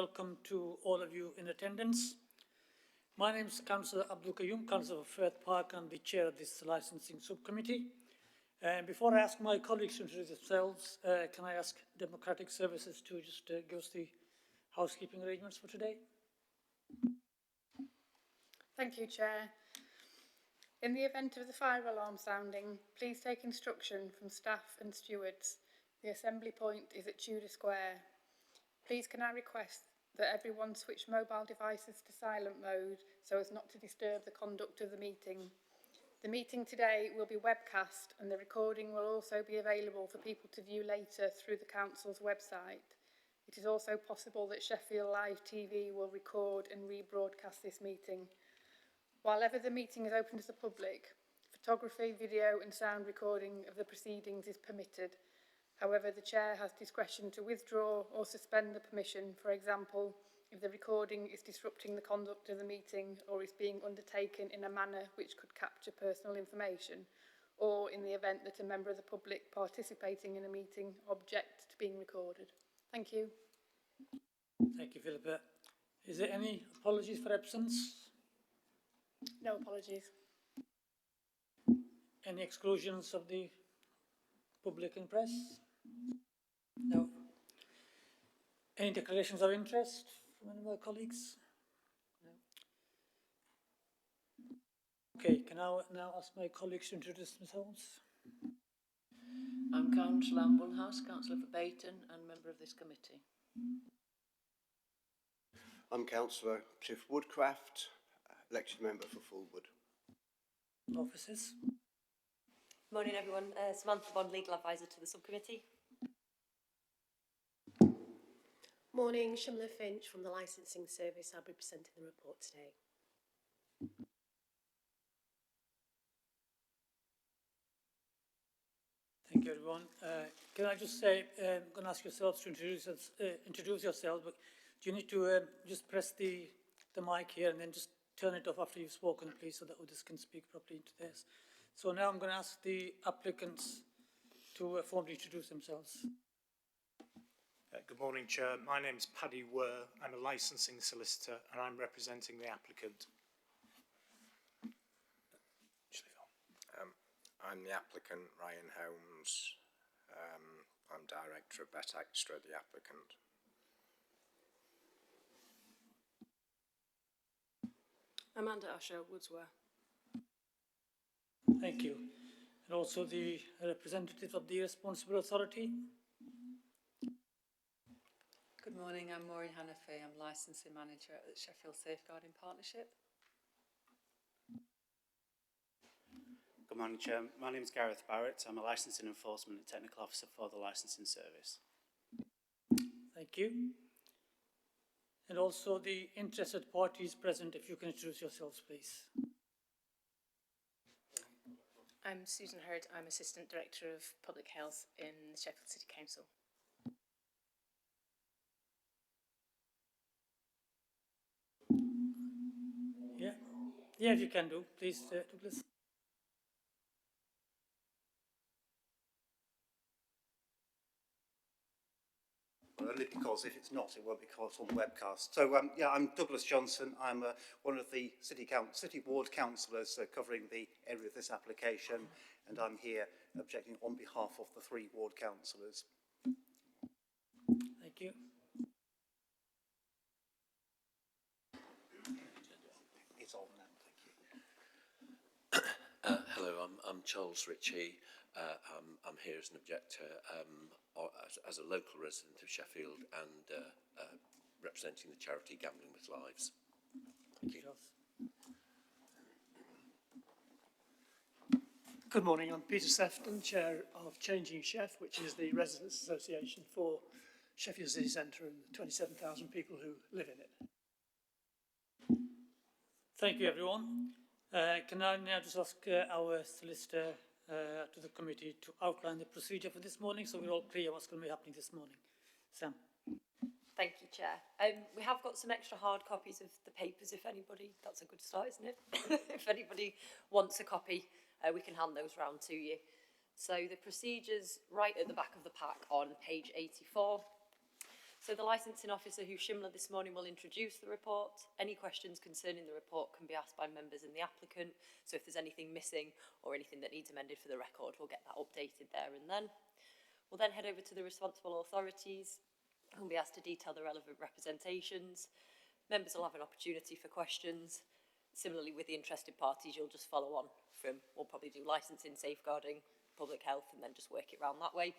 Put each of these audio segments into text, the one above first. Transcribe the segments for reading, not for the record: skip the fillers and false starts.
welcome to all of you in attendance. My name is Councillor Abdul Khayum, Councillor of Firth Park, and the chair of this licensing subcommittee. Before I ask my colleagues to introduce themselves, can I ask Democratic Services to just give us the housekeeping arrangements for today? Thank you, Chair. In the event of the fire alarm sounding, please take instruction from staff and stewards. The assembly point is at Tudor Square. Please can I request that everyone switch mobile devices to silent mode so as not to disturb the conduct of the meeting. The meeting today will be webcast and the recording will also be available for people to view later through the Council's website. It is also possible that Sheffield Live TV will record and rebroadcast this meeting. While ever the meeting is open to the public, photography, video and sound recording of the proceedings is permitted. However, the Chair has discretion to withdraw or suspend the permission, for example, if the recording is disrupting the conduct of the meeting or is being undertaken in a manner which could capture personal information, or in the event that a member of the public participating in a meeting objects to being recorded. Thank you. Thank you, Philippa. Is there any apologies for absence? No apologies. Any exclusions of the public and press? No. Any declarations of interest from any of my colleagues? No. Okay, can I now ask my colleagues to introduce themselves? I'm Councillor Woolhouse, Councillor for Bayton and member of this committee. I'm Councillor Cliff Woodcraft, elected member for Fulwood. Officers? Morning everyone, Samantha Bond, legal advisor to the subcommittee. Morning, Shimla Finch from the licensing service. I'll be presenting the report today. Thank you, everyone. Can I just say, I'm going to ask yourselves to introduce yourselves, but do you need to just press the mic here and then just turn it off after you've spoken, please, so that others can speak properly into this. So now I'm going to ask the applicants to formally introduce themselves. Good morning, Chair. My name is Paddy Wurr. I'm a licensing solicitor and I'm representing the applicant. I'm the applicant, Ryan Holmes. I'm director of Bet Extra, the applicant. Amanda Usher, Woodsworth. Thank you. And also the representative of the responsible authority. Good morning, I'm Maureen Hanafi. I'm licensing manager at the Sheffield Safeguarding Partnership. Good morning, Chair. My name is Gareth Barrett. I'm a licensing enforcement and technical officer for the licensing service. Thank you. And also the interested parties present, if you can introduce yourselves, please. I'm Susan Hurd. I'm Assistant Director of Public Health in the Sheffield City Council. Yeah, if you can do, please, Douglas. Well, only because if it's not, it won't be caught on the webcast. So, yeah, I'm Douglas Johnson. I'm one of the City Ward councillors covering the area of this application, and I'm here objecting on behalf of the 3 ward councillors. Thank you. It's on now, thank you. Hello, I'm Charles Ritchie. I'm here as an objector, as a local resident of Sheffield and representing the charity Gambling with Lives. Thank you, Charles. Good morning, I'm Peter Sefton, Chair of Changing Sheff, which is the Residents Association for Sheffield City Centre and the 27,000 people who live in it. Thank you, everyone. Can I now just ask our solicitor to the committee to outline the procedure for this morning so we're all clear what's going to be happening this morning. Sam. Thank you, Chair. We have got some extra hard copies of the papers if anybody, that's a good start, isn't it? If anybody wants a copy, we can hand those round to you. So the procedures right at the back of the pack on page 84. So the licensing officer, who's Shimla this morning, will introduce the report. Any questions concerning the report can be asked by members and the applicant. So if there's anything missing or anything that needs amended for the record, we'll get that updated there and then. We'll then head over to the responsible authorities who will be asked to detail the relevant representations. Members will have an opportunity for questions. Similarly, with the interested parties, you'll just follow on from, we'll probably do licensing, safeguarding, public health, and then just work it around that way.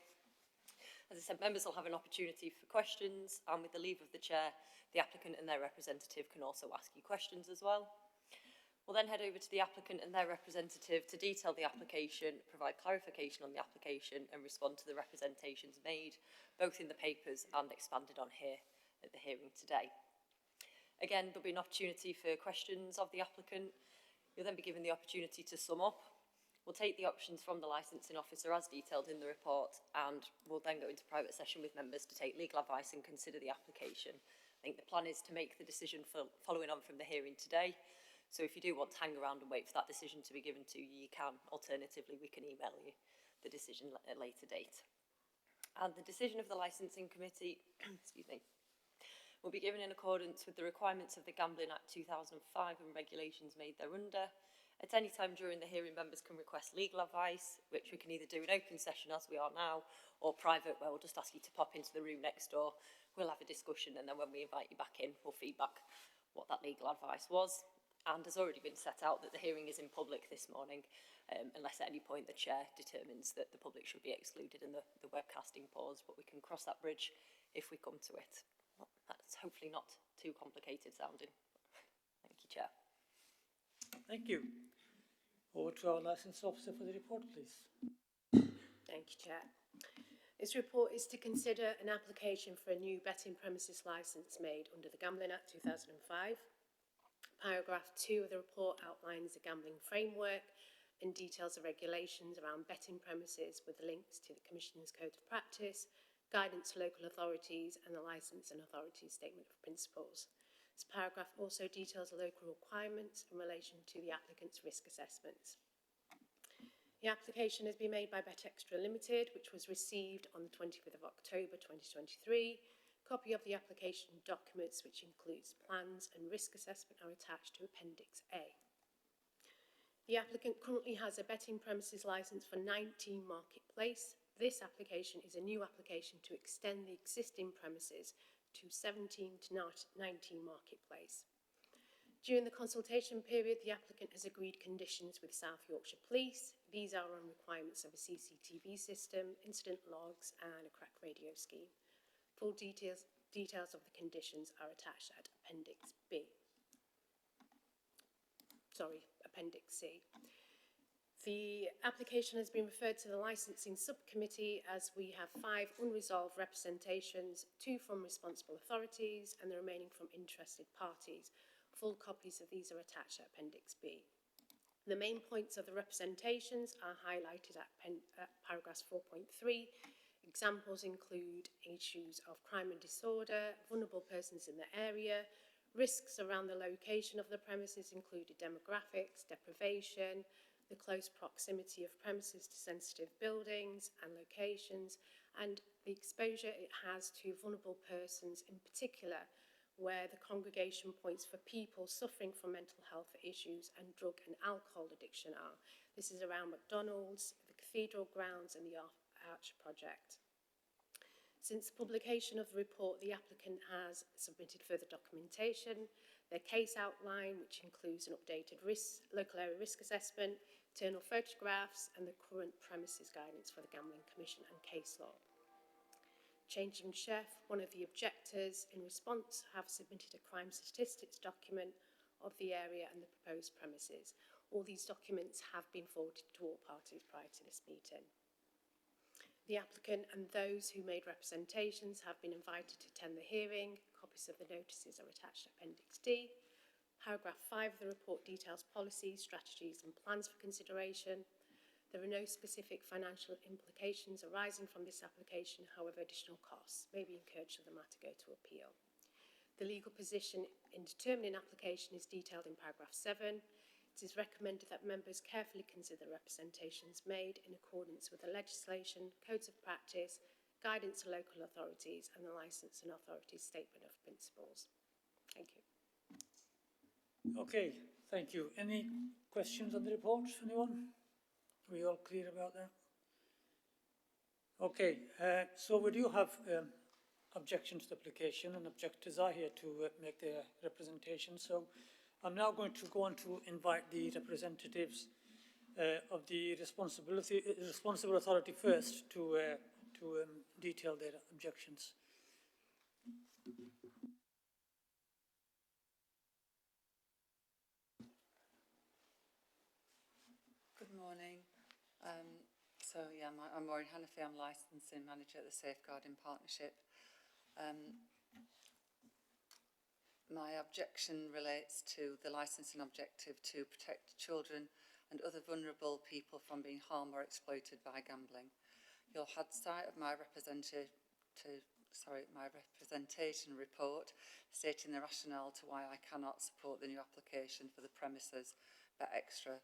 As I said, members will have an opportunity for questions, and with the leave of the chair, the applicant and their representative can also ask you questions as well. We'll then head over to the applicant and their representative to detail the application, provide clarification on the application, and respond to the representations made, both in the papers and expanded on here at the hearing today. Again, there'll be an opportunity for questions of the applicant. You'll then be given the opportunity to sum up. We'll take the options from the licensing officer as detailed in the report, and we'll then go into private session with members to take legal advice and consider the application. I think the plan is to make the decision following on from the hearing today. So if you do want to hang around and wait for that decision to be given to you, you can. Alternatively, we can email you the decision at a later date. And the decision of the licensing committee, excuse me, will be given in accordance with the requirements of the Gambling Act 2005 and regulations made thereunder. At any time during the hearing, members can request legal advice, which we can either do in open session as we are now, or private, where we'll just ask you to pop into the room next door. We'll have a discussion, and then when we invite you back in, we'll feedback what that legal advice was. And has already been set out that the hearing is in public this morning, unless at any point the chair determines that the public should be excluded and the webcasting paused, but we can cross that bridge if we come to it. Well, that's hopefully not too complicated sounding. Thank you, Chair. Thank you. Over to our licence officer for the report, please. Thank you, Chair. This report is to consider an application for a new betting premises licence made under the Gambling Act 2005. Paragraph 2 of the report outlines the gambling framework and details the regulations around betting premises with links to the Commissioner's Code of Practice, guidance to local authorities and the Licence and Authority Statement of Principles. This paragraph also details the local requirements in relation to the applicant's risk assessments. The application has been made by BetExtra Limited, which was received on the 25th of October 2023. A copy of the application documents, which includes plans and risk assessment, are attached to Appendix A. The applicant currently has a betting premises licence for 19 Marketplace. This application is a new application to extend the existing premises to 17 to 19 Marketplace. During the consultation period, the applicant has agreed conditions with South Yorkshire Police. These are on requirements of a CCTV system, incident logs and a crack radio scheme. Full details of the conditions are attached at Appendix C. The application has been referred to the licensing subcommittee as we have 5 unresolved representations, 2 from responsible authorities and the remaining from interested parties. Full copies of these are attached at Appendix B. The main points of the representations are highlighted at paragraph 4.3. Examples include issues of crime and disorder, vulnerable persons in the area, risks around the location of the premises included demographics, deprivation, the close proximity of premises to sensitive buildings and locations, and the exposure it has to vulnerable persons in particular, where the congregation points for people suffering from mental health issues and drug and alcohol addiction are. This is around McDonald's, the Cathedral grounds and the Arch project. Since the publication of the report, the applicant has submitted further documentation, their case outline, which includes an updated local area risk assessment, internal photographs, and the current premises guidance for the Gambling Commission and case law. Changing Chef, one of the objectors, in response, have submitted a crime statistics document of the area and the proposed premises. All these documents have been forwarded to all parties prior to this meeting. The applicant and those who made representations have been invited to attend the hearing. Copies of the notices are attached to Appendix D. Paragraph 5 of the report details policies, strategies and plans for consideration. There are no specific financial implications arising from this application, however additional costs may be incurred should the matter go to appeal. The legal position in determining application is detailed in paragraph 7. It is recommended that members carefully consider representations made in accordance with the legislation, codes of practice, guidance to local authorities and the licensing authority's statement of principles. Thank you. Okay, thank you. Any questions on the report, anyone? Are we all clear about that? Okay, so we do have objections to the application, and objectors are here to make their representation. So I'm now going to go on to invite the representatives of the responsible authority first to detail their objections. Good morning. I'm Maureen Hannafy, I'm licensing manager at the Safeguarding Partnership. My objection relates to the licensing objective to protect children and other vulnerable people from being harmed or exploited by gambling. You'll had sight of my representation report stating the rationale to why I cannot support the new application for the premises but extra.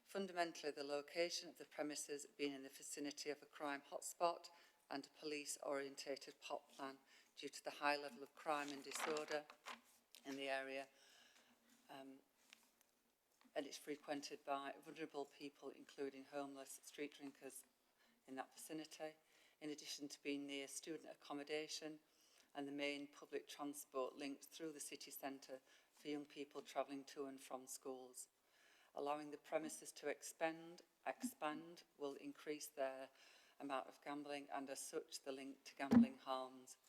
Fundamentally, the location of the premises being in the vicinity of a crime hotspot and a police-orientated plot plan due to the high level of crime and disorder in the area, and it's frequented by vulnerable people, including homeless, street drinkers in that vicinity, in addition to being near student accommodation and the main public transport linked through the city centre for young people travelling to and from schools. Allowing the premises to expand will increase their amount of gambling, and as such the link to gambling harms.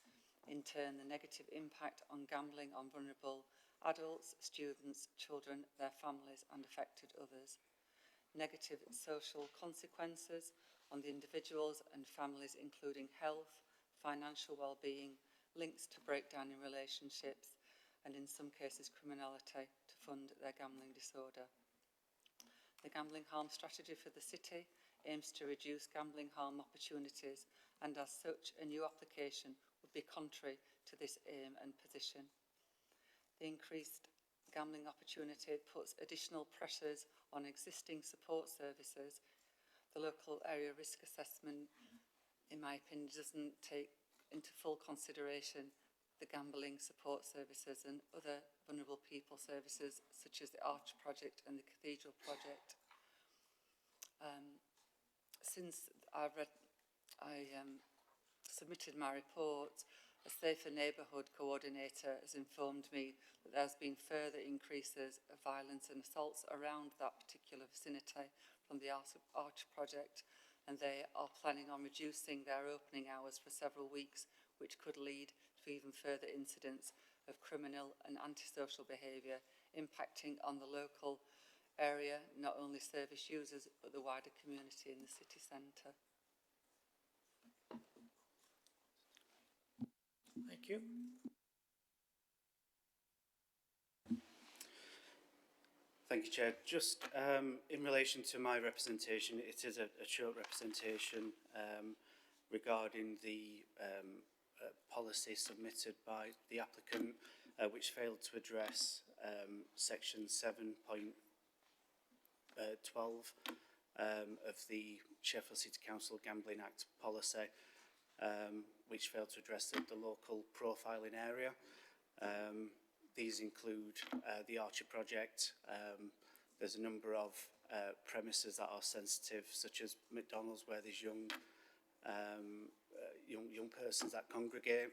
In turn, the negative impact on gambling on vulnerable adults, students, children, their families and affected others. Negative social consequences on the individuals and families, including health, financial well-being, links to breakdown in relationships, and in some cases criminality to fund their gambling disorder. The gambling harm strategy for the city aims to reduce gambling harm opportunities, and as such a new application would be contrary to this aim and position. The increased gambling opportunity puts additional pressures on existing support services. The local area risk assessment, in my opinion, doesn't take into full consideration the gambling support services and other vulnerable people services such as the Arch Project and the Cathedral Project. Since I submitted my report, a Safer Neighbourhood coordinator has informed me that there's been further increases of violence and assaults around that particular vicinity from the Arch Project, and they are planning on reducing their opening hours for several weeks, which could lead to even further incidents of criminal and antisocial behaviour impacting on the local area, not only service users but the wider community in the city centre. Thank you. Thank you, Chair. Just in relation to my representation, it is a short representation regarding the policy submitted by the applicant, which failed to address section 7.12 of the Sheffield City Council Gambling Act policy, which failed to address the local profiling area. These include the Archer project. There's a number of premises that are sensitive, such as McDonald's, where there's young persons that congregate.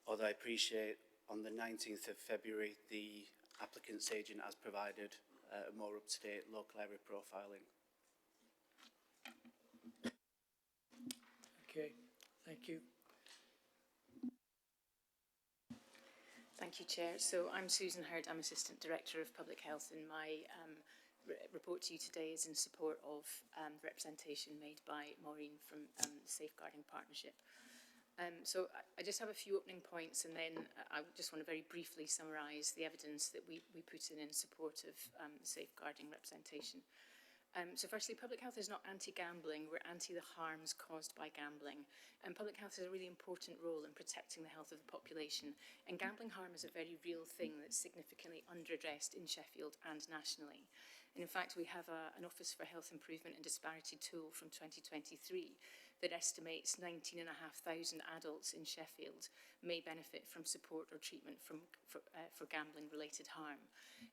Although I appreciate on the 19th of February, the applicant's agent has provided a more up-to-date local area profiling. Okay, thank you. Thank you, Chair. So I'm Susan Hurd, I'm Assistant Director of Public Health, and my report to you today is in support of the representation made by Maureen from the Safeguarding Partnership. So I just have a few opening points, and then I just want to very briefly summarise the evidence that we put in support of the safeguarding representation. So firstly, public health is not anti-gambling, we're anti the harms caused by gambling. And public health has a really important role in protecting the health of the population. And gambling harm is a very real thing that's significantly under-addressed in Sheffield and nationally. And in fact, we have an Office for Health Improvement and Disparity tool from 2023 that estimates 19,500 adults in Sheffield may benefit from support or treatment for gambling-related harm.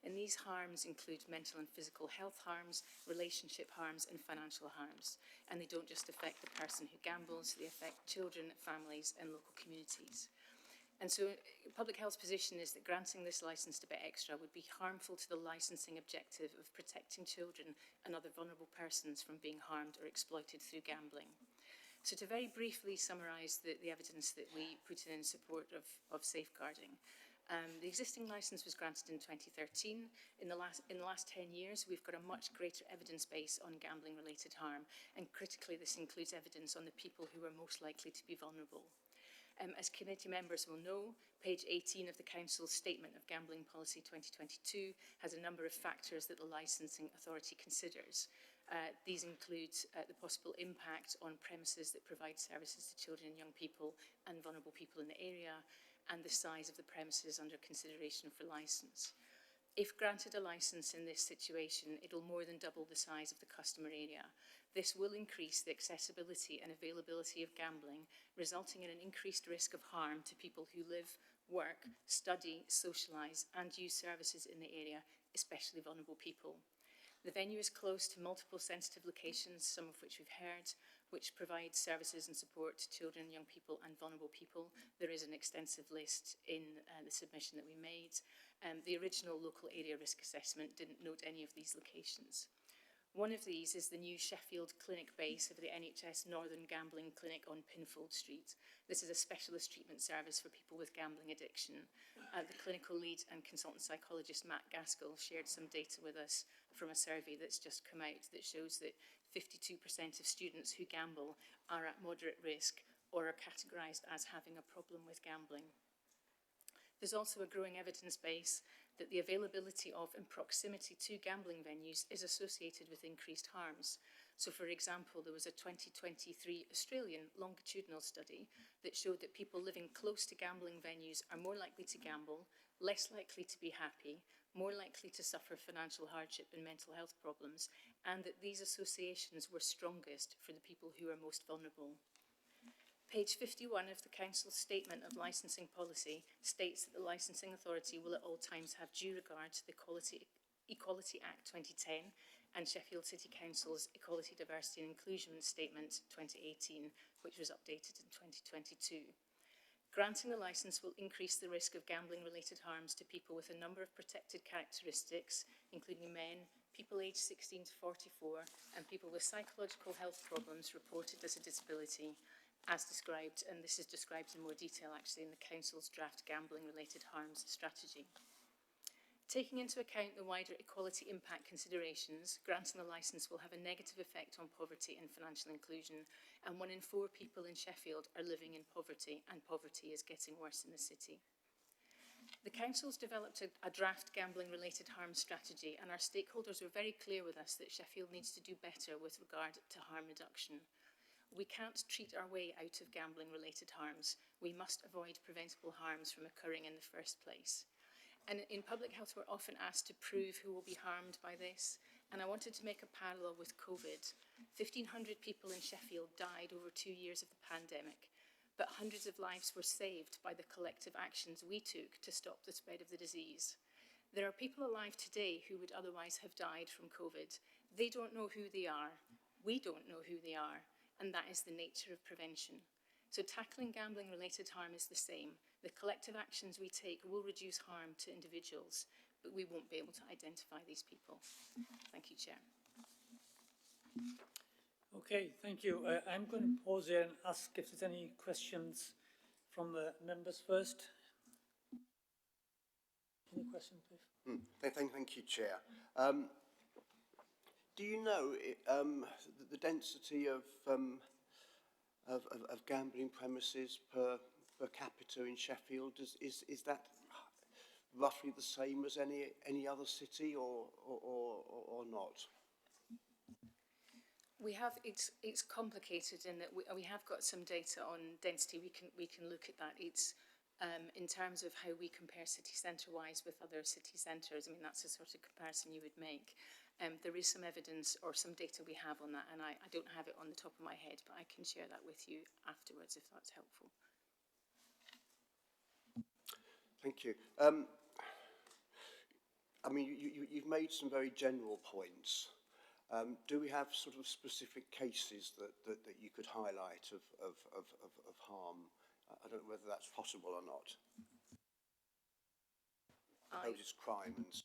And these harms include mental and physical health harms, relationship harms and financial harms. And they don't just affect the person who gambles, they affect children, families and local communities. And so Public Health's position is that granting this licence to Bet Extra would be harmful to the licensing objective of protecting children and other vulnerable persons from being harmed or exploited through gambling. So to very briefly summarise the evidence that we put in support of safeguarding. The existing licence was granted in 2013. In the last 10 years, we've got a much greater evidence base on gambling-related harm, and critically, this includes evidence on the people who are most likely to be vulnerable. As committee members will know, page 18 of the Council's Statement of Gambling Policy 2022 has a number of factors that the licensing authority considers. These include the possible impact on premises that provide services to children and young people and vulnerable people in the area, and the size of the premises under consideration for licence. If granted a licence in this situation, it will more than double the size of the customer area. This will increase the accessibility and availability of gambling, resulting in an increased risk of harm to people who live, work, study, socialise and use services in the area, especially vulnerable people. The venue is close to multiple sensitive locations, some of which we've heard, which provide services and support to children, young people and vulnerable people. There is an extensive list in the submission that we made. The original local area risk assessment didn't note any of these locations. One of these is the new Sheffield clinic base of the NHS Northern Gambling Clinic on Pinfold Street. This is a specialist treatment service for people with gambling addiction. The clinical lead and consultant psychologist Matt Gaskell shared some data with us from a survey that's just come out that shows that 52% of students who gamble are at moderate risk or are categorised as having a problem with gambling. There's also a growing evidence base that the availability of and proximity to gambling venues is associated with increased harms. So, for example, there was a 2023 Australian longitudinal study that showed that people living close to gambling venues are more likely to gamble, less likely to be happy, more likely to suffer financial hardship and mental health problems, and that these associations were strongest for the people who are most vulnerable. Page 51 of the Council's Statement of Licensing Policy states that the Licensing Authority will at all times have due regard to the Equality Act 2010 and Sheffield City Council's Equality, Diversity and Inclusion Statement 2018, which was updated in 2022. Granting the licence will increase the risk of gambling-related harms to people with a number of protected characteristics, including men, people aged 16 to 44, and people with psychological health problems reported as a disability, as described, and this is described in more detail actually in the Council's draft gambling-related harms strategy. Taking into account the wider equality impact considerations, granting the licence will have a negative effect on poverty and financial inclusion, and 1 in 4 people in Sheffield are living in poverty, and poverty is getting worse in the city. The Council's developed a draft gambling-related harm strategy, and our stakeholders were very clear with us that Sheffield needs to do better with regard to harm reduction. We can't treat our way out of gambling-related harms. We must avoid preventable harms from occurring in the first place. And in public health, we're often asked to prove who will be harmed by this. And I wanted to make a parallel with COVID. 1,500 people in Sheffield died over 2 years of the pandemic, but hundreds of lives were saved by the collective actions we took to stop the spread of the disease. There are people alive today who would otherwise have died from COVID. They don't know who they are. We don't know who they are. And that is the nature of prevention. So tackling gambling-related harm is the same. The collective actions we take will reduce harm to individuals, but we won't be able to identify these people. Thank you, Chair. Okay, thank you. I'm going to pause here and ask if there's any questions from the members first. Any question, please? Thank you, Chair. Do you know the density of gambling premises per capita in Sheffield? Is that roughly the same as any other city, or not? We have it's complicated in that we have got some data on density. We can look at that. It's in terms of how we compare city centre wise with other city centres. I mean, that's the sort of comparison you would make. There is some evidence or some data we have on that, and I don't have it on the top of my head, but I can share that with you afterwards if that's helpful. Thank you. I mean, you've made some very general points. Do we have sort of specific cases that you could highlight of harm? I don't know whether that's possible or not. I suppose it's crime and...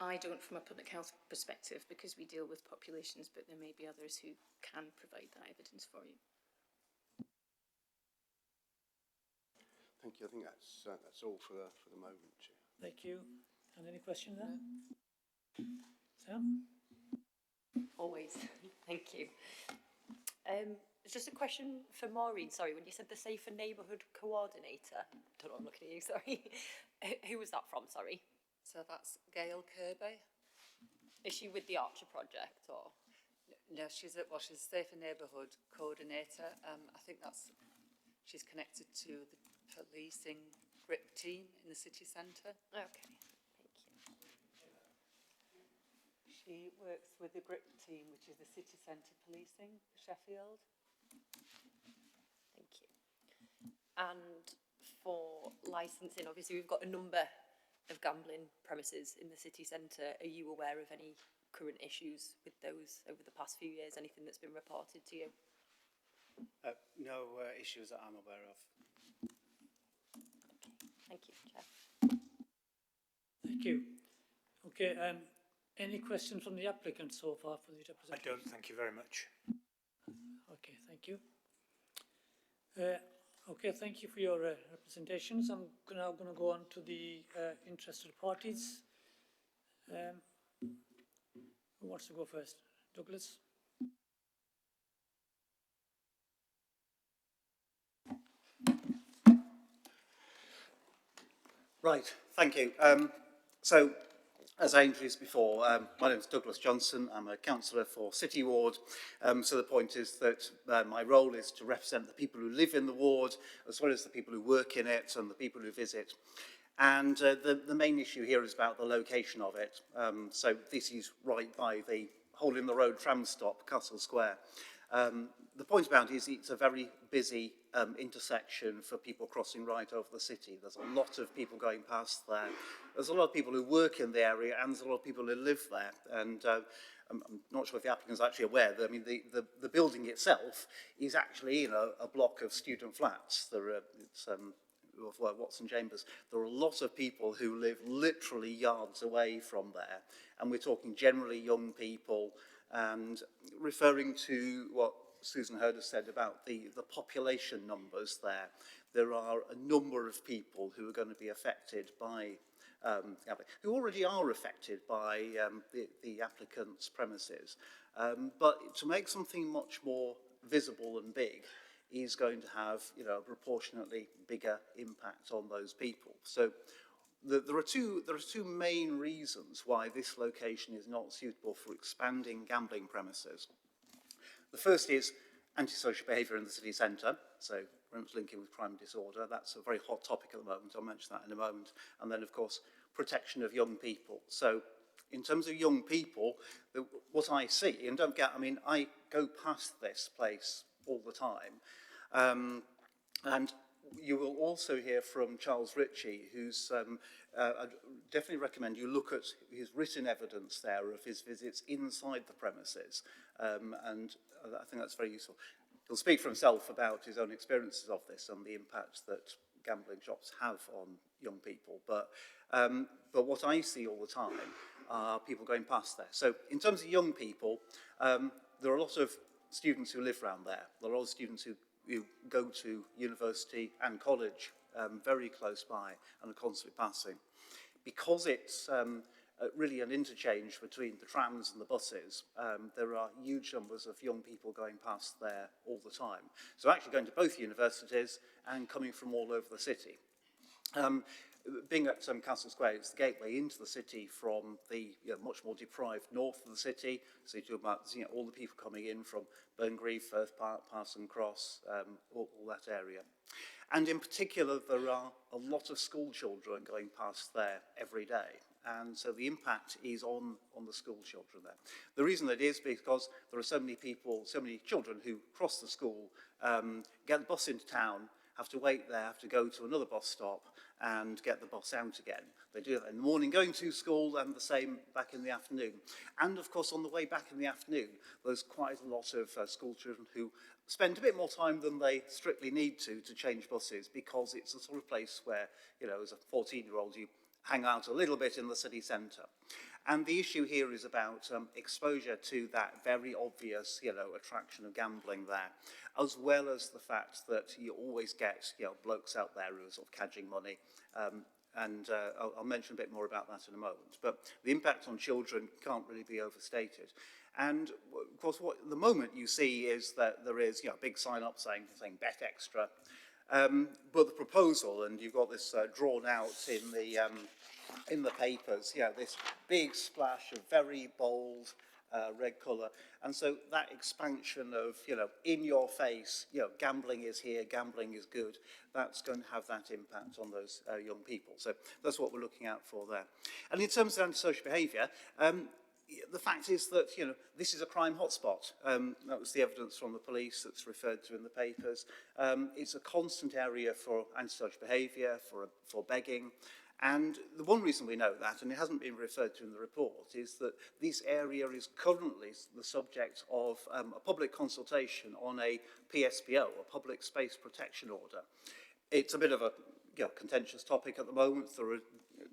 I don't from a public health perspective because we deal with populations, but there may be others who can provide that evidence for you. Thank you. I think that's all for the moment, Chair. Thank you. And any questions then? Sam? Always. Thank you. It's just a question for Maureen. Sorry, when you said the Safer Neighbourhood Coordinator, I don't know, I'm looking at you, sorry. Who was that from, sorry? So that's Gail Kirby. Is she with the Archer Project, or? No, she's a Safer Neighbourhood Coordinator. I think she's connected to the policing GRIP team in the city centre. Okay, thank you. She works with the GRIP team, which is the city centre policing for Sheffield. Thank you. And for licensing, obviously we've got a number of gambling premises in the city centre. Are you aware of any current issues with those over the past few years? Anything that's been reported to you? No issues that I'm aware of. Okay. Thank you, Chair. Thank you. Okay, any questions from the applicant so far for the representative? I don't, thank you very much. Okay, thank you. Okay, thank you for your representations. I'm now going to go on to the interested parties. Who wants to go first? Douglas? Right, thank you. So, as I introduced before, my name is Douglas Johnson. I'm a councillor for City Ward. So the point is that my role is to represent the people who live in the ward, as well as the people who work in it and the people who visit. And the main issue here is about the location of it. So this is right by the Hole in the Road tram stop, Castle Square. The point about it is it's a very busy intersection for people crossing right over the city. There's a lot of people going past there. There's a lot of people who work in the area and there's a lot of people who live there. And I'm not sure if the applicant is actually aware that, I mean, the building itself is actually, a block of student flats. It's Watson Chambers. There are a lot of people who live literally yards away from there. And we're talking generally young people. And referring to what Susan Hurd has said about the population numbers there are a number of people who are going to be affected by, who already are affected by the applicant's premises. But to make something much more visible and big is going to have, a proportionately bigger impact on those people. So there are two main reasons why this location is not suitable for expanding gambling premises. The first is antisocial behaviour in the city centre, so very much linking with crime and disorder. That's a very hot topic at the moment. I'll mention that in a moment. And then, of course, protection of young people. So in terms of young people, what I see, and don't get, I mean, I go past this place all the time, and you will also hear from Charles Ritchie, who's, I'd definitely recommend you look at his written evidence there of his visits inside the premises, and I think that's very useful. He'll speak for himself about his own experiences of this and the impact that gambling shops have on young people, but what I see all the time are people going past there. So in terms of young people, there are a lot of students who live around there. There are a lot of students who go to university and college very close by and are constantly passing. Because it's really an interchange between the trams and the buses, there are huge numbers of young people going past there all the time. So actually going to both universities and coming from all over the city. Being at Castle Square, it's the gateway into the city from the much more deprived north of the city. So you talk about all the people coming in from Burngrave, Firth Park, Parson Cross, all that area. And in particular, there are a lot of school children going past there every day. and so the impact is on the school children there. The reason that is because there are so many people, so many children who cross the school, get the bus into town, have to wait there, have to go to another bus stop and get the bus out again. They do that in the morning going to school and the same back in the afternoon. And of course on the way back in the afternoon, there's quite a lot of school children who spend a bit more time than they strictly need to change buses, because it's the sort of place where, you know, as a 14-year-old, you hang out a little bit in the city centre. And the issue here is about exposure to that very obvious, you know, attraction of gambling there, as well as the fact that you always get, you know, blokes out there who are sort of cadging money. I'll mention a bit more about that in a moment. But the impact on children can't really be overstated. And of course, what the moment you see is that there is, you know, a big sign up saying bet extra. But the proposal, and you've got this drawn out in the papers, yeah, this big splash of very bold red colour, and so that expansion of, you know, in your face, you know, gambling is here, gambling is good, that's going to have that impact on those young people. So that's what we're looking out for there. And in terms of antisocial behaviour, the fact is that, you know, this is a crime hotspot. That was the evidence from the police that's referred to in the papers. It's a constant area for antisocial behaviour, for begging. And the one reason we know that, and it hasn't been referred to in the report, is that this area is currently the subject of a public consultation on a PSPO, a Public Space Protection Order. It's a bit of a, you know, contentious topic at the moment. There are,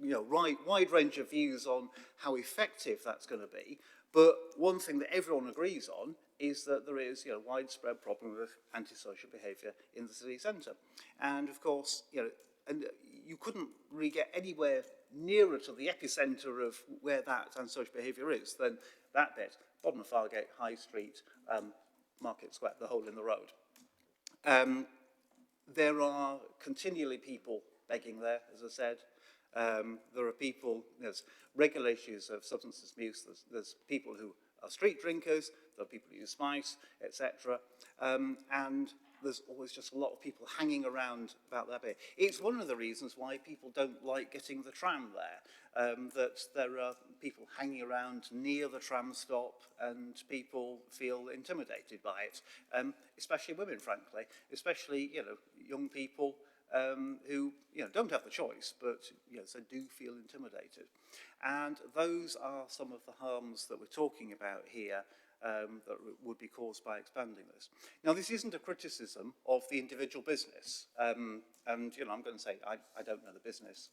you know, wide range of views on how effective that's going to be. But one thing that everyone agrees on is that there is, you know, widespread problem with antisocial behaviour in the city centre. And of course, you know, and you couldn't really get anywhere nearer to the epicentre of where that antisocial behaviour is than that bit, bottom of Fargate, High Street, Market Square, the hole in the road. There are continually people begging there, as I said. There are people, there's regular issues of substance abuse, there's people who are street drinkers, there are people who use spice, etc. And there's always just a lot of people hanging around about that bit. It's one of the reasons why people don't like getting the tram there, that there are people hanging around near the tram stop and people feel intimidated by it, especially women, frankly, especially, you know, young people who, you know, don't have the choice, but, you know, so do feel intimidated. And those are some of the harms that we're talking about here, that would be caused by expanding this. Now, this isn't a criticism of the individual business, and, you know, I'm going to say I don't know the business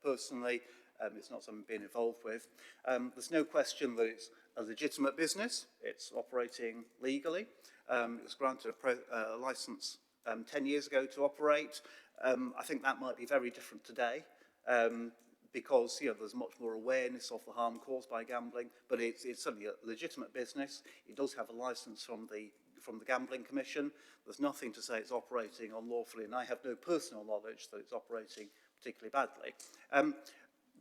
personally. It's not something I'm being involved with. There's no question that it's a legitimate business. It's operating legally. It was granted a licence 10 years ago to operate. I think that might be very different today. Because, you know, there's much more awareness of the harm caused by gambling, but it's certainly a legitimate business. It does have a licence from the Gambling Commission. There's nothing to say it's operating unlawfully, and I have no personal knowledge that it's operating particularly badly.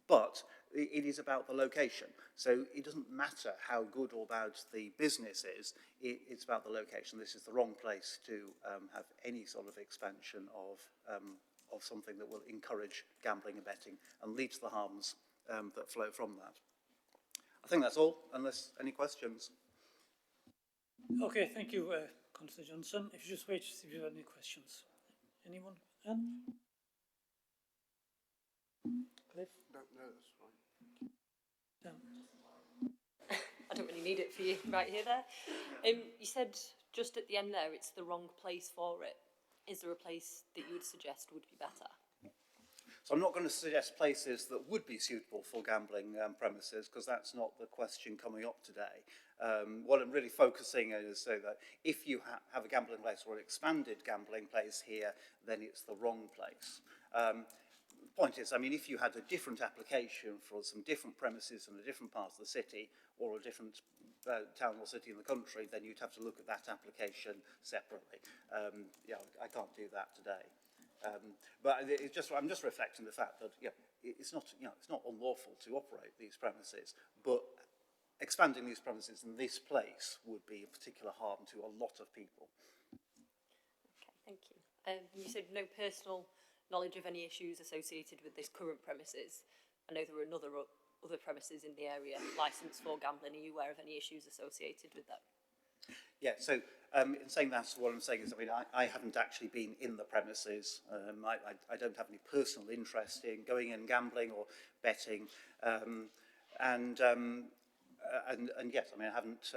But it is about the location. So it doesn't matter how good or bad the business is, it's about the location. This is the wrong place to have any sort of expansion of something that will encourage gambling and betting and lead to the harms that flow from that. I think that's all, unless any questions. Okay, thank you, Councillor Johnson. If you just wait to see if you have any questions. Anyone? Anne? Cliff? No, that's fine. I don't really need it for you right here there. You said just at the end there, it's the wrong place for it. Is there a place that you would suggest would be better? So I'm not going to suggest places that would be suitable for gambling premises, because that's not the question coming up today. What I'm really focusing on is so that if you have a gambling place or an expanded gambling place here, then it's the wrong place. The point is, I mean, if you had a different application for some different premises in a different part of the city or a different town or city in the country, then you'd have to look at that application separately. Yeah, I can't do that today. But it's just, I'm just reflecting the fact that, yeah, it's not, you know, it's not unlawful to operate these premises, but expanding these premises in this place would be a particular harm to a lot of people. Okay, thank you. You said no personal knowledge of any issues associated with this current premises. I know there were other premises in the area licensed for gambling? Are you aware of any issues associated with that? Yeah, so in saying that, what I'm saying is, I mean, I haven't actually been in the premises. I don't have any personal interest in going in gambling or betting. And yes, I mean, I haven't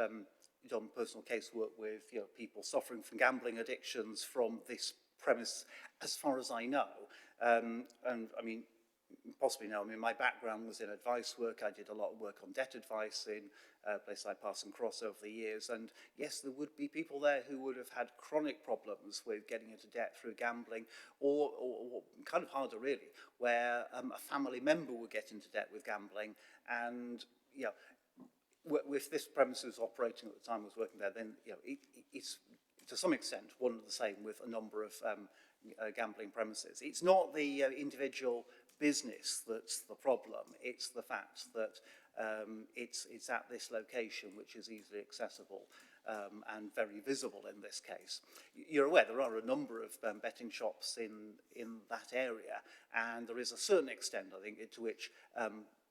done personal casework with people suffering from gambling addictions from this premise, as far as I know. And I mean, possibly no. I mean, my background was in advice work. I did a lot of work on debt advice in places like Parson Cross over the years. And yes, there would be people there who would have had chronic problems with getting into debt through gambling, or kind of harder really, where a family member would get into debt with gambling. And, with this premises operating at the time I was working there, then, it's to some extent one and the same with a number of gambling premises. It's not the individual business that's the problem. It's the fact that it's at this location, which is easily accessible and very visible in this case. You're aware there are a number of betting shops in that area, and there is a certain extent, I think, to which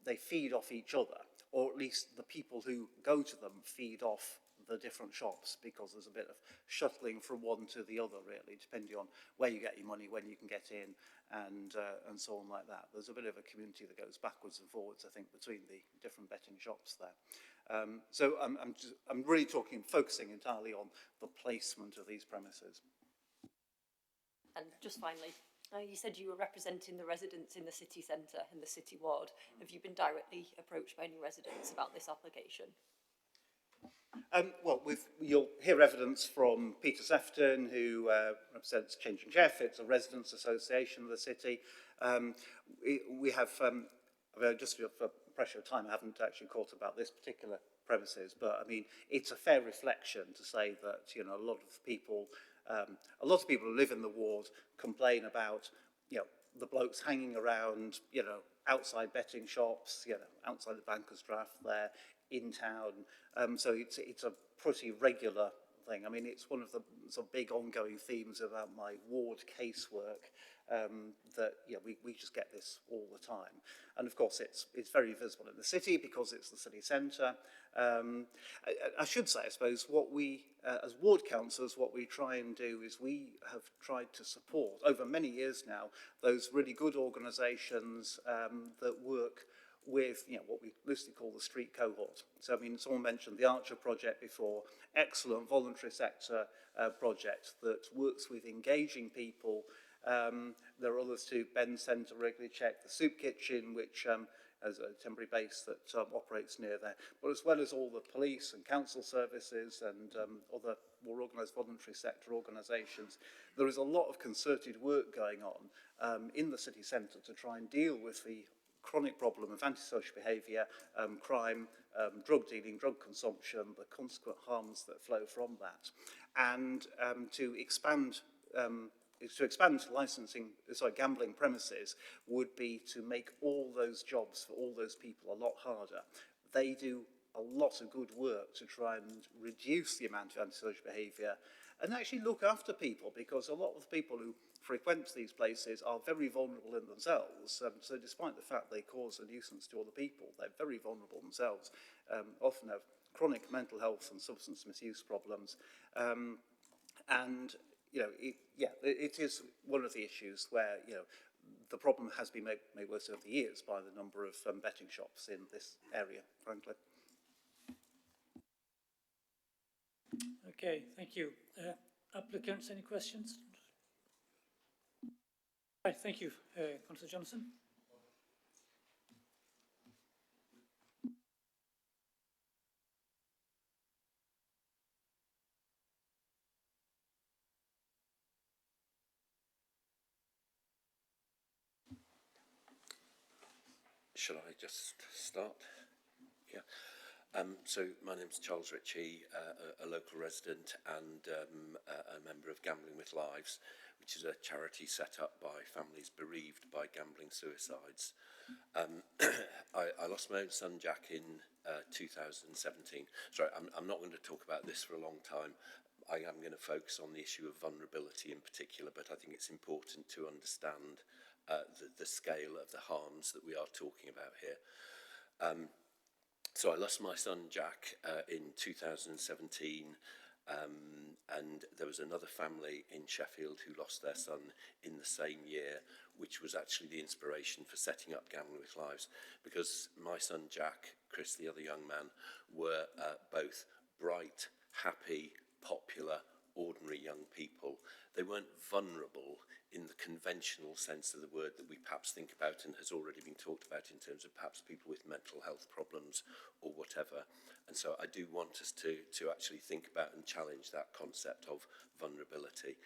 they feed off each other, or at least the people who go to them feed off the different shops, because there's a bit of shuttling from one to the other, really, depending on where you get your money, when you can get in, and so on like that. There's a bit of a community that goes backwards and forwards, I think, between the different betting shops there. So I'm really focusing entirely on the placement of these premises. And just finally, you said you were representing the residents in the city centre and the city ward. Have you been directly approached by any residents about this application? Well, you'll hear evidence from Peter Sefton, who represents Changing Jeff. It's a residents' association of the city. We have, just for pressure of time, I haven't actually caught about this particular premises, but I mean, it's a fair reflection to say that, a lot of people who live in the ward complain about, the blokes hanging around, outside betting shops, outside the banker's draft there, in town. So it's a pretty regular thing. I mean, it's one of the sort of big ongoing themes about my ward casework, that we just get this all the time. And of course, it's very visible in the city because it's the city centre. I should say, I suppose, what we, as ward councillors, what we try and do is we have tried to support, over many years now, those really good organisations that work with what we loosely call the street cohort. So, I mean, someone mentioned the Archer project before, excellent voluntary sector project that works with engaging people. There are others too. Ben Centre regularly check, the Soup Kitchen, which has a temporary base that operates near there, but as well as all the police and council services and other more organised voluntary sector organisations. There is a lot of concerted work going on in the city centre to try and deal with the chronic problem of antisocial behaviour, crime, drug dealing, drug consumption, the consequent harms that flow from that, and to expand gambling premises would be to make all those jobs for all those people a lot harder. They do a lot of good work to try and reduce the amount of antisocial behaviour and actually look after people, because a lot of the people who frequent these places are very vulnerable in themselves. So despite the fact they cause a nuisance to other people, they're very vulnerable themselves, often have chronic mental health and substance misuse problems. And, it is one of the issues where, the problem has been made worse over the years by the number of betting shops in this area, frankly. Okay, thank you. Applicants, any questions? Right, thank you, Councillor Johnson. Shall I just start? Yeah. So my name's Charles Ritchie, a local resident and a member of Gambling with Lives, which is a charity set up by families bereaved by gambling suicides. I lost my own son Jack in 2017. Sorry, I'm not going to talk about this for a long time. I am going to focus on the issue of vulnerability in particular, but I think it's important to understand the scale of the harms that we are talking about here. So I lost my son Jack in 2017, and there was another family in Sheffield who lost their son in the same year, which was actually the inspiration for setting up Gambling with Lives, because my son Jack, Chris, the other young man, were both bright, happy, popular, ordinary young people. They weren't vulnerable in the conventional sense of the word that we perhaps think about and has already been talked about in terms of perhaps people with mental health problems or whatever. And so I do want us to actually think about and challenge that concept of vulnerability.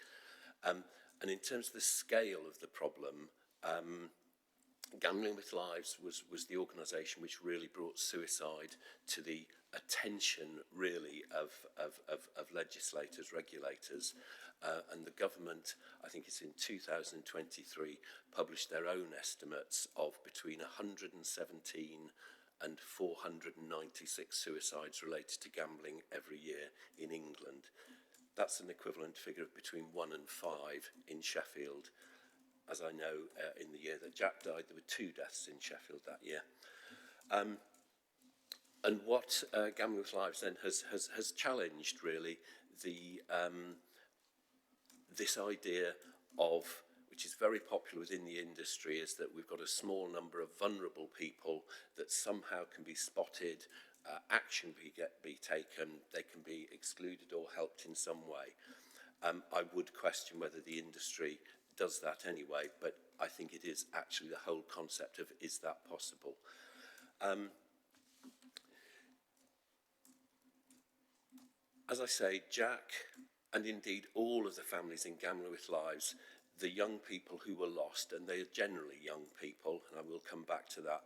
And in terms of the scale of the problem, Gambling with Lives was the organisation which really brought suicide to the attention, really, of legislators, regulators, and the government, I think it's in 2023, published their own estimates of between 117 and 496 suicides related to gambling every year in England. That's an equivalent figure of between 1 and 5 in Sheffield. As I know, in the year that Jack died, there were 2 deaths in Sheffield that year. And what Gambling with Lives then has challenged, really, this idea of, which is very popular within the industry, is that we've got a small number of vulnerable people that somehow can be spotted, action be taken, they can be excluded or helped in some way. I would question whether the industry does that anyway, but I think it is actually the whole concept of, is that possible? As I say, Jack, and indeed all of the families in Gambling with Lives, the young people who were lost, and they are generally young people, and I will come back to that,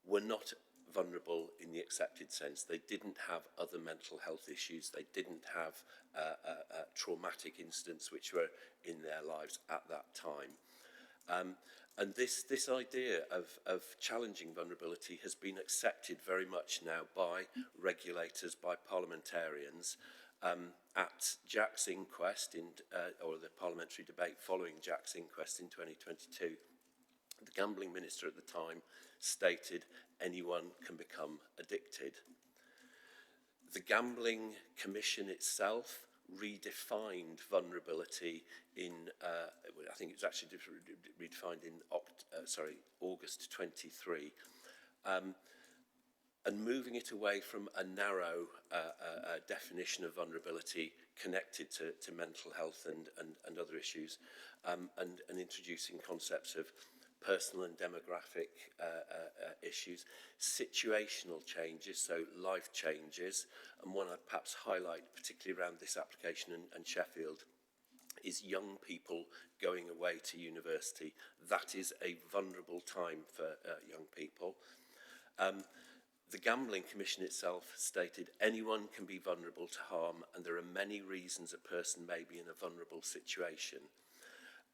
were not vulnerable in the accepted sense. They didn't have other mental health issues. They didn't have traumatic incidents which were in their lives at that time. And this idea of challenging vulnerability has been accepted very much now by regulators, by parliamentarians. At Jack's inquest, or the parliamentary debate following Jack's inquest in 2022, the gambling minister at the time stated anyone can become addicted. The Gambling Commission itself redefined vulnerability in, I think it was actually redefined in August 23, and moving it away from a narrow definition of vulnerability connected to mental health and other issues, and introducing concepts of personal and demographic issues, situational changes, so life changes, and one I'd perhaps highlight particularly around this application and Sheffield is young people going away to university. That is a vulnerable time for young people. The Gambling Commission itself stated anyone can be vulnerable to harm, and there are many reasons a person may be in a vulnerable situation.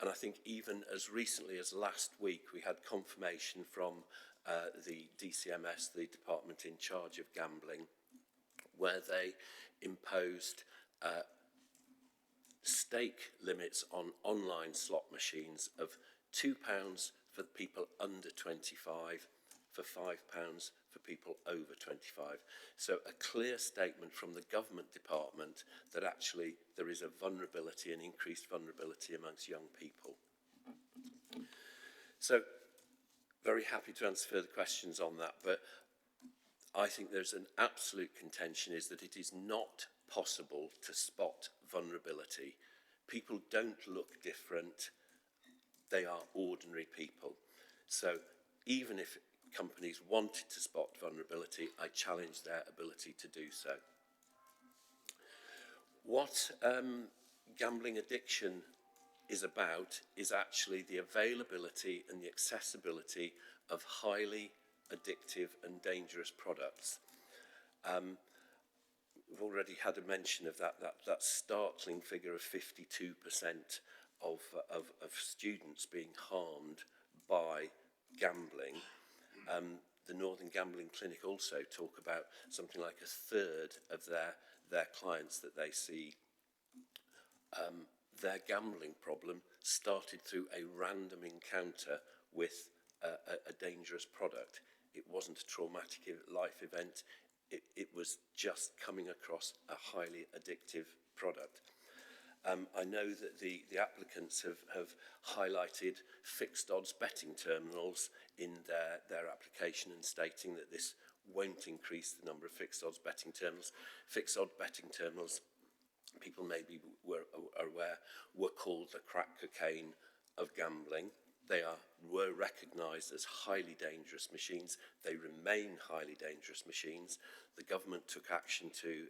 And I think even as recently as last week, we had confirmation from the DCMS, the department in charge of gambling, where they imposed stake limits on online slot machines of £2 for people under 25, for £5 for people over 25. So a clear statement from the government department that actually there is a vulnerability, an increased vulnerability amongst young people. So very happy to answer further questions on that, but I think there's an absolute contention is that it is not possible to spot vulnerability. People don't look different. They are ordinary people. So even if companies wanted to spot vulnerability, I challenge their ability to do so. What gambling addiction is about is actually the availability and the accessibility of highly addictive and dangerous products. We've already had a mention of that startling figure of 52% of students being harmed by gambling. The Northern Gambling Clinic also talk about something like a third of their clients that they see. Their gambling problem started through a random encounter with a dangerous product. It wasn't a traumatic life event. It was just coming across a highly addictive product. I know that the applicants have highlighted fixed odds betting terminals in their application and stating that this won't increase the number of fixed odds betting terminals. Fixed odd betting terminals, people maybe were aware, were called the crack cocaine of gambling. They were recognised as highly dangerous machines. They remain highly dangerous machines. The government took action to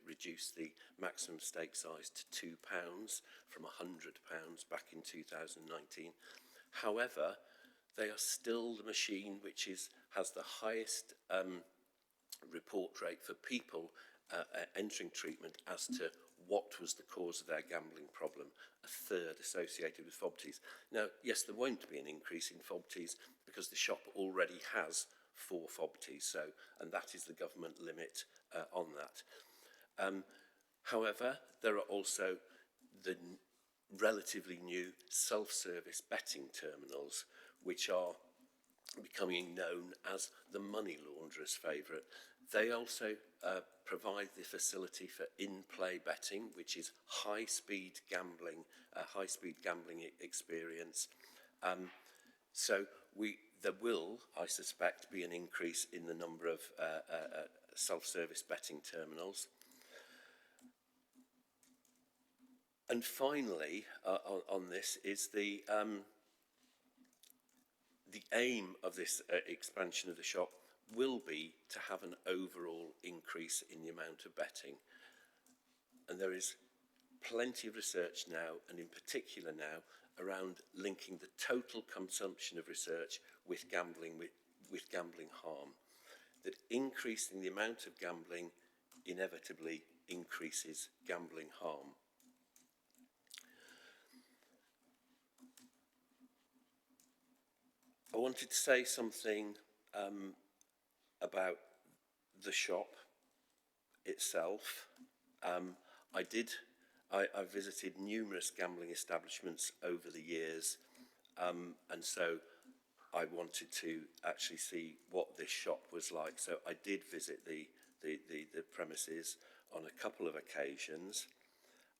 reduce the maximum stake size to £2 from £100 back in 2019. However, they are still the machine which has the highest report rate for people entering treatment as to what was the cause of their gambling problem, a third associated with FOBTs. Now, yes, there won't be an increase in FOBTs because the shop already has 4 FOBTs, so, and that is the government limit on that. However, there are also the relatively new self-service betting terminals, which are becoming known as the money launderer's favourite. They also provide the facility for in-play betting, which is high-speed gambling experience. So there will, I suspect, be an increase in the number of self-service betting terminals. And finally, on this is the aim of this expansion of the shop will be to have an overall increase in the amount of betting. And there is plenty of research now, and in particular now, around linking the total consumption of research with gambling harm. That increasing the amount of gambling inevitably increases gambling harm. I wanted to say something about the shop itself. I visited numerous gambling establishments over the years, and so I wanted to actually see what this shop was like. So I did visit the premises on a couple of occasions,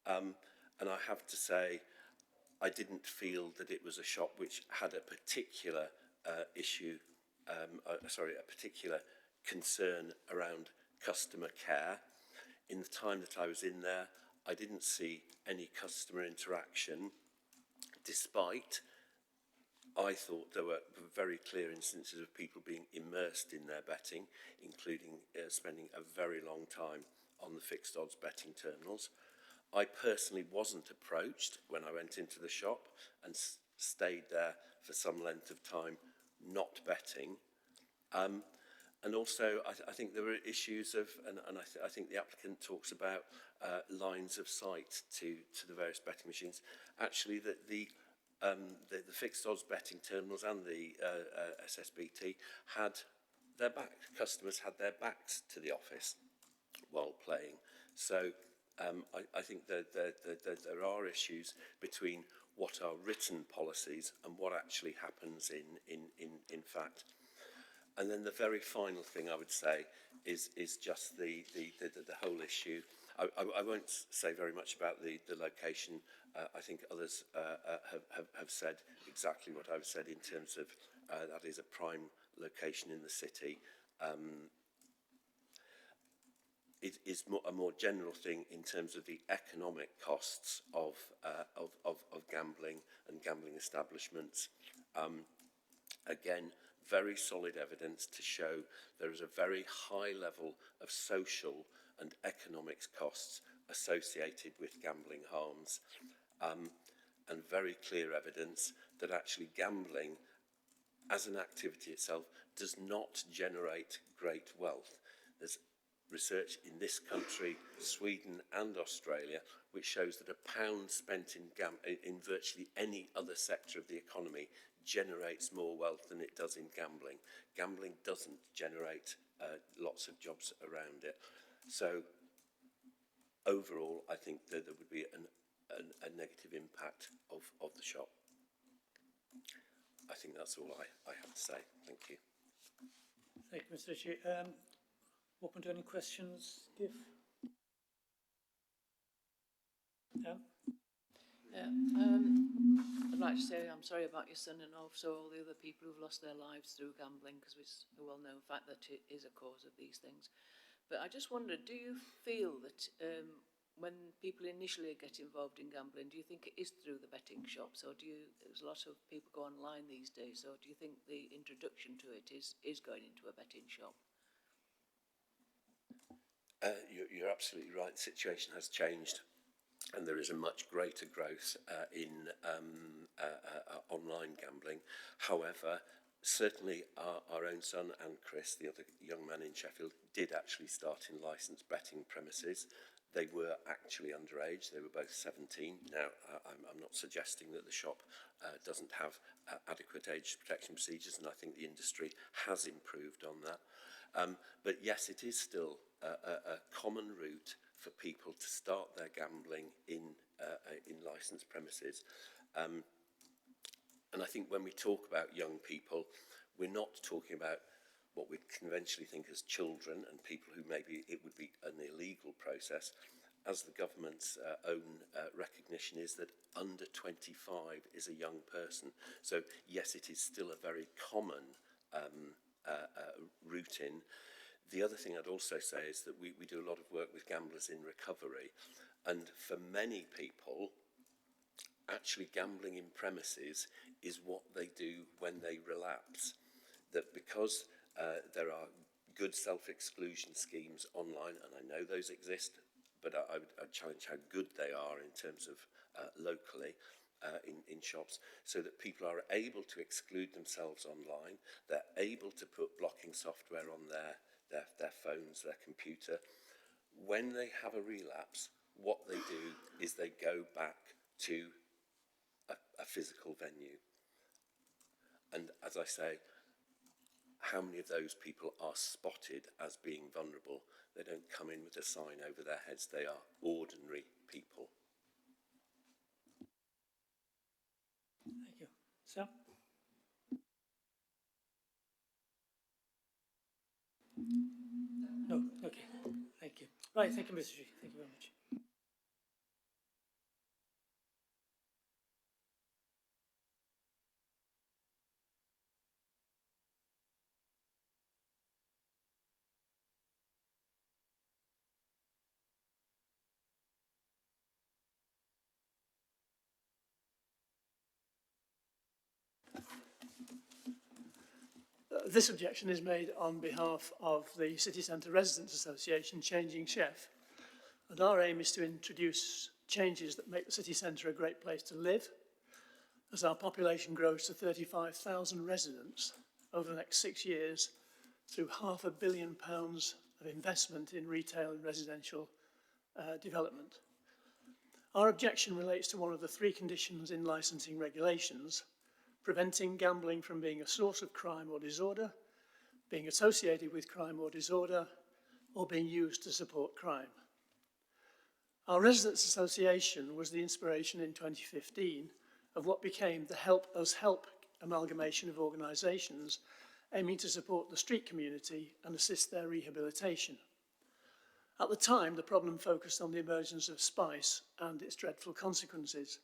and I have to say I didn't feel that it was a shop which had a particular a particular concern around customer care. In the time that I was in there, I didn't see any customer interaction, despite I thought there were very clear instances of people being immersed in their betting, including spending a very long time on the fixed odds betting terminals. I personally wasn't approached when I went into the shop and stayed there for some length of time not betting. And also, I think there were issues of, and I think the applicant talks about lines of sight to the various betting machines. Actually, the fixed odds betting terminals and the SSBT had their customers had their backs to the office while playing. So I think that there are issues between what are written policies and what actually happens in fact. And then the very final thing I would say is just the whole issue. I won't say very much about the location. I think others have said exactly what I've said in terms of that is a prime location in the city. It is a more general thing in terms of the economic costs of gambling and gambling establishments. Again, very solid evidence to show there is a very high level of social and economics costs associated with gambling harms, and very clear evidence that actually gambling as an activity itself does not generate great wealth. There's research in this country, Sweden and Australia, which shows that £1 spent in virtually any other sector of the economy generates more wealth than it does in gambling. Gambling doesn't generate lots of jobs around it. So overall, I think that there would be a negative impact of the shop. I think that's all I have to say. Thank you. Thank you, Mr. Ritchie. Open to any questions, Gif? Yeah. I'd like to say I'm sorry about your son and also all the other people who've lost their lives through gambling, because we well know the fact that it is a cause of these things. But I just wondered, do you feel that when people initially get involved in gambling, do you think it is through the betting shops, or there's a lot of people go online these days, or do you think the introduction to it is going into a betting shop? You're absolutely right. The situation has changed, and there is a much greater growth in online gambling. However, certainly our own son and Chris, the other young man in Sheffield, did actually start in licensed betting premises. They were actually underage. They were both 17. Now, I'm not suggesting that the shop doesn't have adequate age protection procedures, and I think the industry has improved on that. But yes, it is still a common route for people to start their gambling in licensed premises. And I think when we talk about young people, we're not talking about what we conventionally think as children and people who maybe it would be an illegal process, as the government's own recognition is that under 25 is a young person. So yes, it is still a very common route in. The other thing I'd also say is that we do a lot of work with gamblers in recovery, and for many people, actually gambling in premises is what they do when they relapse. That because there are good self-exclusion schemes online, and I know those exist, but I'd challenge how good they are in terms of locally in shops, so that people are able to exclude themselves online. They're able to put blocking software on their phones, their computer. When they have a relapse, what they do is they go back to a physical venue. And as I say, how many of those people are spotted as being vulnerable? They don't come in with a sign over their heads. They are ordinary people. Thank you. Sam? No, okay. Thank you. Right, thank you, Mr. G. Thank you very much. This objection is made on behalf of the City Centre Residents Association, Changing Sheff. And our aim is to introduce changes that make the city centre a great place to live, as our population grows to 35,000 residents over the next 6 years through £500 million of investment in retail and residential development. Our objection relates to one of the 3 conditions in licensing regulations: preventing gambling from being a source of crime or disorder, being associated with crime or disorder, or being used to support crime. Our Residents Association was the inspiration in 2015 of what became the Help Us Help amalgamation of organisations aiming to support the street community and assist their rehabilitation. At the time, the problem focused on the emergence of spice and its dreadful consequences.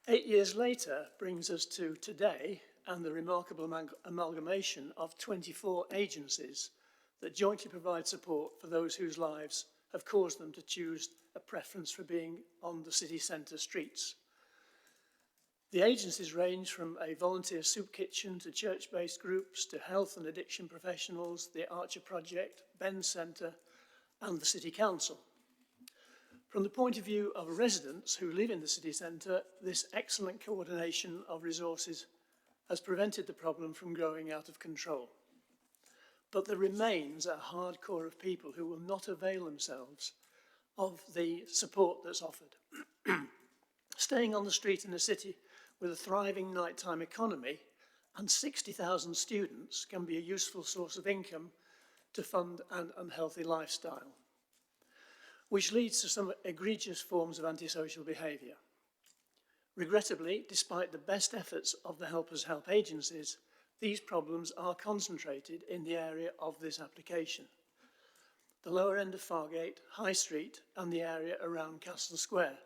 8 years later brings us to today and the remarkable amalgamation of 24 agencies that jointly provide support for those whose lives have caused them to choose a preference for being on the city centre streets. The agencies range from a volunteer soup kitchen to church-based groups to health and addiction professionals, the Archer Project, Ben Centre and the City Council. From the point of view of residents who live in the city centre, this excellent coordination of resources has prevented the problem from growing out of control. But there remains a hard core of people who will not avail themselves of the support that's offered. Staying on the street in a city with a thriving nighttime economy and 60,000 students can be a useful source of income to fund an unhealthy lifestyle, which leads to some egregious forms of antisocial behaviour. Regrettably, despite the best efforts of the Help Us Help agencies, these problems are concentrated in the area of this application. The lower end of Fargate, High Street and the area around Castle Square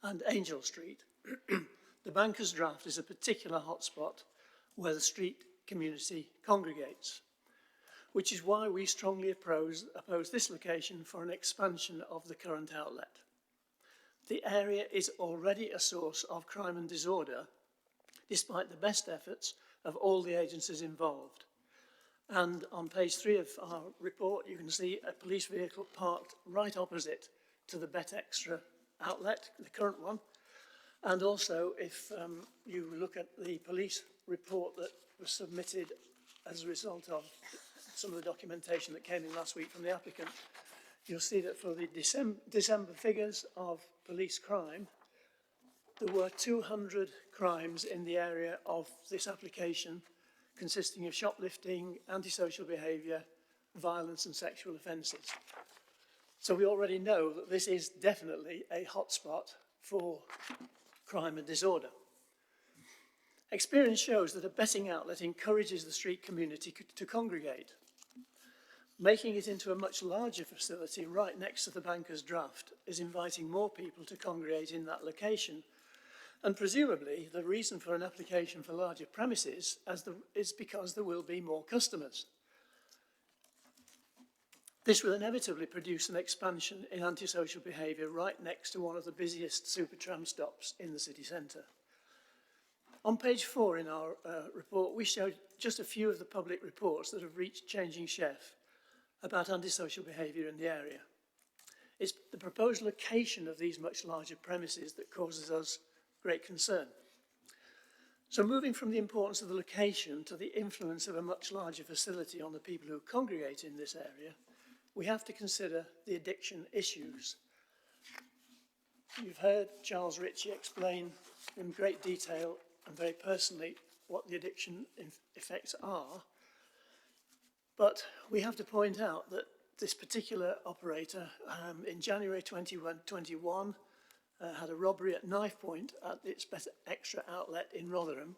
and Angel Street. The Bankers Draft is a particular hotspot where the street community congregates, which is why we strongly oppose this location for an expansion of the current outlet. The area is already a source of crime and disorder, despite the best efforts of all the agencies involved. And on page 3 of our report, you can see a police vehicle parked right opposite to the Bet Extra outlet, the current one. And also, if you look at the police report that was submitted as a result of some of the documentation that came in last week from the applicant, you'll see that for the December figures of police crime, there were 200 crimes in the area of this application, consisting of shoplifting, antisocial behaviour, violence and sexual offences. So we already know that this is definitely a hotspot for crime and disorder. Experience shows that a betting outlet encourages the street community to congregate. Making it into a much larger facility right next to the Bankers Draft is inviting more people to congregate in that location. And presumably, the reason for an application for larger premises is because there will be more customers. This will inevitably produce an expansion in antisocial behaviour right next to one of the busiest Supertram stops in the city centre. On page 4 in our report, we showed just a few of the public reports that have reached Changing Chef about antisocial behaviour in the area. It's the proposed location of these much larger premises that causes us great concern. So moving from the importance of the location to the influence of a much larger facility on the people who congregate in this area, we have to consider the addiction issues. You've heard Charles Ritchie explain in great detail and very personally what the addiction effects are, but we have to point out that this particular operator in January 2021 had a robbery at knife point at its Bet Extra outlet in Rotherham,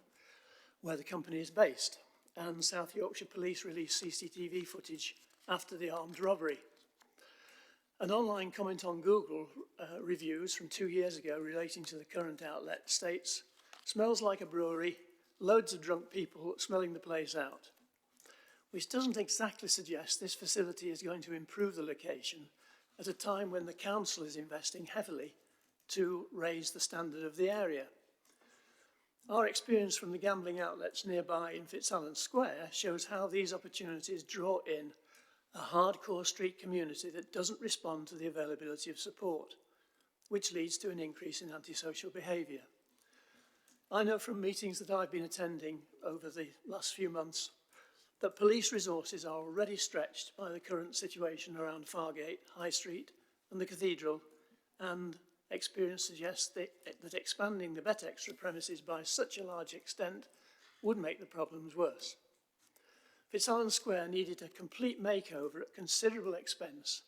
where the company is based, and South Yorkshire Police released CCTV footage after the armed robbery. An online comment on Google reviews from 2 years ago relating to the current outlet states, "Smells like a brewery, loads of drunk people smelling the place out," which doesn't exactly suggest this facility is going to improve the location at a time when the council is investing heavily to raise the standard of the area. Our experience from the gambling outlets nearby in Fitzallen Square shows how these opportunities draw in a hardcore street community that doesn't respond to the availability of support, which leads to an increase in antisocial behaviour. I know from meetings that I've been attending over the last few months that police resources are already stretched by the current situation around Fargate, High Street and the Cathedral, and experience suggests that expanding the Bet Extra premises by such a large extent would make the problems worse. Fitzallen Square needed a complete makeover at considerable expense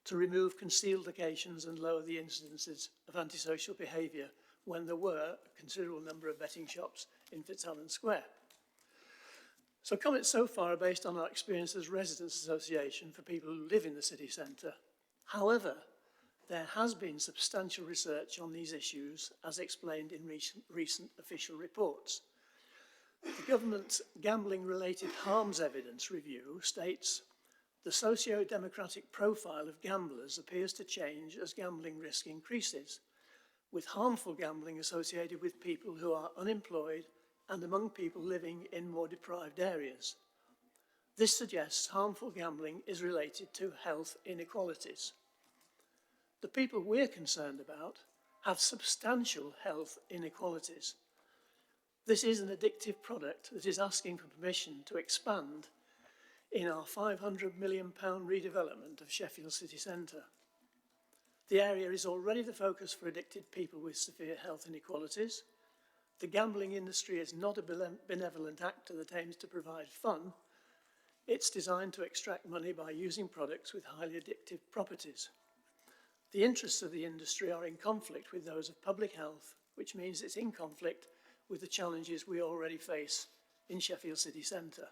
to remove concealed locations and lower the incidences of antisocial behaviour when there were a considerable number of betting shops in Fitzallen Square. So comments so far are based on our experience as Residents Association for people who live in the city centre. However, there has been substantial research on these issues, as explained in recent official reports. The government's gambling-related harms evidence review states the socio-democratic profile of gamblers appears to change as gambling risk increases, with harmful gambling associated with people who are unemployed and among people living in more deprived areas. This suggests harmful gambling is related to health inequalities. The people we're concerned about have substantial health inequalities. This is an addictive product that is asking for permission to expand in our £500 million redevelopment of Sheffield city centre. The area is already the focus for addicted people with severe health inequalities. The gambling industry is not a benevolent actor that aims to provide fun. It's designed to extract money by using products with highly addictive properties. The interests of the industry are in conflict with those of public health, which means it's in conflict with the challenges we already face in Sheffield city centre.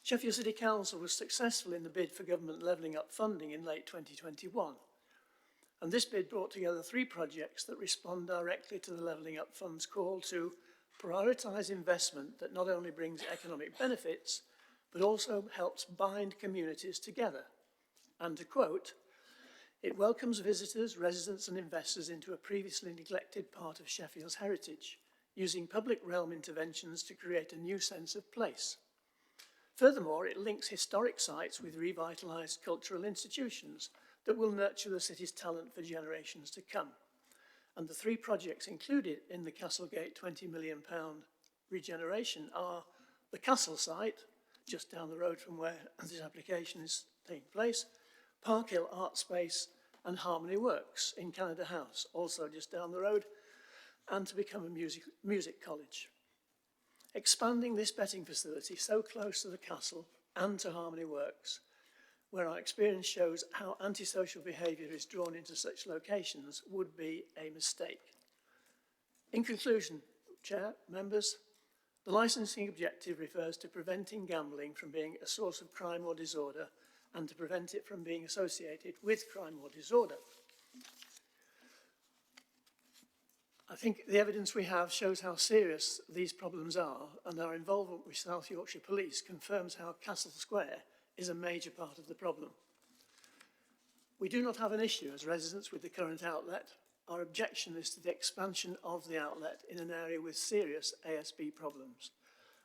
Sheffield City Council was successful in the bid for government levelling up funding in late 2021. And this bid brought together 3 projects that respond directly to the Levelling Up Fund's call to prioritise investment that not only brings economic benefits, but also helps bind communities together. And to quote, "It welcomes visitors, residents and investors into a previously neglected part of Sheffield's heritage, using public realm interventions to create a new sense of place. Furthermore, it links historic sites with revitalised cultural institutions that will nurture the city's talent for generations to come." And the 3 projects included in the Castlegate £20 million regeneration are the Castle site, just down the road from where this application is taking place, Park Hill Art Space and Harmony Works in Canada House, also just down the road, and to become a music college. Expanding this betting facility so close to the castle and to Harmony Works, where our experience shows how antisocial behaviour is drawn into such locations, would be a mistake. In conclusion, Chair, members, the licensing objective refers to preventing gambling from being a source of crime or disorder and to prevent it from being associated with crime or disorder. I think the evidence we have shows how serious these problems are, and our involvement with South Yorkshire Police confirms how Castle Square is a major part of the problem. We do not have an issue as residents with the current outlet. Our objection is to the expansion of the outlet in an area with serious ASB problems,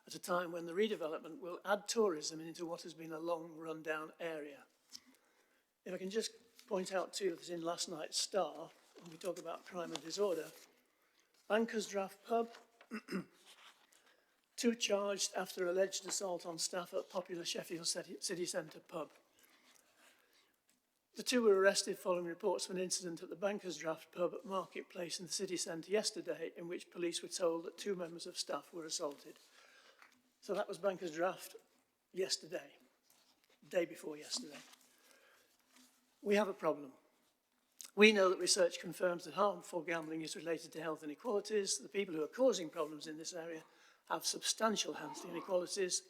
at a time when the redevelopment will add tourism into what has been a long run-down area. If I can just point out to you that in last night's Star, when we talk about crime and disorder, Banker's Draft Pub, 2 charged after alleged assault on staff at popular Sheffield city centre pub. The 2 were arrested following reports of an incident at the Banker's Draft Pub at Marketplace in the city centre yesterday, in which police were told that 2 members of staff were assaulted. So that was Banker's Draft yesterday, day before yesterday. We have a problem. We know that research confirms that harmful gambling is related to health inequalities. The people who are causing problems in this area have substantial health inequalities.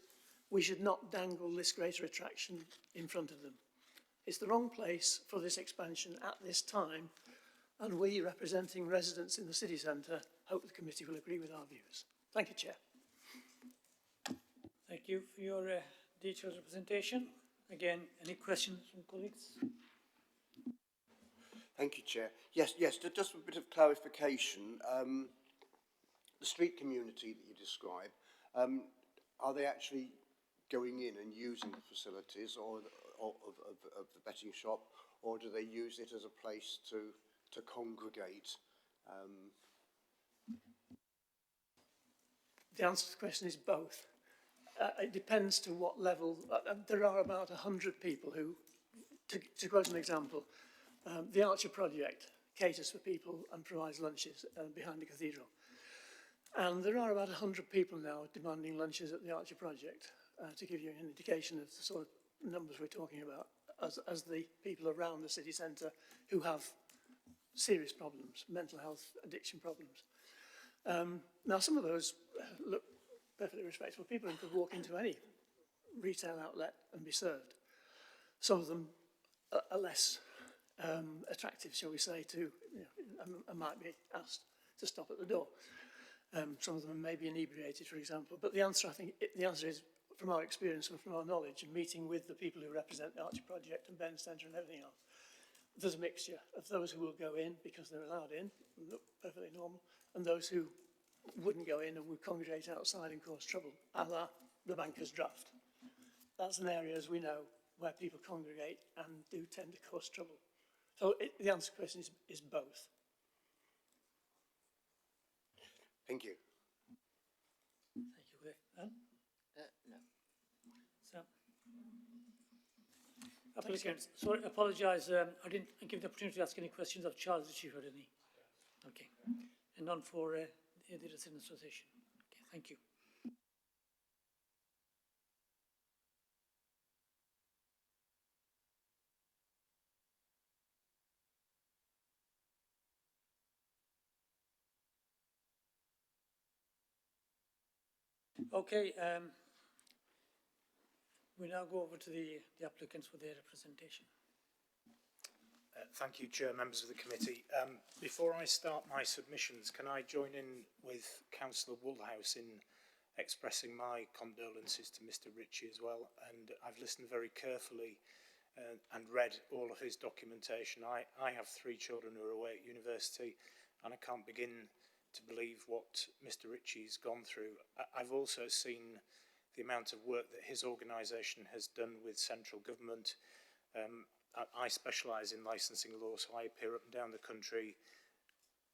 We should not dangle this greater attraction in front of them. It's the wrong place for this expansion at this time, and we, representing residents in the city centre, hope the committee will agree with our views. Thank you, Chair. Thank you for your detailed representation. Again, any questions from colleagues? Thank you, Chair. Yes, just a bit of clarification. The street community that you describe, are they actually going in and using the facilities of the betting shop, or do they use it as a place to congregate? The answer to the question is both. It depends to what level. There are about 100 people who, to quote an example, the Archer project caters for people and provides lunches behind the cathedral. And there are about 100 people now demanding lunches at the Archer project, to give you an indication of the sort of numbers we're talking about, as the people around the city centre who have serious problems, mental health, addiction problems. Now, some of those look perfectly respectable people who could walk into any retail outlet and be served. Some of them are less attractive, shall we say, to, and might be asked to stop at the door. Some of them may be inebriated, for example. But the answer, I think, the answer is, from our experience and from our knowledge and meeting with the people who represent the Archer Project and Ben Centre and everything else, there's a mixture of those who will go in because they're allowed in, and look perfectly normal, and those who wouldn't go in and would congregate outside and cause trouble, a la the Banker's Draft. That's an area, as we know, where people congregate and do tend to cause trouble. So the answer to the question is both. Thank you. Thank you. Anne? No. So, applicants, sorry, apologise. I didn't give the opportunity to ask any questions of Charles if you heard any. Okay. And none for the Resident Association. Okay, thank you. Okay, we now go over to the applicants for their representation. Thank you, Chair, members of the committee. Before I start my submissions, can I join in with Councillor Woolhouse in expressing my condolences to Mr Ritchie as well? And I've listened very carefully and read all of his documentation. I have 3 children who are away at university, and I can't begin to believe what Mr Ritchie's gone through. I've also seen the amount of work that his organisation has done with central government. I specialise in licensing law, so I appear up and down the country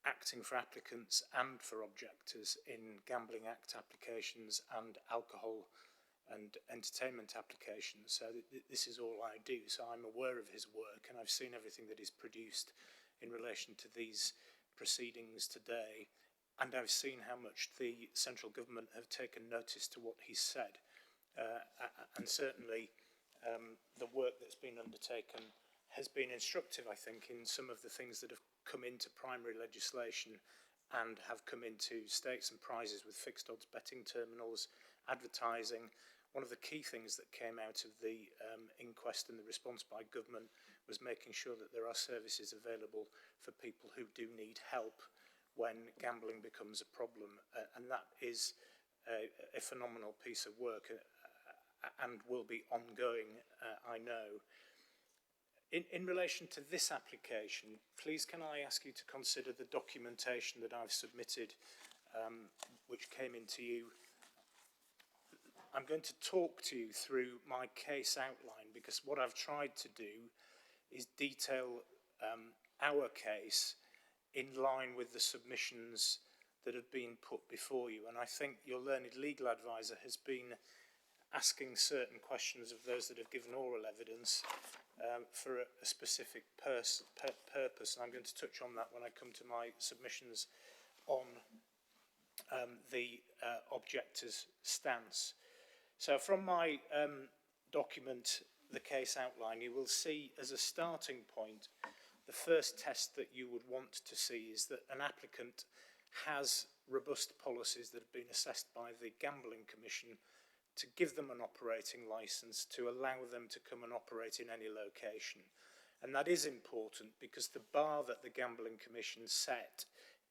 acting for applicants and for objectors in Gambling Act applications and alcohol and entertainment applications. So this is all I do. So I'm aware of his work, and I've seen everything that is produced in relation to these proceedings today. And I've seen how much the central government have taken notice to what he said. And certainly the work that's been undertaken has been instructive, I think, in some of the things that have come into primary legislation and have come into stakes and prizes with fixed odds betting terminals, advertising. One of the key things that came out of the inquest and the response by government was making sure that there are services available for people who do need help when gambling becomes a problem. And that is a phenomenal piece of work and will be ongoing, I know. In relation to this application, please can I ask you to consider the documentation that I've submitted, which came into you. I'm going to talk to you through my case outline, because what I've tried to do is detail our case in line with the submissions that have been put before you. And I think your learned legal advisor has been asking certain questions of those that have given oral evidence for a specific purpose, and I'm going to touch on that when I come to my submissions on the objector's stance. So from my document, the case outline, you will see as a starting point, the first test that you would want to see is that an applicant has robust policies that have been assessed by the Gambling Commission to give them an operating licence, to allow them to come and operate in any location. And that is important because the bar that the Gambling Commission set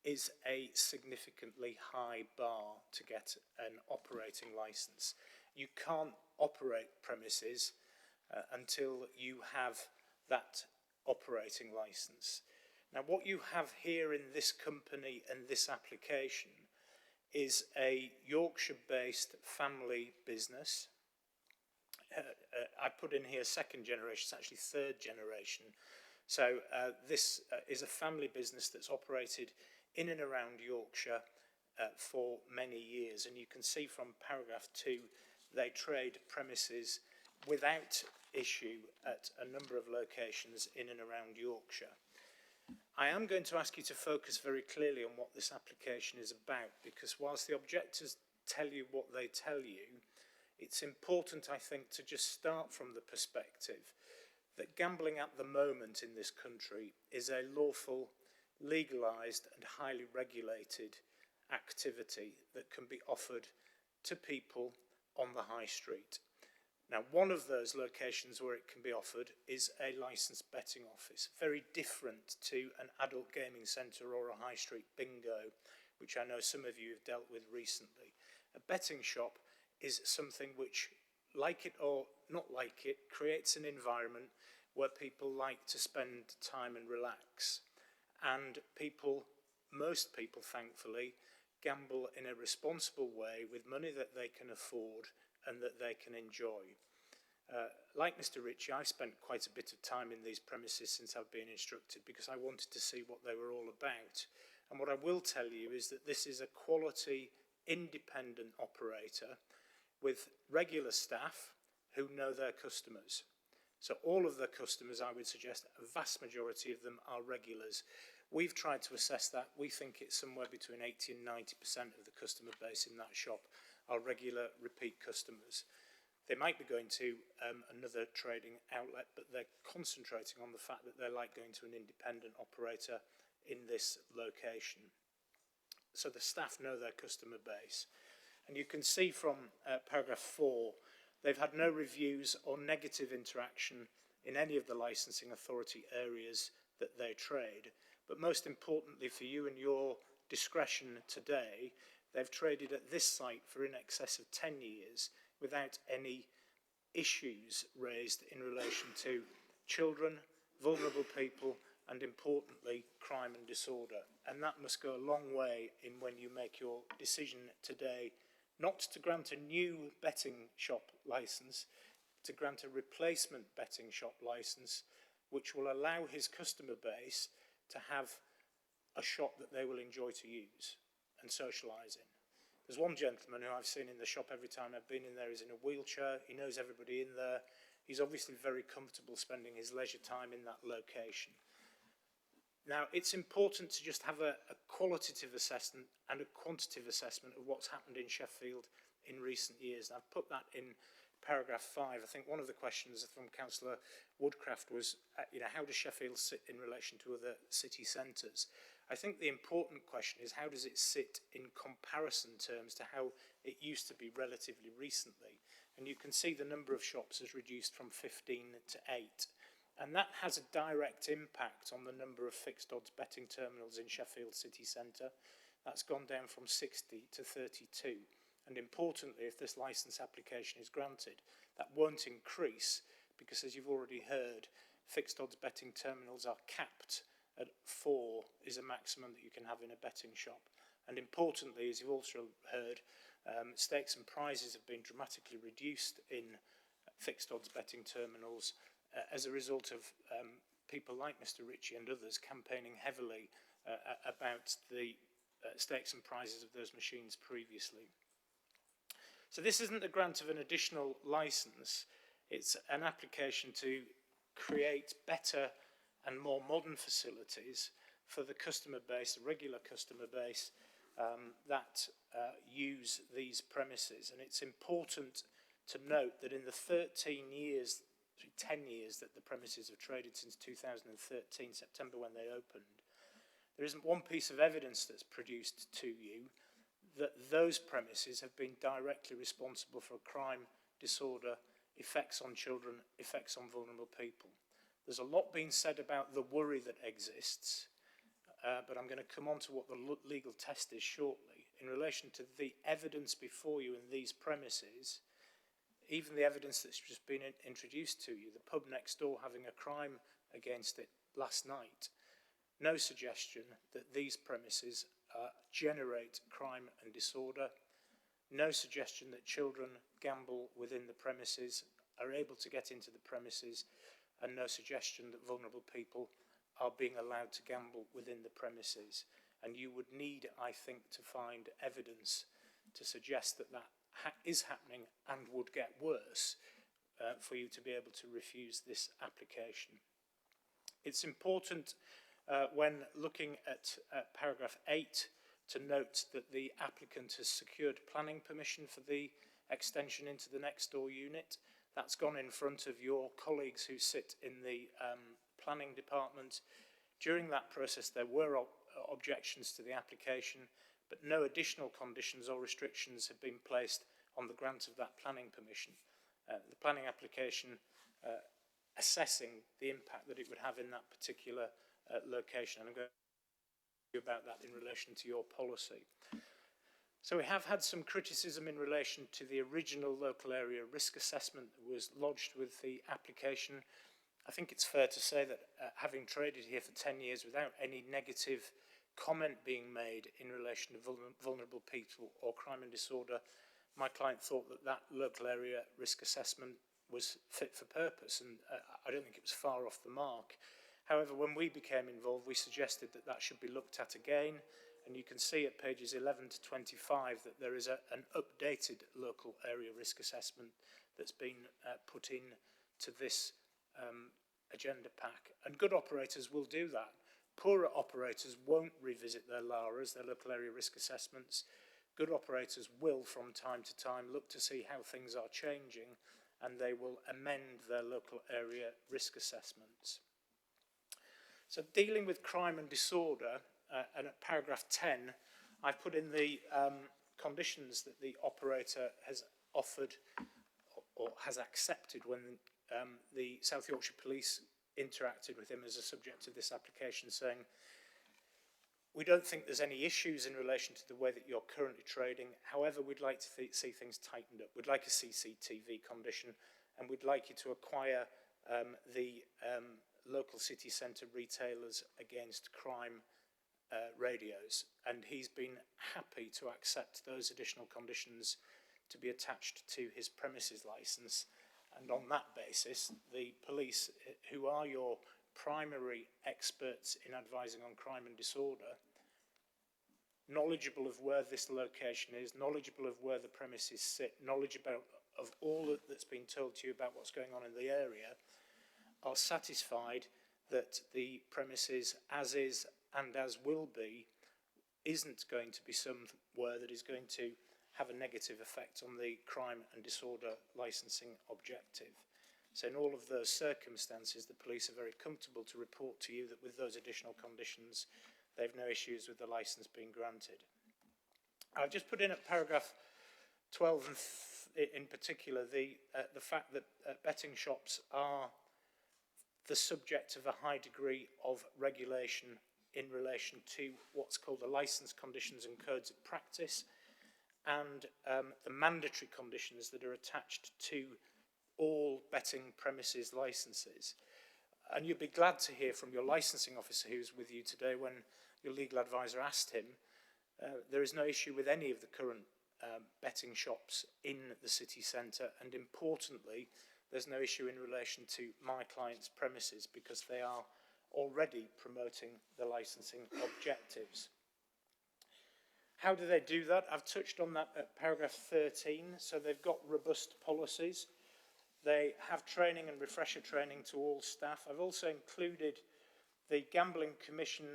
is a significantly high bar to get an operating licence. You can't operate premises until you have that operating licence. Now, what you have here in this company and this application is a Yorkshire-based family business. I put in here 2nd generation, it's actually 3rd generation. So this is a family business that's operated in and around Yorkshire for many years. And you can see from paragraph 2, they trade premises without issue at a number of locations in and around Yorkshire. I am going to ask you to focus very clearly on what this application is about, because whilst the objectors tell you what they tell you, it's important, I think, to just start from the perspective that gambling at the moment in this country is a lawful, legalised and highly regulated activity that can be offered to people on the high street. Now, one of those locations where it can be offered is a licensed betting office, very different to an adult gaming centre or a high street bingo, which I know some of you have dealt with recently. A betting shop is something which, like it or not like it, creates an environment where people like to spend time and relax. And people, most people thankfully, gamble in a responsible way with money that they can afford and that they can enjoy. Like Mr Ritchie, I've spent quite a bit of time in these premises since I've been instructed because I wanted to see what they were all about. And what I will tell you is that this is a quality, independent operator with regular staff who know their customers. So all of their customers, I would suggest, a vast majority of them are regulars. We've tried to assess that. We think it's somewhere between 80 and 90% of the customer base in that shop are regular repeat customers. They might be going to another trading outlet, but they're concentrating on the fact that they're like going to an independent operator in this location. So the staff know their customer base. And you can see from paragraph 4, they've had no reviews or negative interaction in any of the licensing authority areas that they trade. But most importantly for you and your discretion today, they've traded at this site for in excess of 10 years without any issues raised in relation to children, vulnerable people, and importantly, crime and disorder. And that must go a long way in when you make your decision today not to grant a new betting shop licence, to grant a replacement betting shop licence, which will allow his customer base to have a shop that they will enjoy to use and socialise in. There's one gentleman who I've seen in the shop every time I've been in there. He's in a wheelchair. He knows everybody in there. He's obviously very comfortable spending his leisure time in that location. Now, it's important to just have a qualitative assessment and a quantitative assessment of what's happened in Sheffield in recent years. And I've put that in paragraph 5. I think one of the questions from Councillor Woodcraft was, how does Sheffield sit in relation to other city centres? I think the important question is, how does it sit in comparison terms to how it used to be relatively recently? And you can see the number of shops has reduced from 15 to 8. And that has a direct impact on the number of fixed odds betting terminals in Sheffield city centre. That's gone down from 60 to 32. And importantly, if this licence application is granted, that won't increase because, as you've already heard, fixed odds betting terminals are capped at 4 is a maximum that you can have in a betting shop. And importantly, as you've also heard, stakes and prizes have been dramatically reduced in fixed odds betting terminals as a result of people like Mr. Ritchie and others campaigning heavily about the stakes and prizes of those machines previously. So this isn't a grant of an additional licence, it's an application to create better and more modern facilities for the customer base, the regular customer base that use these premises. And it's important to note that in the 10 years that the premises have traded since 2013, September when they opened, there isn't one piece of evidence that's produced to you that those premises have been directly responsible for crime, disorder, effects on children, effects on vulnerable people. There's a lot being said about the worry that exists, but I'm going to come on to what the legal test is shortly. In relation to the evidence before you in these premises, even the evidence that's just been introduced to you, the pub next door having a crime against it last night, no suggestion that these premises generate crime and disorder, no suggestion that children gamble within the premises, are able to get into the premises, and no suggestion that vulnerable people are being allowed to gamble within the premises. And you would need, I think, to find evidence to suggest that that is happening and would get worse for you to be able to refuse this application. It's important when looking at paragraph 8 to note that the applicant has secured planning permission for the extension into the next door unit. That's gone in front of your colleagues who sit in the planning department. During that process there were objections to the application, but no additional conditions or restrictions have been placed on the grant of that planning permission. The planning application assessing the impact that it would have in that particular location. And I'm going to talk to you about that in relation to your policy. So we have had some criticism in relation to the original local area risk assessment that was lodged with the application. I think it's fair to say that having traded here for 10 years without any negative comment being made in relation to vulnerable people or crime and disorder, my client thought that that local area risk assessment was fit for purpose, and I don't think it was far off the mark. However, when we became involved, we suggested that that should be looked at again, and you can see at pages 11 to 25 that there is an updated local area risk assessment that's been put in to this agenda pack. And good operators will do that. Poorer operators won't revisit their LARAs, their local area risk assessments. Good operators will, from time to time, look to see how things are changing, and they will amend their local area risk assessments. So dealing with crime and disorder, and at paragraph 10, I've put in the conditions that the operator has offered or has accepted when the South Yorkshire Police interacted with him as a subject of this application, saying, we don't think there's any issues in relation to the way that you're currently trading. However, we'd like to see things tightened up. We'd like a CCTV condition, and we'd like you to acquire the local city centre retailers against crime radios. And he's been happy to accept those additional conditions to be attached to his premises licence. And on that basis, the police, who are your primary experts in advising on crime and disorder, knowledgeable of where this location is, knowledgeable of where the premises sit, knowledgeable of all that's been told to you about what's going on in the area, are satisfied that the premises, as is and as will be, isn't going to be somewhere that is going to have a negative effect on the crime and disorder licensing objective. So in all of those circumstances, the police are very comfortable to report to you that with those additional conditions, they've no issues with the licence being granted. I've just put in at paragraph 12 in particular the fact that betting shops are the subject of a high degree of regulation in relation to what's called the licence conditions and codes of practice, and the mandatory conditions that are attached to all betting premises licences. And you'll be glad to hear from your licensing officer who's with you today when your legal advisor asked him, there is no issue with any of the current betting shops in the city centre, and importantly, there's no issue in relation to my client's premises because they are already promoting the licensing objectives. How do they do that? I've touched on that at paragraph 13. So they've got robust policies. They have training and refresher training to all staff. I've also included the Gambling Commission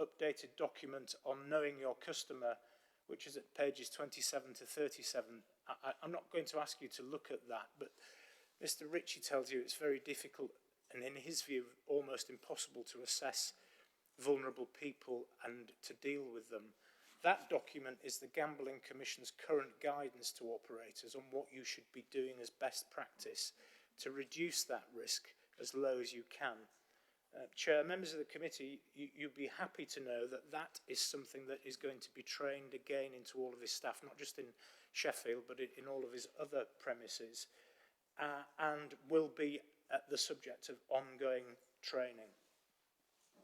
updated document on knowing your customer, which is at pages 27 to 37. I'm not going to ask you to look at that, but Mr. Ritchie tells you it's very difficult and, in his view, almost impossible to assess vulnerable people and to deal with them. That document is the Gambling Commission's current guidance to operators on what you should be doing as best practice to reduce that risk as low as you can. Chair, members of the committee, you'd be happy to know that that is something that is going to be trained again into all of his staff, not just in Sheffield, but in all of his other premises, and will be the subject of ongoing training.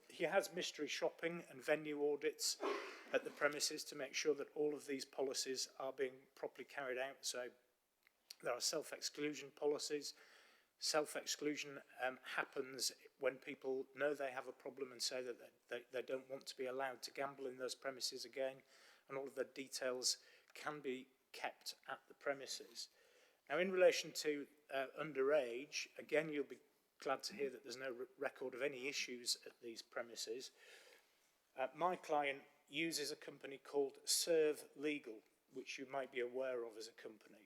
He has mystery shopping and venue audits at the premises to make sure that all of these policies are being properly carried out. So there are self-exclusion policies. Self-exclusion happens when people know they have a problem and say that they don't want to be allowed to gamble in those premises again, and all of the details can be kept at the premises. Now, in relation to underage, again, you'll be glad to hear that there's no record of any issues at these premises. My client uses a company called Serve Legal, which you might be aware of as a company.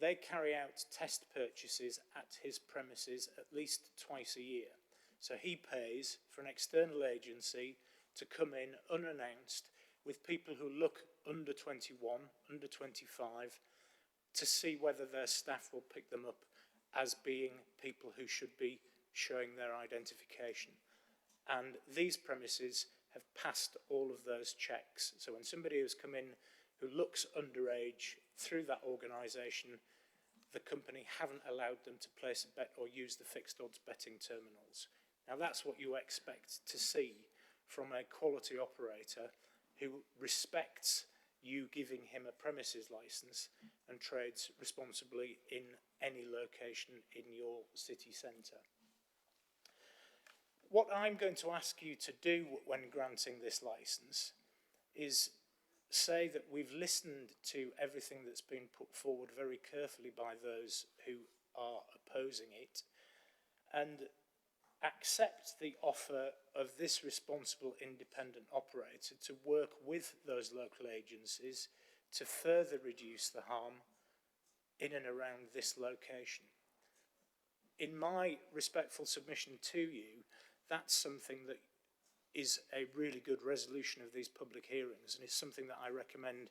They carry out test purchases at his premises at least twice a year. So he pays for an external agency to come in unannounced with people who look under 21, under 25, to see whether their staff will pick them up as being people who should be showing their identification. And these premises have passed all of those checks. So when somebody has come in who looks underage through that organisation, the company haven't allowed them to place a bet or use the fixed odds betting terminals. Now that's what you expect to see from a quality operator who respects you giving him a premises licence and trades responsibly in any location in your city centre. What I'm going to ask you to do when granting this licence is say that we've listened to everything that's been put forward very carefully by those who are opposing it, and accept the offer of this responsible independent operator to work with those local agencies to further reduce the harm in and around this location. In my respectful submission to you, that's something that is a really good resolution of these public hearings, and it's something that I recommend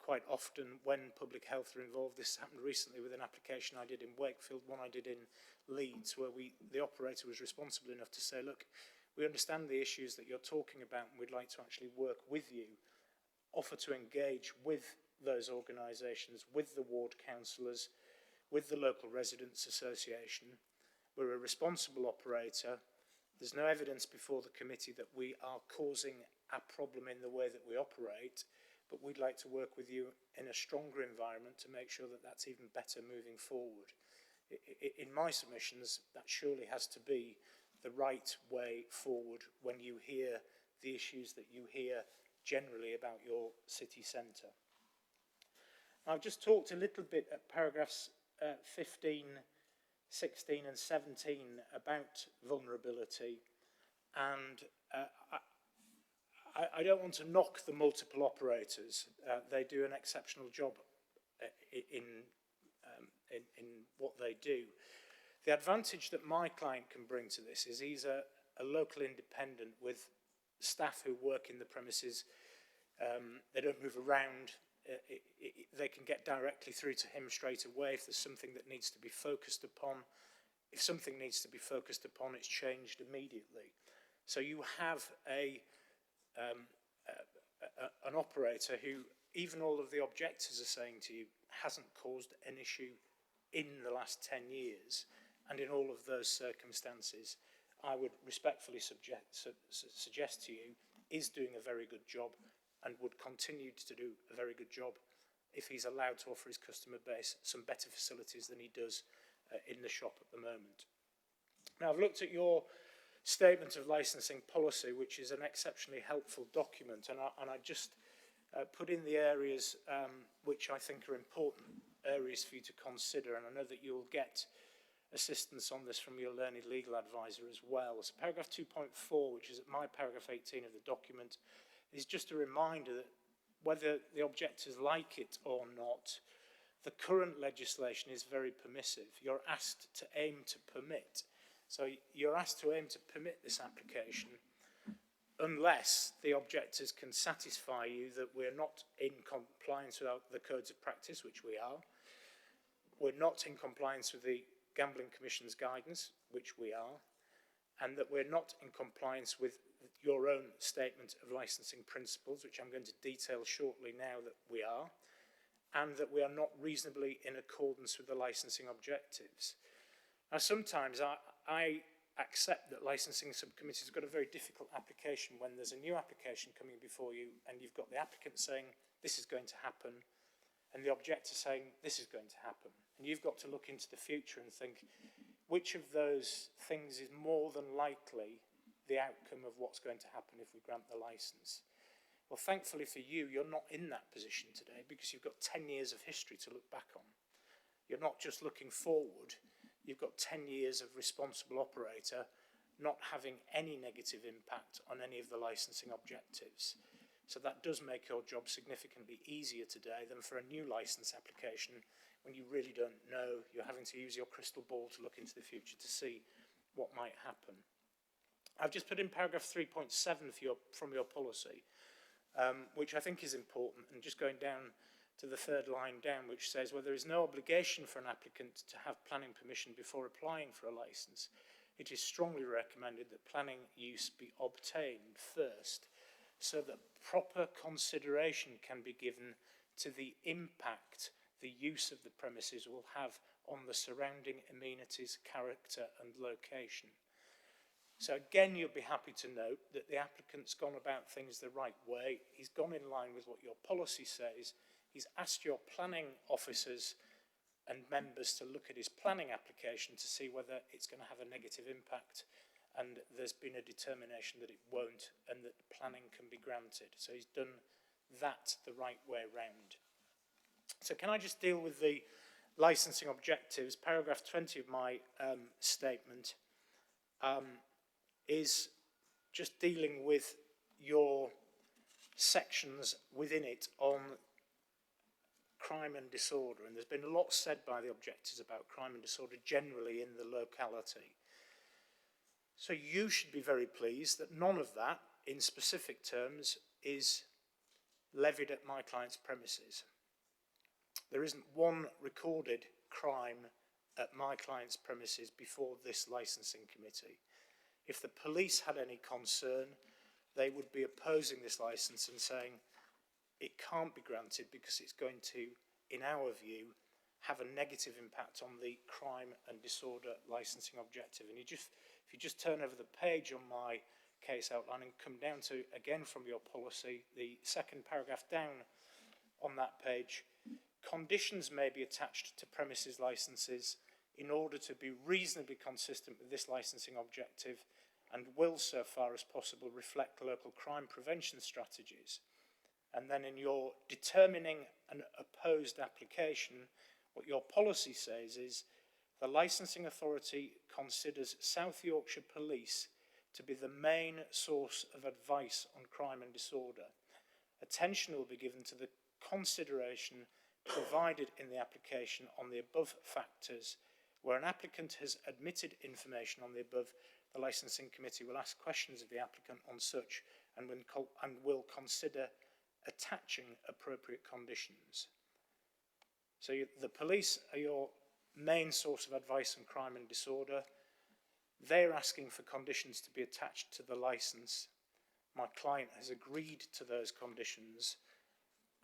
quite often when public health are involved. This happened recently with an application I did in Wakefield, one I did in Leeds, where the operator was responsible enough to say, look, we understand the issues that you're talking about and we'd like to actually work with you, offer to engage with those organisations, with the ward councillors, with the local residents association. We're a responsible operator. There's no evidence before the committee that we are causing a problem in the way that we operate, but we'd like to work with you in a stronger environment to make sure that that's even better moving forward. In my submissions, that surely has to be the right way forward when you hear the issues that you hear generally about your city centre. I've just talked a little bit at paragraphs 15, 16 and 17 about vulnerability, and I don't want to knock the multiple operators. They do an exceptional job in what they do. The advantage that my client can bring to this is he's a local independent with staff who work in the premises. They don't move around. They can get directly through to him straight away if there's something that needs to be focused upon. If something needs to be focused upon, it's changed immediately. So you have an operator who, even all of the objectors are saying to you, hasn't caused an issue in the last 10 years. And in all of those circumstances, I would respectfully suggest to you, is doing a very good job and would continue to do a very good job if he's allowed to offer his customer base some better facilities than he does in the shop at the moment. Now, I've looked at your statement of licensing policy, which is an exceptionally helpful document, and I just put in the areas which I think are important areas for you to consider, and I know that you'll get assistance on this from your learned legal advisor as well. So paragraph 2.4, which is at my paragraph 18 of the document, is just a reminder that whether the objectors like it or not, the current legislation is very permissive. You're asked to aim to permit. So you're asked to aim to permit this application unless the objectors can satisfy you that we're not in compliance with the codes of practice, which we are. We're not in compliance with the Gambling Commission's guidance, which we are, and that we're not in compliance with your own statement of licensing principles, which I'm going to detail shortly now that we are, and that we are not reasonably in accordance with the licensing objectives. Now, sometimes I accept that licensing subcommittees have got a very difficult application when there's a new application coming before you and you've got the applicant saying this is going to happen and the objector saying this is going to happen. And you've got to look into the future and think which of those things is more than likely the outcome of what's going to happen if we grant the licence. Well, thankfully for you, you're not in that position today because you've got 10 years of history to look back on. You're not just looking forward, you've got 10 years of responsible operator not having any negative impact on any of the licensing objectives. So that does make your job significantly easier today than for a new licence application when you really don't know, you're having to use your crystal ball to look into the future to see what might happen. I've just put in paragraph 3.7 from your policy, which I think is important, and just going down to the third line down, which says, where there is no obligation for an applicant to have planning permission before applying for a licence, it is strongly recommended that planning use be obtained first, so that proper consideration can be given to the impact the use of the premises will have on the surrounding amenities, character and location. So again, you'll be happy to note that the applicant's gone about things the right way. He's gone in line with what your policy says. He's asked your planning officers and members to look at his planning application to see whether it's going to have a negative impact, and there's been a determination that it won't and that planning can be granted. So he's done that the right way round. So can I just deal with the licensing objectives? Paragraph 20 of my statement is just dealing with your sections within it on crime and disorder. And there's been a lot said by the objectors about crime and disorder generally in the locality. So you should be very pleased that none of that, in specific terms, is levied at my client's premises. there isn't one recorded crime at my client's premises before this licensing committee. If the police had any concern, they would be opposing this licence and saying it can't be granted because it's going to, in our view, have a negative impact on the crime and disorder licensing objective. And if you just turn over the page on my case outline and come down to, again from your policy, the second paragraph down on that page, conditions may be attached to premises licences in order to be reasonably consistent with this licensing objective and will, so far as possible, reflect local crime prevention strategies. And then in your determining an opposed application, what your policy says is the licensing authority considers South Yorkshire Police to be the main source of advice on crime and disorder. Attention will be given to the consideration provided in the application on the above factors. Where an applicant has admitted information on the above, the licensing committee will ask questions of the applicant on such and will consider attaching appropriate conditions. So the police are your main source of advice on crime and disorder. They're asking for conditions to be attached to the licence. My client has agreed to those conditions,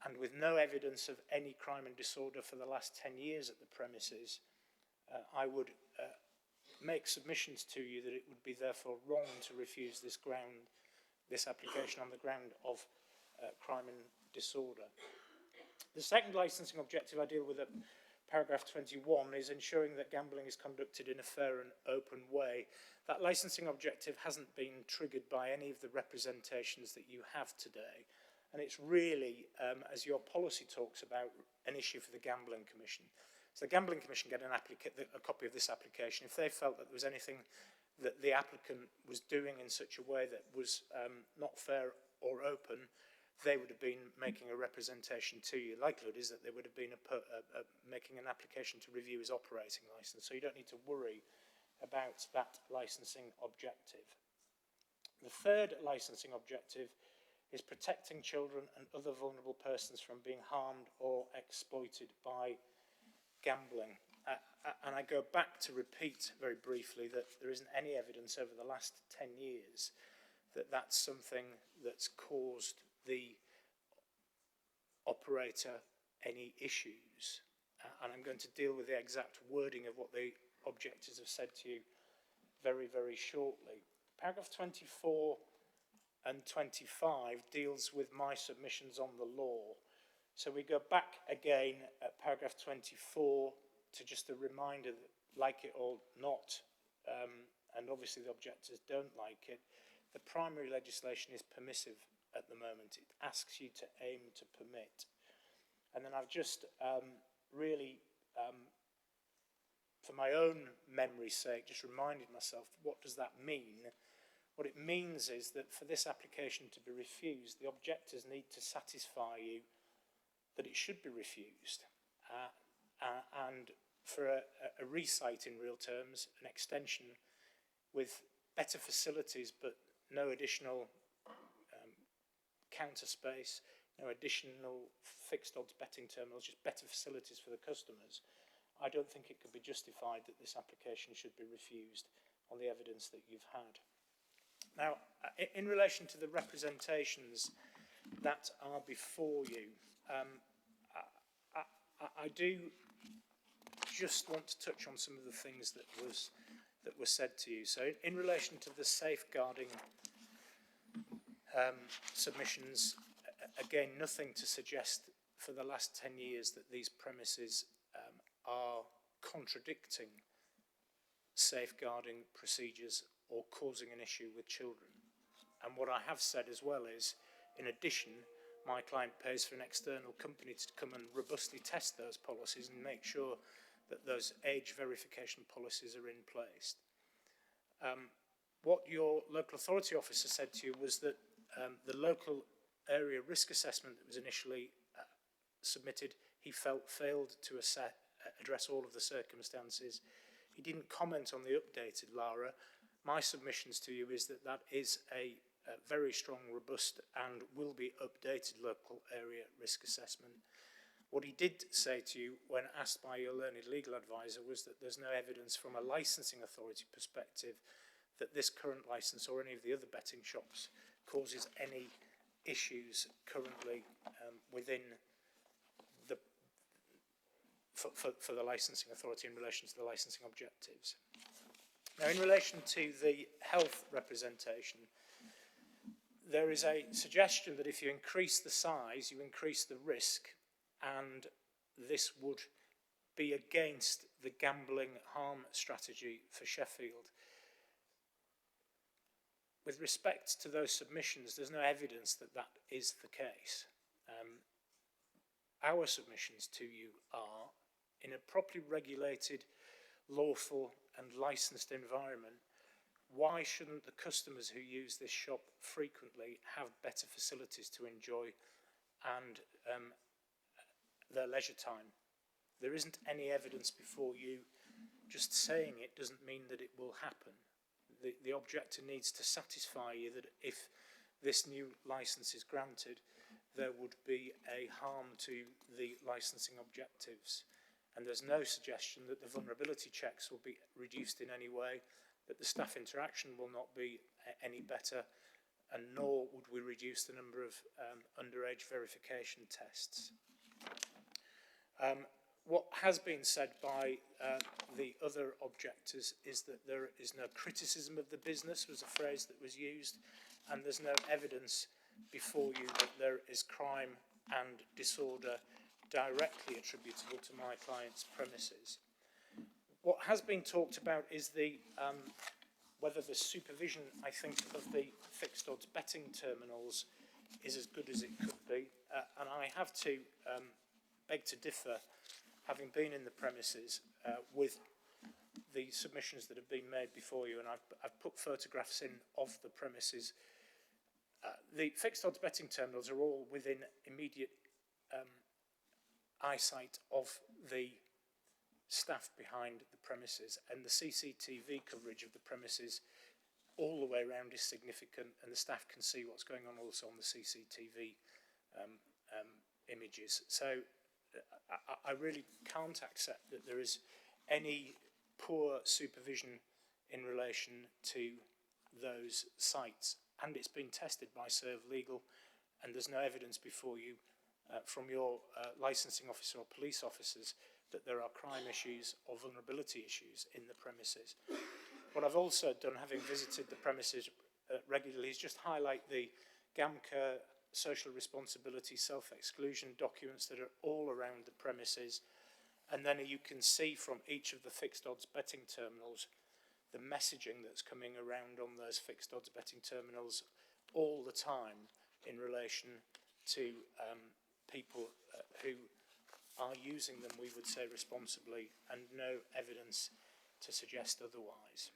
and with no evidence of any crime and disorder for the last 10 years at the premises, I would make submissions to you that it would be therefore wrong to refuse this application on the ground of crime and disorder. The second licensing objective I deal with at paragraph 21 is ensuring that gambling is conducted in a fair and open way. That licensing objective hasn't been triggered by any of the representations that you have today, and it's really, as your policy talks about, an issue for the Gambling Commission. So the Gambling Commission get a copy of this application. If they felt that there was anything that the applicant was doing in such a way that was not fair or open, they would have been making a representation to you. Likelihood is that they would have been making an application to review his operating licence, so you don't need to worry about that licensing objective. The third licensing objective is protecting children and other vulnerable persons from being harmed or exploited by gambling. And I go back to repeat very briefly that there isn't any evidence over the last 10 years that that's something that's caused the operator any issues. And I'm going to deal with the exact wording of what the objectives have said to you very, very shortly. Paragraph 24 and 25 deals with my submissions on the law. So we go back again at paragraph 24 to just a reminder that, like it or not, and obviously the objectors don't like it, the primary legislation is permissive at the moment. It asks you to aim to permit. And then I've just really, for my own memory's sake, just reminded myself, what does that mean? What it means is that for this application to be refused, the objectors need to satisfy you that it should be refused. And for a resite in real terms, an extension with better facilities but no additional counter space, no additional fixed odds betting terminals, just better facilities for the customers, I don't think it could be justified that this application should be refused on the evidence that you've had. Now, in relation to the representations that are before you, I do just want to touch on some of the things that were said to you. So in relation to the safeguarding submissions, again, nothing to suggest for the last 10 years that these premises are contradicting safeguarding procedures or causing an issue with children. And what I have said as well is, in addition, my client pays for an external company to come and robustly test those policies and make sure that those age verification policies are in place. What your local authority officer said to you was that the local area risk assessment that was initially submitted, he felt failed to address all of the circumstances. He didn't comment on the updated LARA. My submissions to you is that that is a very strong, robust and will be updated local area risk assessment. What he did say to you when asked by your learned legal advisor was that there's no evidence from a licensing authority perspective that this current licence or any of the other betting shops causes any issues currently within the for the licensing authority in relation to the licensing objectives. Now, in relation to the health representation, there is a suggestion that if you increase the size, you increase the risk, and this would be against the gambling harm strategy for Sheffield. With respect to those submissions, there's no evidence that that is the case. Our submissions to you are, in a properly regulated, lawful and licensed environment, why shouldn't the customers who use this shop frequently have better facilities to enjoy and their leisure time? There isn't any evidence before you. Just saying it doesn't mean that it will happen. The objector needs to satisfy you that if this new licence is granted, there would be a harm to the licensing objectives. And there's no suggestion that the vulnerability checks will be reduced in any way, that the staff interaction will not be any better, and nor would we reduce the number of underage verification tests. What has been said by the other objectors is that there is no criticism of the business, was a phrase that was used, and there's no evidence before you that there is crime and disorder directly attributable to my client's premises. What has been talked about is the whether the supervision, I think, of the fixed odds betting terminals is as good as it could be, and I have to beg to differ, having been in the premises with the submissions that have been made before you, and I've put photographs in of the premises. The fixed odds betting terminals are all within immediate eyesight of the staff behind the premises, and the CCTV coverage of the premises all the way around is significant, and the staff can see what's going on also on the CCTV images. So I really can't accept that there is any poor supervision in relation to those sites, and it's been tested by Serve Legal, and there's no evidence before you from your licensing officer or police officers that there are crime issues or vulnerability issues in the premises. What I've also done, having visited the premises regularly, is just highlight the GAMCA social responsibility self-exclusion documents that are all around the premises, and then you can see from each of the fixed odds betting terminals the messaging that's coming around on those fixed odds betting terminals all the time in relation to people who are using them, we would say, responsibly, and no evidence to suggest otherwise.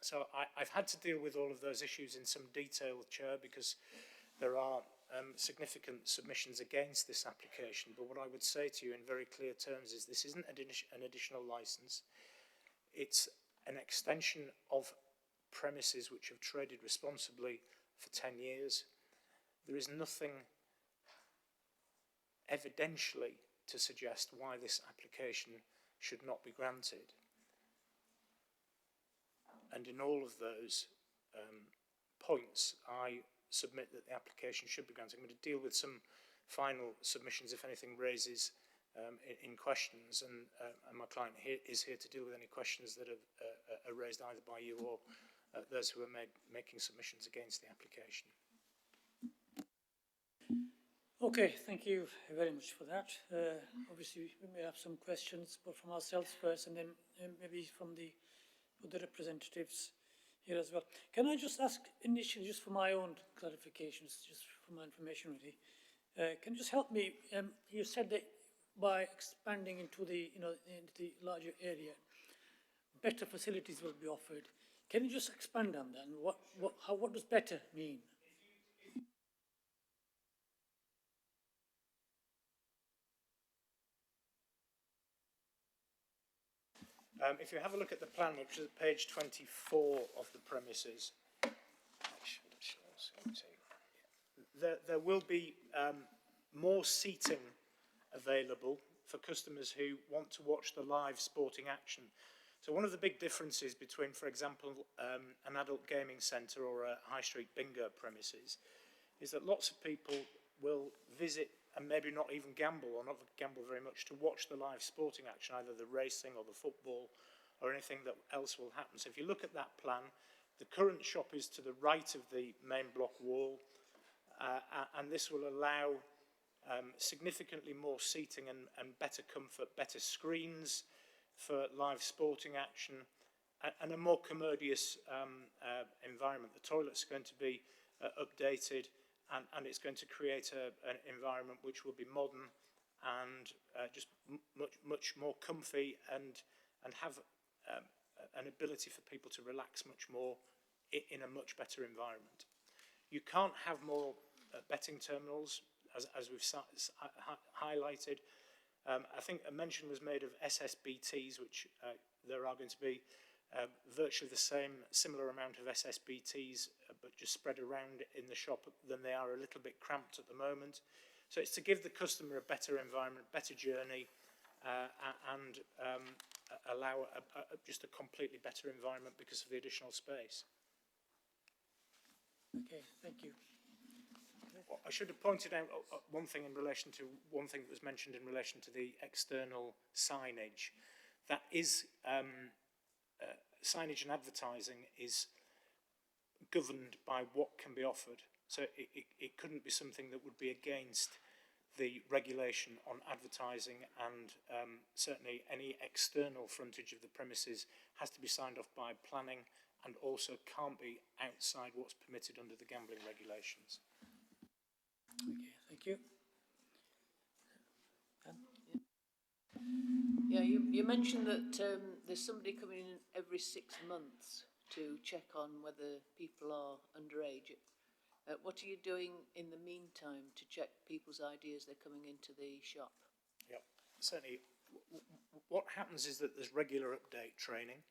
So I've had to deal with all of those issues in some detail, Chair, because there are significant submissions against this application. But what I would say to you in very clear terms is this isn't an additional licence. It's an extension of premises which have traded responsibly for 10 years. There is nothing evidentially to suggest why this application should not be granted. And in all of those points, I submit that the application should be granted. I'm going to deal with some final submissions if anything raises in questions, and my client is here to deal with any questions that are raised either by you or those who are making submissions against the application. Okay, thank you very much for that. Obviously, we may have some questions, but from ourselves first, and then maybe from the other representatives here as well. Can I just ask initially, just for my own clarifications, just for my information really, can you just help me? You said that by expanding into the, into the larger area, better facilities will be offered. Can you just expand on that? What does better mean? If you have a look at the plan, which is page 24 of the premises, there will be more seating available for customers who want to watch the live sporting action. So one of the big differences between, for example, an adult gaming centre or a high street bingo premises is that lots of people will visit and maybe not even gamble or not gamble very much to watch the live sporting action, either the racing or the football or anything that else will happen. So if you look at that plan, the current shop is to the right of the main block wall, and this will allow significantly more seating and better comfort, better screens for live sporting action, and a more commodious environment. The toilet's going to be updated, and it's going to create an environment which will be modern and just much more comfy and have an ability for people to relax much more in a much better environment. You can't have more betting terminals, as we've highlighted. I think a mention was made of SSBTs, which there are going to be virtually the similar amount of SSBTs, but just spread around in the shop than they are, a little bit cramped at the moment. So it's to give the customer a better environment, better journey, and allow just a completely better environment because of the additional space. Okay, thank you. Well, I should have pointed out one thing in relation to one thing that was mentioned in relation to the external signage. That is, signage and advertising is governed by what can be offered. So it couldn't be something that would be against the regulation on advertising, and certainly any external frontage of the premises has to be signed off by planning and also can't be outside what's permitted under the gambling regulations. Okay, thank you. Yeah, you mentioned that there's somebody coming in every 6 months to check on whether people are underage. What are you doing in the meantime to check people's ID as they're coming into the shop? Yeah, certainly. What happens is that there's regular update training.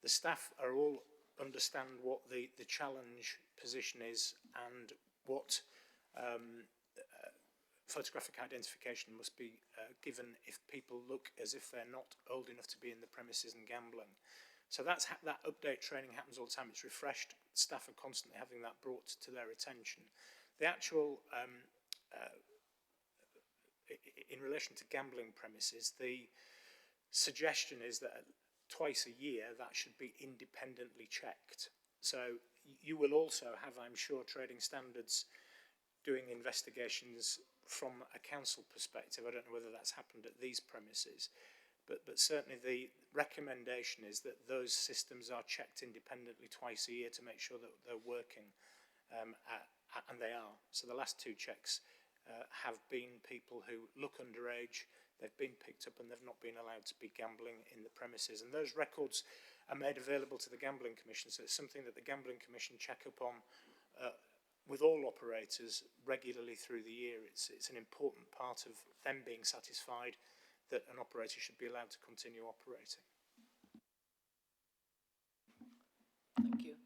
The staff are all understand what the challenge position is and what photographic identification must be given if people look as if they're not old enough to be in the premises and gambling. So that update training happens all the time. It's refreshed. Staff are constantly having that brought to their attention. The actual, in relation to gambling premises, the suggestion is that twice a year that should be independently checked. So you will also have, I'm sure, trading standards doing investigations from a council perspective. I don't know whether that's happened at these premises, but certainly the recommendation is that those systems are checked independently twice a year to make sure that they're working, and they are. So the last 2 checks have been people who look underage, they've been picked up and they've not been allowed to be gambling in the premises. And those records are made available to the Gambling Commission, so it's something that the Gambling Commission check up on with all operators regularly through the year. It's an important part of them being satisfied that an operator should be allowed to continue operating. Thank you.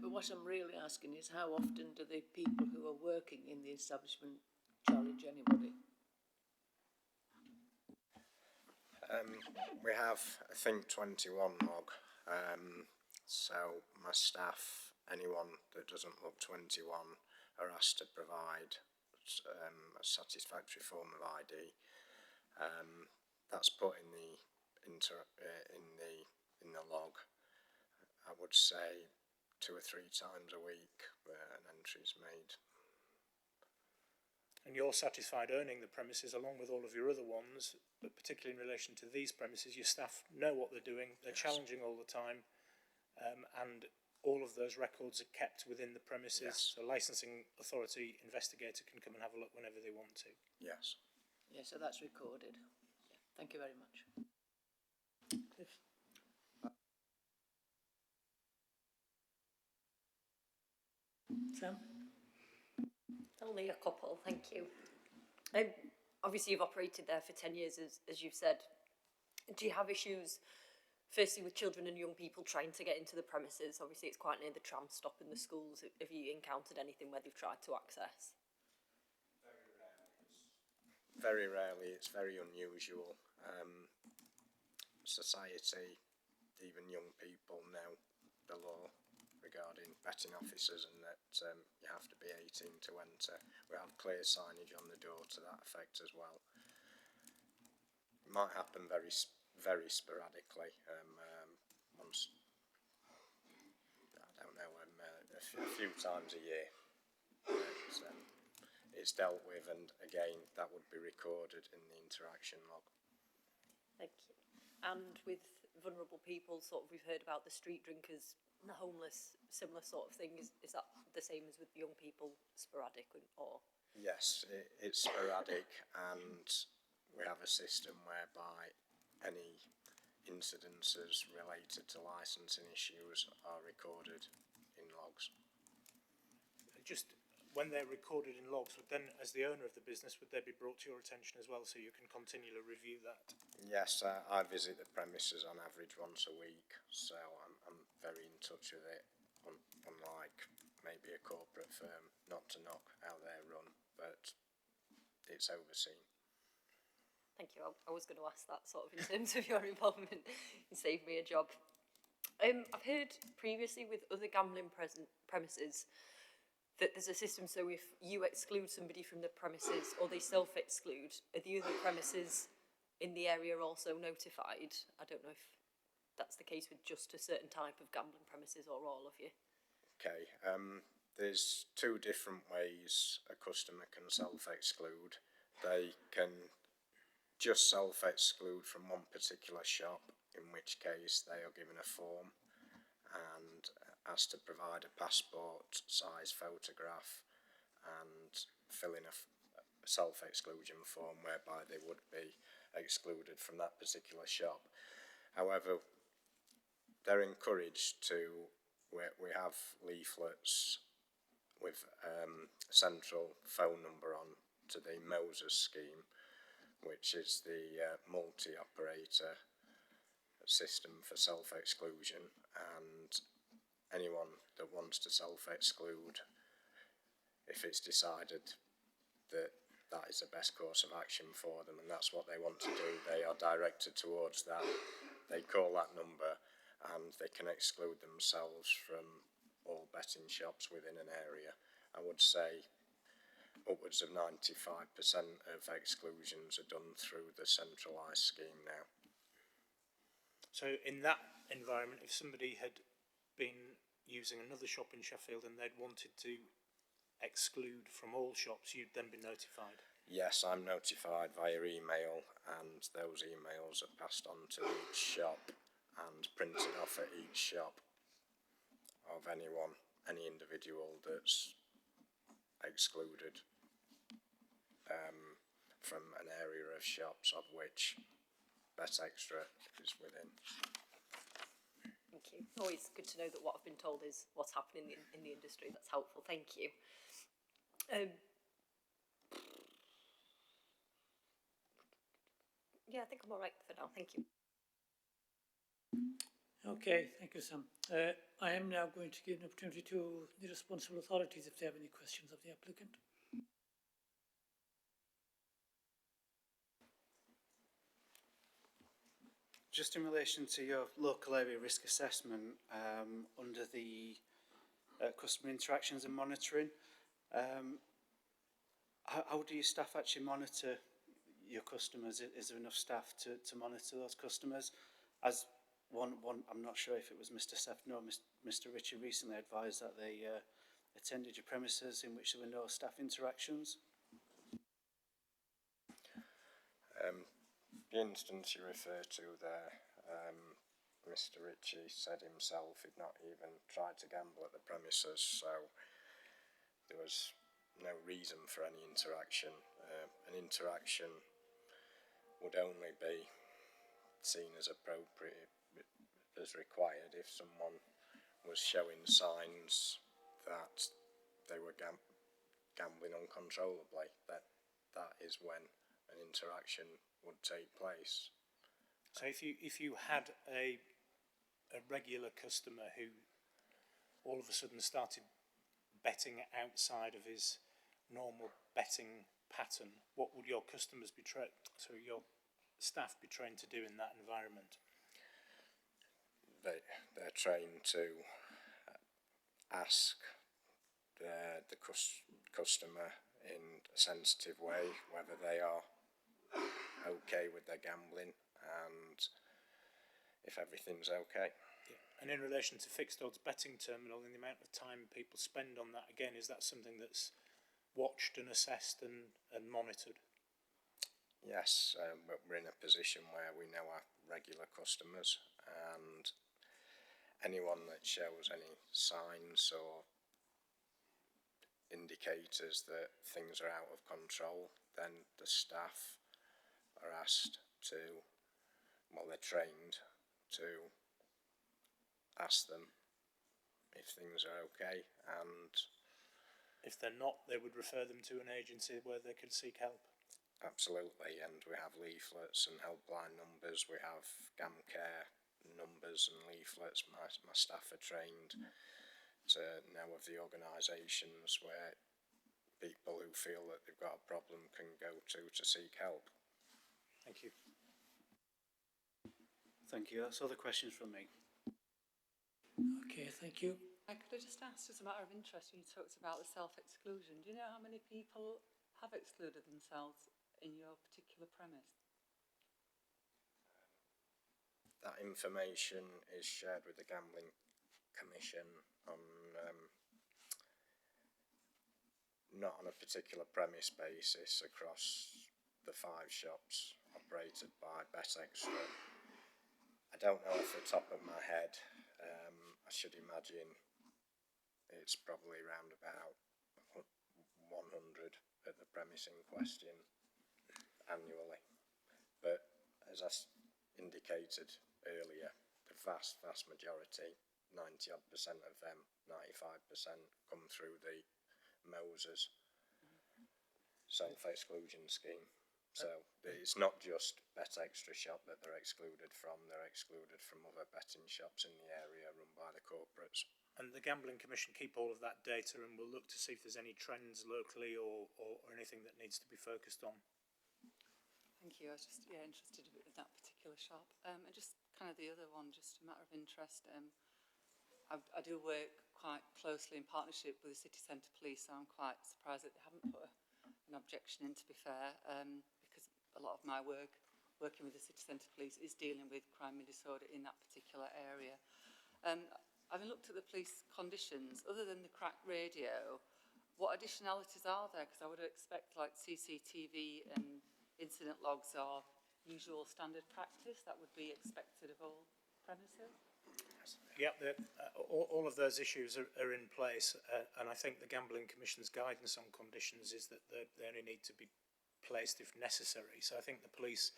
But what I'm really asking is, how often do the people who are working in the establishment challenge anybody? We have, I think, 21 log. So my staff, anyone that doesn't look 21, are asked to provide a satisfactory form of ID. That's put in the log. I would say 2 or 3 times a week an entry is made. And you're satisfied owning the premises along with all of your other ones, but particularly in relation to these premises, your staff know what they're doing, they're Yes. challenging all the time, and all of those records are kept within the premises. Yes. So licensing authority investigator can come and have a look whenever they want to. Yes. Yeah, so that's recorded. Yeah, thank you very much. Sam? Only a couple, thank you. Obviously, you've operated there for 10 years, as you've said. Do you have issues, firstly, with children and young people trying to get into the premises? Obviously, it's quite near the tram stop in the schools. Have you encountered anything where they've tried to access? very rarely, it's very unusual. Society, even young people know the law regarding betting officers and that you have to be 18 to enter. We have clear signage on the door to that effect as well. It might happen very sporadically. Once, I don't know, a few times a year. It's dealt with, and again, that would be recorded in the interaction log. Thank you. And with vulnerable people, sort of, we've heard about the street drinkers, the homeless, similar sort of thing. Is that the same as with young people, sporadic or? Yes, it's sporadic, and we have a system whereby any incidences related to licensing issues are recorded in logs. Just when they're recorded in logs, would then, as the owner of the business, would they be brought to your attention as well, so you can continually review that? Yes, I visit the premises on average once a week, so I'm very in touch with it, unlike maybe a corporate firm, not to knock how they're run, but it's overseen. Thank you. I was going to ask that sort of in terms of your involvement. You saved me a job. I've heard previously with other gambling premises that there's a system, so if you exclude somebody from the premises or they self-exclude, are the other premises in the area also notified? I don't know if that's the case with just a certain type of gambling premises or all of you. Okay, there's two different ways a customer can self-exclude. They can just self-exclude from one particular shop, in which case they are given a form and asked to provide a passport size photograph and fill in a self-exclusion form whereby they would be excluded from that particular shop. However, they're encouraged to, we have leaflets with central phone number on to the Moses scheme, which is the multi-operator system for self-exclusion, and anyone that wants to self-exclude, if it's decided that that is the best course of action for them and that's what they want to do, they are directed towards that. They call that number and they can exclude themselves from all betting shops within an area. I would say upwards of 95% of exclusions are done through the centralised scheme now. So in that environment, if somebody had been using another shop in Sheffield and they'd wanted to exclude from all shops, you'd then be notified? Yes, I'm notified via email, and those emails are passed on to each shop and printed off at each shop of anyone, any individual that's excluded from an area of shops of which Bet Extra is within. Thank you. Always good to know that what I've been told is what's happening in the industry. That's helpful. Thank you. Yeah, I think I'm all right for now. Thank you. Okay, thank you, Sam. I am now going to give an opportunity to the responsible authorities if they have any questions of the applicant. Just in relation to your local area risk assessment, under the customer interactions and monitoring, how do your staff actually monitor your customers? Is there enough staff to monitor those customers? As one, I'm not sure if it was Mr. Sefton or Mr. Ritchie recently advised that they attended your premises in which there were no staff interactions. The instance you refer to there, Mr. Ritchie said himself he'd not even tried to gamble at the premises, so there was no reason for any interaction. An interaction would only be seen as appropriate, as required, if someone was showing signs that they were gambling uncontrollably. That is when an interaction would take place. So if you had a regular customer who all of a sudden started betting outside of his normal betting pattern, what would your customers be your staff be trained to do in that environment? They're trained to ask the customer in a sensitive way whether they are okay with their gambling and if everything's okay. Yeah. And in relation to fixed odds betting terminal and the amount of time people spend on that, again, is that something that's watched and assessed and monitored? Yes, we're in a position where we know our regular customers, and anyone that shows any signs or indicators that things are out of control, then the staff are asked to, well, they're trained to ask them if things are okay, and if they're not, they would refer them to an agency where they could seek help. Absolutely, and we have leaflets and helpline numbers, we have GamCare numbers and leaflets. My staff are trained to know of the organisations where people who feel that they've got a problem can go to seek help. Thank you. Thank you. That's all the questions from me. Okay, thank you. Could I just ask, as a matter of interest, when you talked about the self-exclusion, do you know how many people have excluded themselves in your particular premise? That information is shared with the Gambling Commission on not on a particular premise basis across the 5 shops operated by BetExtra. I don't know off the top of my head. I should imagine it's probably around about 100 at the premise in question annually. But as I indicated earlier, the vast majority, 90% of them, 95% come through the Moses self-exclusion scheme. So it's not just BetExtra shop that they're excluded from other betting shops in the area run by the corporates. And the Gambling Commission keep all of that data and will look to see if there's any trends locally or anything that needs to be focused on. Thank you. I was just interested in that particular shop. And just kind of the other one, just a matter of interest. I do work quite closely in partnership with the City Centre Police, so I'm quite surprised that they haven't put an objection in, to be fair, because a lot of my work working with the City Centre Police is dealing with crime and disorder in that particular area. Having looked at the police conditions, other than the cracked radio, what additionalities are there? Because I would expect like CCTV and incident logs are usual standard practice that would be expected of all premises. Yeah, all of those issues are in place, and I think the Gambling Commission's guidance on conditions is that they only need to be placed if necessary. So I think the police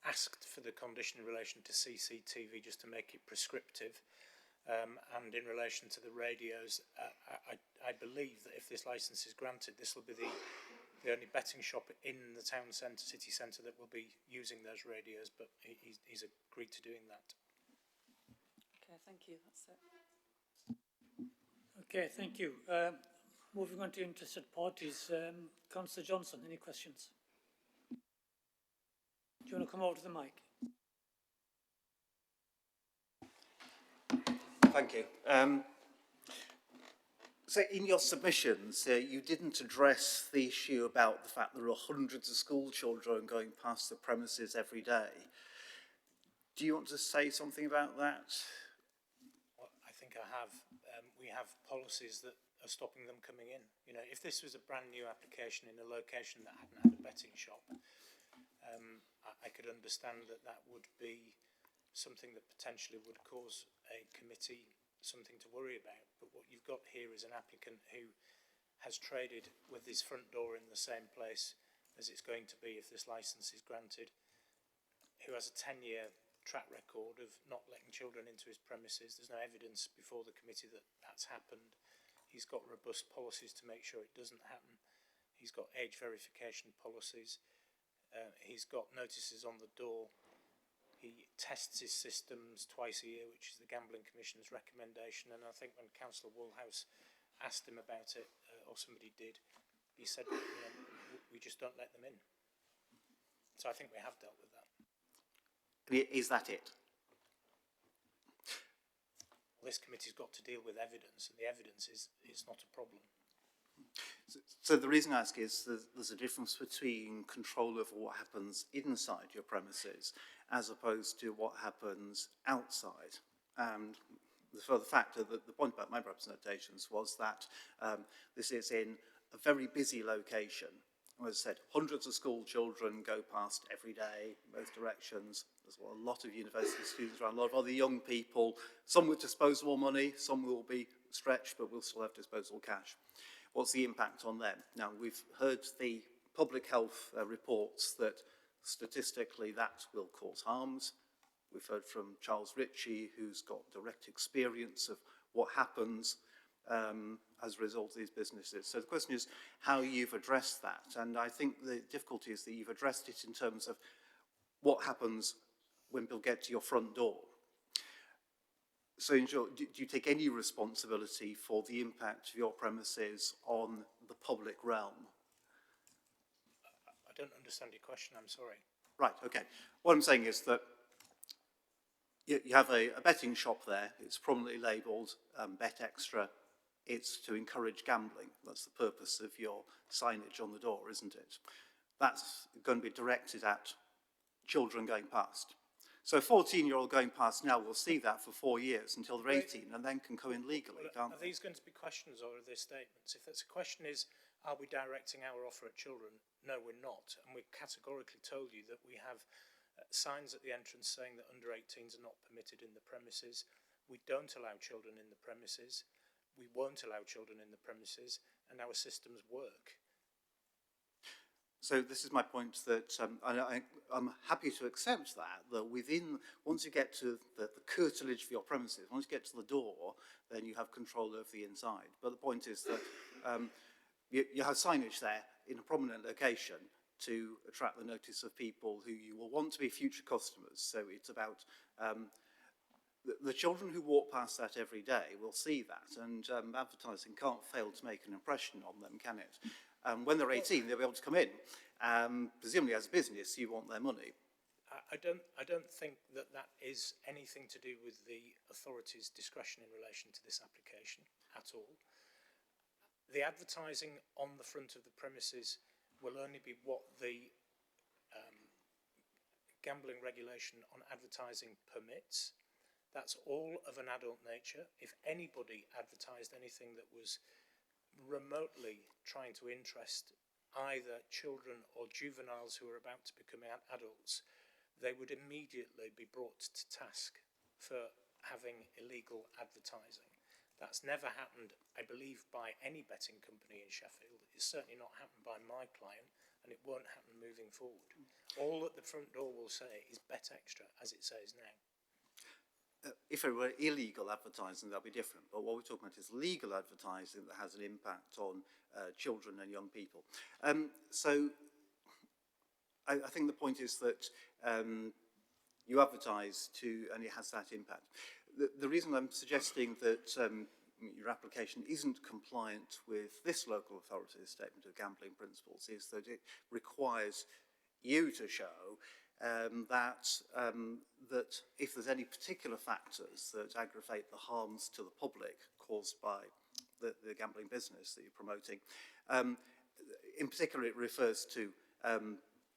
asked for the condition in relation to CCTV just to make it prescriptive, and in relation to the radios, I believe that if this licence is granted, this will be the only betting shop in the town centre, city centre, that will be using those radios, but he's agreed to doing that. Okay, thank you. That's it. Okay, thank you. Moving on to interested parties. Councillor Johnson, any questions? Do you want to come over to the mic? Thank you. So in your submissions, you didn't address the issue about the fact there are hundreds of school children going past the premises every day. Do you want to say something about that? Well, I think I have. We have policies that are stopping them coming in. You know, if this was a brand new application in a location that hadn't had a betting shop, I could understand that that would be something that potentially would cause a committee something to worry about. But what you've got here is an applicant who has traded with his front door in the same place as it's going to be if this licence is granted, who has a 10-year track record of not letting children into his premises. There's no evidence before the committee that that's happened. He's got robust policies to make sure it doesn't happen. He's got age verification policies. He's got notices on the door. He tests his systems twice a year, which is the Gambling Commission's recommendation. And I think when Councillor Woolhouse asked him about it, or somebody did, he said, you know, we just don't let them in. So I think we have dealt with that. Is that it? Well, this committee's got to deal with evidence, and the evidence is not a problem. So the reason I ask is there's a difference between control of what happens inside your premises as opposed to what happens outside. And the further factor, the point about my representations was that this is in a very busy location. As I said, hundreds of school children go past every day, both directions. There's a lot of university students around, a lot of other young people, some with disposable money, some will be stretched, but will still have disposable cash. What's the impact on them? Now, we've heard the public health reports that statistically that will cause harms. We've heard from Charles Ritchie, who's got direct experience of what happens as a result of these businesses. So the question is how you've addressed that. And I think the difficulty is that you've addressed it in terms of what happens when people get to your front door. So in short, do you take any responsibility for the impact of your premises on the public realm? I don't understand your question, I'm sorry. Right, okay. What I'm saying is that you have a betting shop there. It's prominently labelled Bet Extra. It's to encourage gambling. That's the purpose of your signage on the door, isn't it? That's going to be directed at children going past. So a 14-year-old going past now will see that for 4 years until they're 18 and then can come in legally, can't Are they? these going to be questions or are they statements? If that's a question is, are we directing our offer at children? No, we're not. And we've categorically told you that we have signs at the entrance saying that under 18s are not permitted in the premises. We don't allow children in the premises. We won't allow children in the premises, and our systems work. So this is my point that I'm happy to accept that within, once you get to the curtilage of your premises, once you get to the door, then you have control over the inside. But the point is that you have signage there in a prominent location to attract the notice of people who you will want to be future customers. So it's about the children who walk past that every day will see that, and advertising can't fail to make an impression on them, can it? When they're 18, they'll be able to come in. Presumably, as a business, you want their money. I don't think that that is anything to do with the authority's discretion in relation to this application at all. The advertising on the front of the premises will only be what the gambling regulation on advertising permits. That's all of an adult nature. If anybody advertised anything that was remotely trying to interest either children or juveniles who are about to become adults, they would immediately be brought to task for having illegal advertising. That's never happened, I believe, by any betting company in Sheffield. It's certainly not happened by my client, and it won't happen moving forward. All that the front door will say is Bet Extra, as it says now. If it were illegal advertising, that'd be different. But what we're talking about is legal advertising that has an impact on children and young people. So I think the point is that you advertise and it has that impact. The reason I'm suggesting that your application isn't compliant with this local authority's statement of gambling principles is that it requires you to show that if there's any particular factors that aggravate the harms to the public caused by the gambling business that you're promoting, in particular it refers to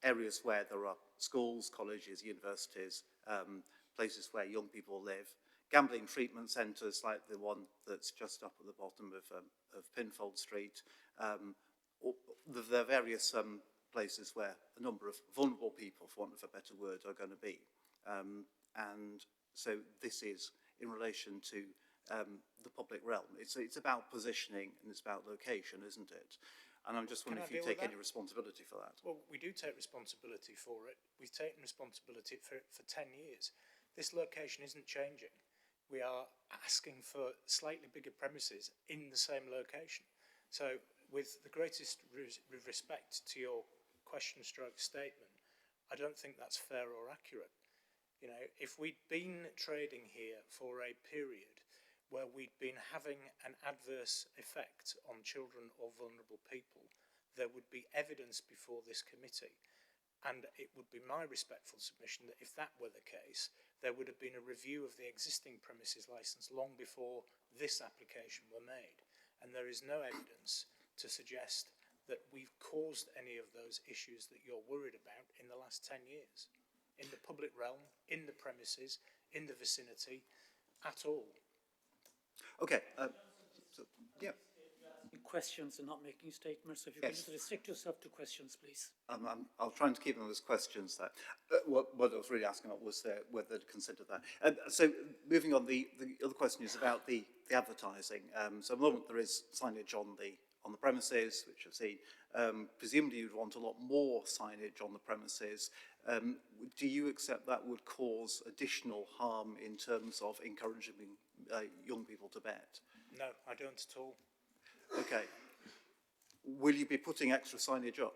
areas where there are schools, colleges, universities, places where young people live, gambling treatment centres like the one that's just up at the bottom of Pinfold Street. There are various places where a number of vulnerable people, for want of a better word, are going to be. And so this is in relation to the public realm. It's about positioning and it's about location, isn't it? And I'm just wondering if you take any responsibility for that. Well, we do take responsibility for it. We've taken responsibility for it for 10 years. This location isn't changing. We are asking for slightly bigger premises in the same location. So with the greatest respect to your question-stroke statement, I don't think that's fair or accurate. You know, if we'd been trading here for a period where we'd been having an adverse effect on children or vulnerable people, there would be evidence before this committee. And it would be my respectful submission that if that were the case, there would have been a review of the existing premises licence long before this application were made. And there is no evidence to suggest that we've caused any of those issues that you're worried about in the last 10 years, in the public realm, in the premises, in the vicinity, at all. Okay, yeah. Questions and not making statements. So if you Yes. can just restrict yourself to questions, please. I'll try and keep them as questions there. What I was really asking about was whether to consider that. So moving on, the other question is about the advertising. So at the moment there is signage on the premises, which I've seen. Presumably you'd want a lot more signage on the premises. Do you accept that would cause additional harm in terms of encouraging young people to bet? No, I don't at all. Okay. Will you be putting extra signage up?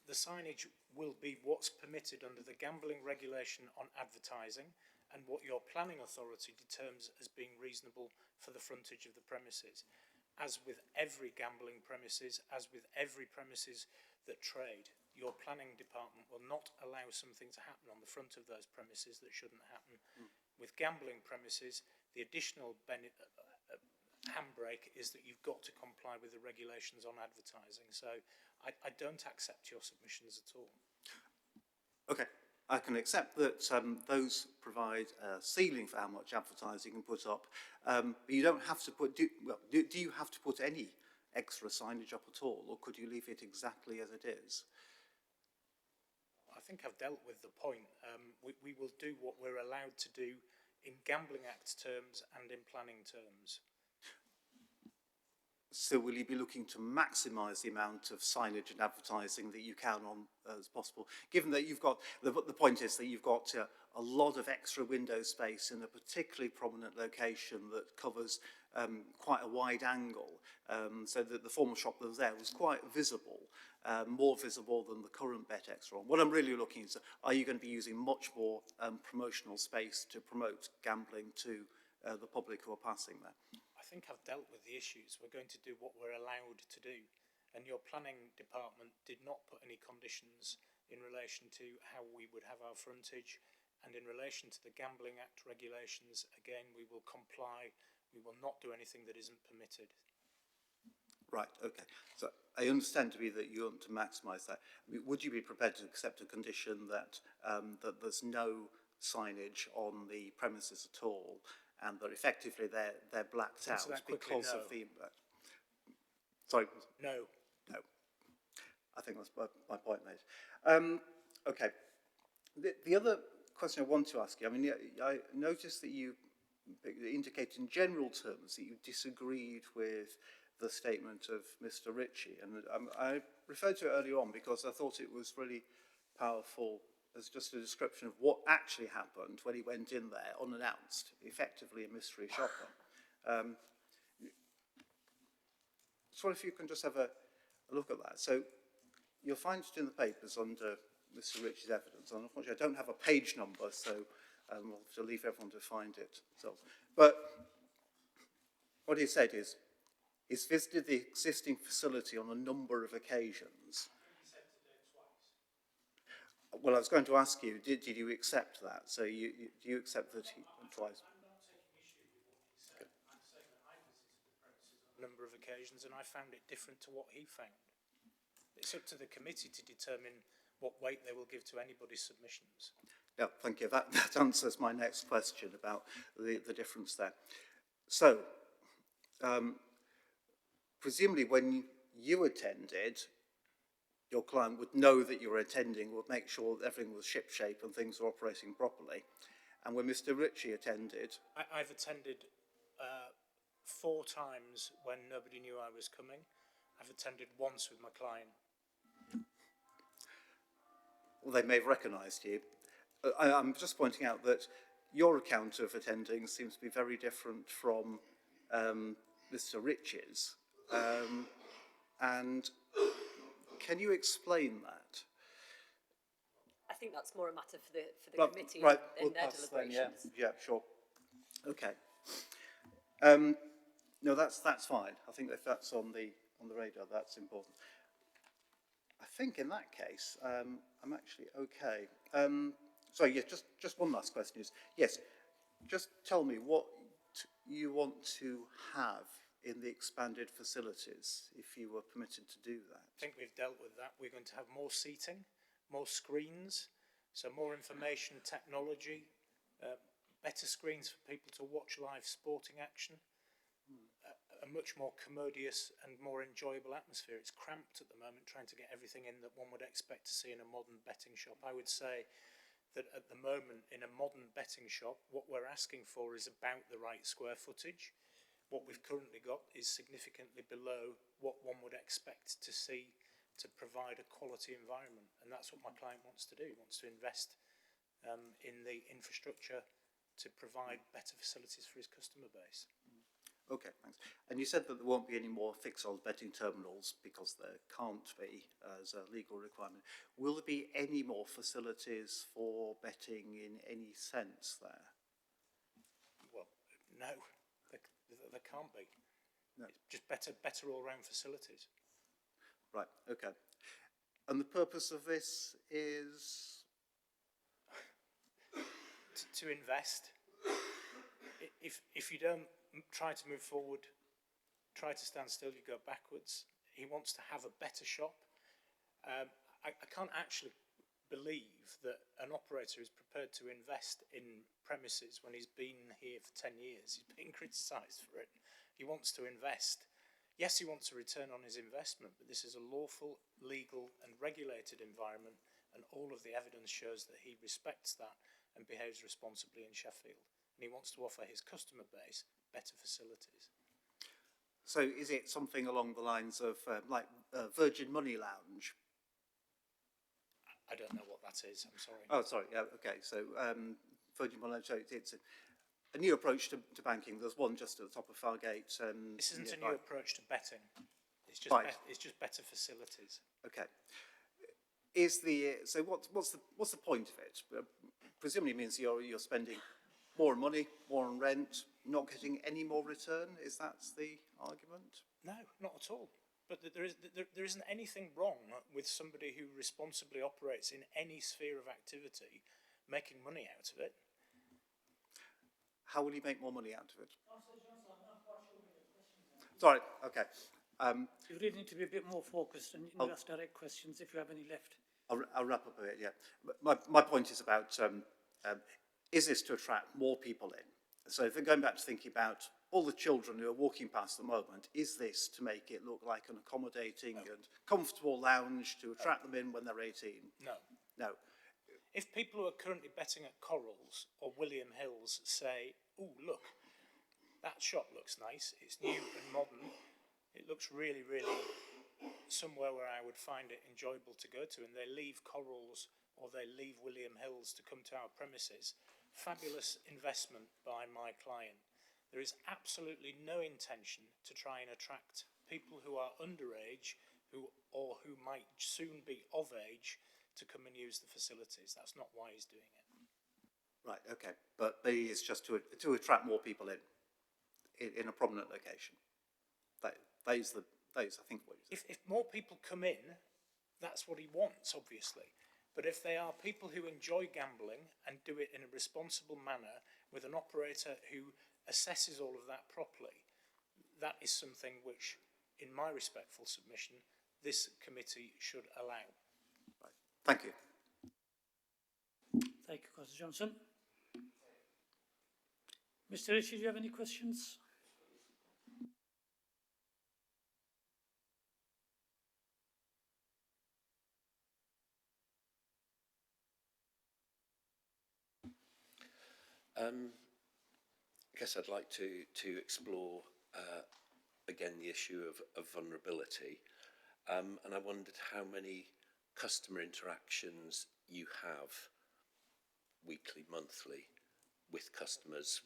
The signage will be what's permitted under the gambling regulation on advertising and what your planning authority determines as being reasonable for the frontage of the premises. As with every gambling premises, as with every premises that trade, your planning department will not allow something to happen on the front of those premises that shouldn't happen. With gambling premises, the additional handbrake is that you've got to comply with the regulations on advertising. So I don't accept your submissions at all. Okay, I can accept that those provide a ceiling for how much advertising you can put up, but you don't have to put, do you have to put any extra signage up at all, or could you leave it exactly as it is? I think I've dealt with the point. We will do what we're allowed to do in Gambling Act terms and in planning terms. So will you be looking to maximise the amount of signage and advertising that you can on as possible? Given that you've got, the point is that you've got a lot of extra window space in a particularly prominent location that covers quite a wide angle, so that the former shop that was there was quite visible, more visible than the current Bet Extra. What I'm really looking at is, are you going to be using much more promotional space to promote gambling to the public who are passing there? I think I've dealt with the issues. We're going to do what we're allowed to do. And your planning department did not put any conditions in relation to how we would have our frontage. And in relation to the Gambling Act regulations, again, we will comply. We will not do anything that isn't permitted. Right, okay. So I understand to be that you want to maximise that. I mean, would you be prepared to accept a condition that, that there's no signage on the premises at all, and that effectively they're blacked out because of the... Sorry? No. No. I think that's my point made. Okay. The other question I want to ask you, I mean, I noticed that you indicated in general terms that you disagreed with the statement of Mr. Ritchie, and I referred to it earlier on because I thought it was really powerful as just a description of what actually happened when he went in there unannounced, effectively a mystery shopper. So if you can just have a look at that. So you'll find it in the papers under Mr. Ritchie's evidence. And unfortunately, I don't have a page number, so I'll have to leave everyone to find it. So, but what he said is, he's visited the existing facility on a number of occasions. Well, I was going to ask you, did you accept that? So do you accept that he twice? I'm not taking issue with what he said. Okay. I'm saying that I visited the premises on a number of occasions and I found it different to what he found. It's up to the committee to determine what weight they will give to anybody's submissions. Yeah, thank you. That answers my next question about the difference there. So, presumably when you attended, your client would know that you were attending, would make sure that everything was shipshape and things were operating properly. And when Mr. Ritchie attended... I've attended 4 times when nobody knew I was coming. I've attended once with my client. Well, they may have recognised you. I'm just pointing out that your account of attending seems to be very different from Mr. Ritchie's. And can you explain that? I think that's more a matter for the Right, committee right, in we'll their pass then, deliberations. yeah, sure. Okay. No, that's fine. I think if that's on the on the radar. That's important. I think in that case, I'm actually okay. So yeah, just one last question is, yes, just tell me what you want to have in the expanded facilities if you were permitted to do that. I think we've dealt with that. We're going to have more seating, more screens, so more information technology, better screens for people to watch live sporting action, a much more commodious and more enjoyable atmosphere. It's cramped at the moment trying to get everything in that one would expect to see in a modern betting shop. I would say that at the moment in a modern betting shop, what we're asking for is about the right square footage. What we've currently got is significantly below what one would expect to see to provide a quality environment. And that's what my client wants to do. He wants to invest in the infrastructure to provide better facilities for his customer base. Okay, thanks. And you said that there won't be any more fixed odds betting terminals because there can't be as a legal requirement. Will there be any more facilities for betting in any sense there? Well, no, there can't be. No. It's just better all-round facilities. Right, okay. And the purpose of this is? To invest. If you don't try to move forward, try to stand still, you go backwards. He wants to have a better shop. I can't actually believe that an operator is prepared to invest in premises when he's been here for 10 years. He's being criticised for it. He wants to invest. Yes, he wants a return on his investment, but this is a lawful, legal and regulated environment, and all of the evidence shows that he respects that and behaves responsibly in Sheffield. And he wants to offer his customer base better facilities. So is it something along the lines of like Virgin Money Lounge? I don't know what that is, I'm sorry. Oh, sorry, yeah, okay. So Virgin Money Lounge, so it's a new approach to banking. There's one just at the top of Fargate. This isn't a new approach to betting. It's just, it's just better facilities. Okay. So what's the point of it? Presumably means you're spending more money, more on rent, not getting any more return. Is that the argument? No, not at all. But there isn't anything wrong with somebody who responsibly operates in any sphere of activity making money out of it. How will he make more money out of it? Sorry, okay. You really need to be a bit more focused and ask direct questions if you have any left. I'll wrap up a bit, yeah. My point is about, is this to attract more people in? So if we're going back to thinking about all the children who are walking past at the moment, is this to make it look like an accommodating and comfortable lounge to attract them in when they're 18? No. No. If people who are currently betting at Corals or William Hills say, oh, look, that shop looks nice, it's new and modern, it looks really, really somewhere where I would find it enjoyable to go to, and they leave Corals or they leave William Hills to come to our premises, fabulous investment by my client. There is absolutely no intention to try and attract people who are underage or who might soon be of age to come and use the facilities. That's not why he's doing it. Right, okay. But it's just to attract more people in a prominent location. That is, I think, what you're saying. If more people come in, that's what he wants, obviously. But if they are people who enjoy gambling and do it in a responsible manner with an operator who assesses all of that properly, that is something which, in my respectful submission, this committee should allow. Right. Thank you. Thank you, Councillor Johnson. Mr. Ritchie, do you have any questions? I guess I'd like to explore again the issue of vulnerability, and I wondered how many customer interactions you have weekly, monthly with customers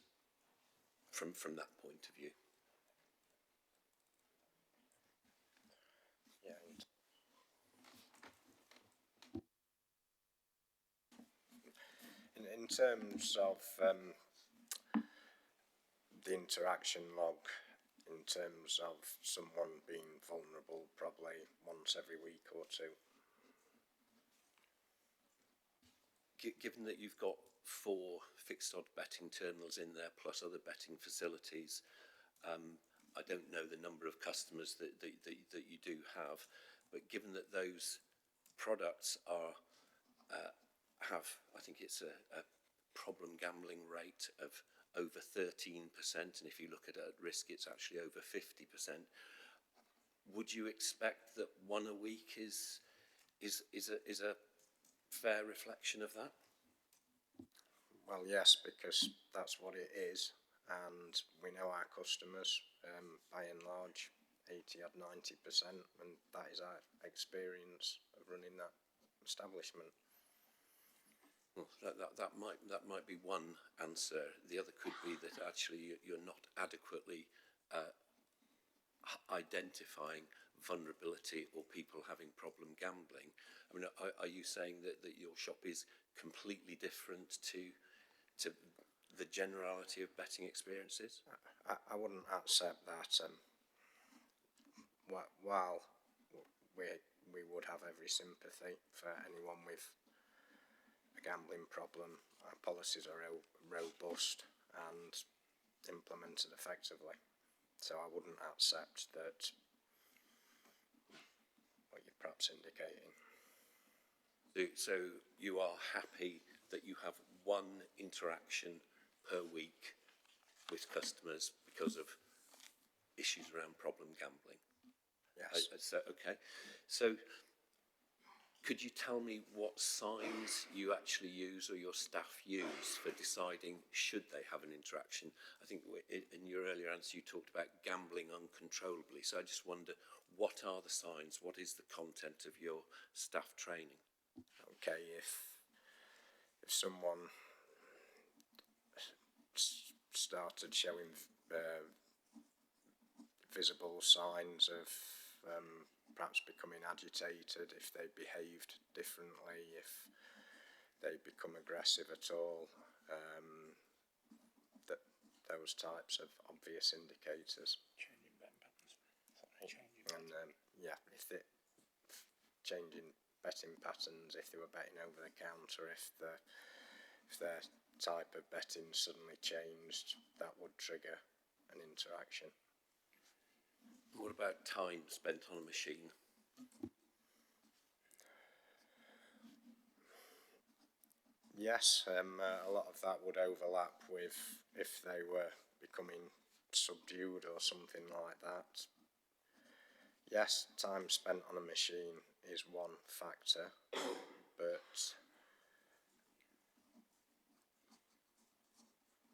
from that point of view. In terms of the interaction log, in terms of someone being vulnerable probably once every week or two. Given that you've got 4 fixed odd betting terminals in there plus other betting facilities, I don't know the number of customers that you do have, but given that those products are have, I think it's a problem gambling rate of over 13%, and if you look at risk, it's actually over 50%. Would you expect that 1 a week is a fair reflection of that? Well, yes, because that's what it is, and we know our customers, by and large, 80 or 90%, and that is our experience of running that establishment. Well, that might be one answer. The other could be that actually you're not adequately identifying vulnerability or people having problem gambling. I mean, are you saying that your shop is completely different to the generality of betting experiences? I wouldn't accept that. While we would have every sympathy for anyone with a gambling problem, our policies are robust and implemented effectively. So I wouldn't accept that what you're perhaps indicating. So you are happy that you have 1 interaction per week with customers because of issues around problem gambling? Yes. Okay. So could you tell me what signs you actually use or your staff use for deciding should they have an interaction? I think in your earlier answer you talked about gambling uncontrollably, so I just wonder, what are the signs? What is the content of your staff training? Okay, if someone started showing visible signs of perhaps becoming agitated, if they behaved differently, if they become aggressive at all, that those types of obvious indicators. Changing betting patterns. Yeah, if they changing betting patterns, if they were betting over the counter, if their type of betting suddenly changed, that would trigger an interaction. What about time spent on a machine? Yes, a lot of that would overlap with if they were becoming subdued or something like that. Yes, time spent on a machine is one factor, but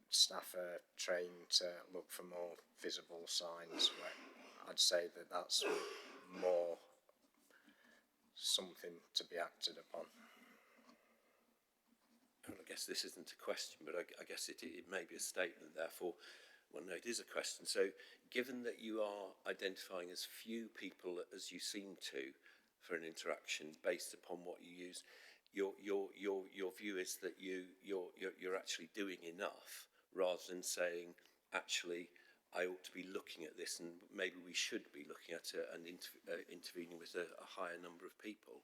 staff are trained to look for more visible signs. I'd say that that's more something to be acted upon. Well, I guess this isn't a question, but I guess it may be a statement, therefore, well, no, it is a question. So, given that you are identifying as few people as you seem to for an interaction based upon what you use, your view is that you're actually doing enough, rather than saying, actually, I ought to be looking at this, and maybe we should be looking at intervening with a higher number of people.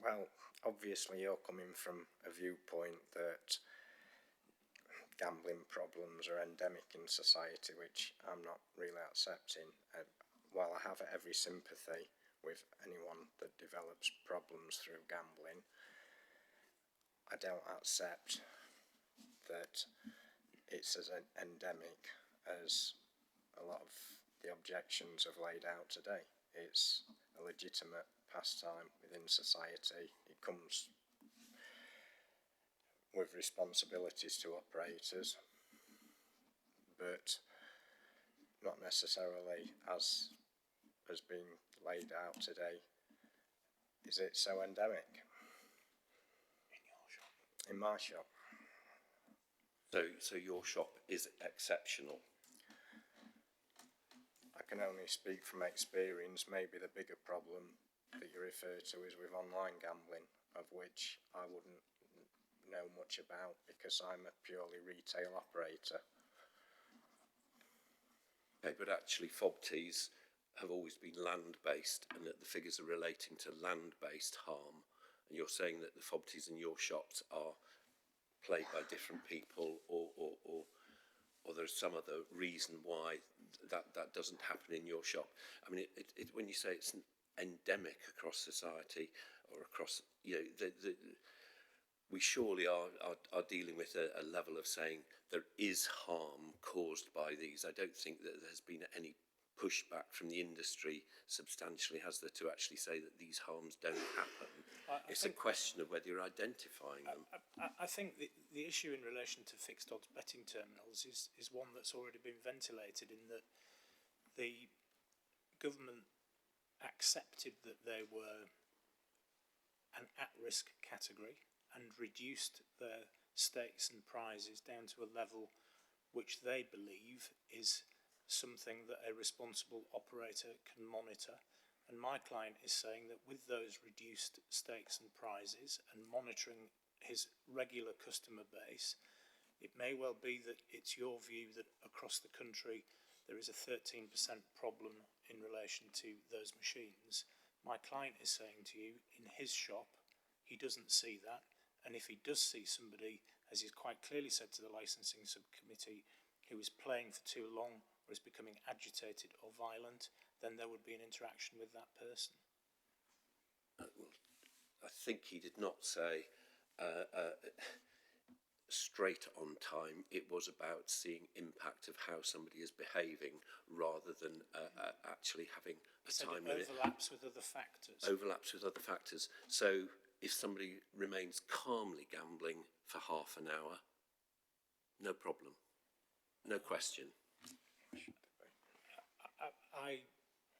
Well, obviously you're coming from a viewpoint that gambling problems are endemic in society, which I'm not really accepting. While I have every sympathy with anyone that develops problems through gambling, I don't accept that it's as endemic as a lot of the objections have laid out today. It's a legitimate pastime within society. It comes with responsibilities to operators, but not necessarily as has been laid out today. Is it so endemic? In your shop? In my shop. So your shop is exceptional? I can only speak from experience. Maybe the bigger problem that you refer to is with online gambling, of which I wouldn't know much about because I'm a purely retail operator. Okay, but actually fob teas have always been land-based, and that the figures are relating to land-based harm. And you're saying that the fob teas in your shops are played by different people, or there's some other reason why that doesn't happen in your shop. I mean, when you say it's an endemic across society or across, you know, we surely are dealing with a level of saying there is harm caused by these. I don't think that there's been any pushback from the industry substantially, has there, to actually say that these harms don't happen. It's a question of whether you're identifying them. I think the issue in relation to fixed odds betting terminals is one that's already been ventilated, in that the government accepted that they were an at-risk category and reduced their stakes and prizes down to a level which they believe is something that a responsible operator can monitor. And my client is saying that with those reduced stakes and prizes and monitoring his regular customer base, it may well be that it's your view that across the country there is a 13% problem in relation to those machines. My client is saying to you, in his shop, he doesn't see that. And if he does see somebody, as he's quite clearly said to the licensing subcommittee, who is playing for too long or is becoming agitated or violent, then there would be an interaction with that person. I think he did not say straight on time. It was about seeing impact of how somebody is behaving rather than actually having a time limit. Overlaps with other factors. Overlaps with other factors. So if somebody remains calmly gambling for half an hour, no problem, no question. I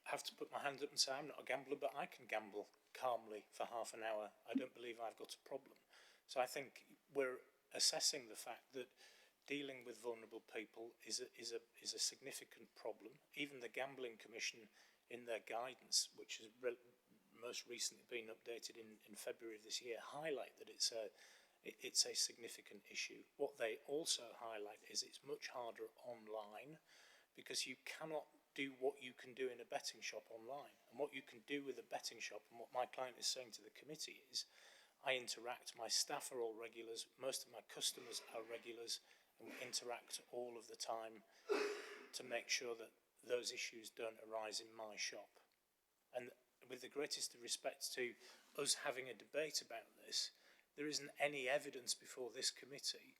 have to put my hand up and say I'm not a gambler, but I can gamble calmly for half an hour. I don't believe I've got a problem. So I think we're assessing the fact that dealing with vulnerable people is a significant problem. Even the Gambling Commission, in their guidance, which has most recently been updated in February of this year, highlight that it's a significant issue. What they also highlight is it's much harder online, because you cannot do what you can do in a betting shop online. And what you can do with a betting shop, and what my client is saying to the committee, is I interact, my staff are all regulars, most of my customers are regulars, and we interact all of the time to make sure that those issues don't arise in my shop. And with the greatest of respect to us having a debate about this, there isn't any evidence before this committee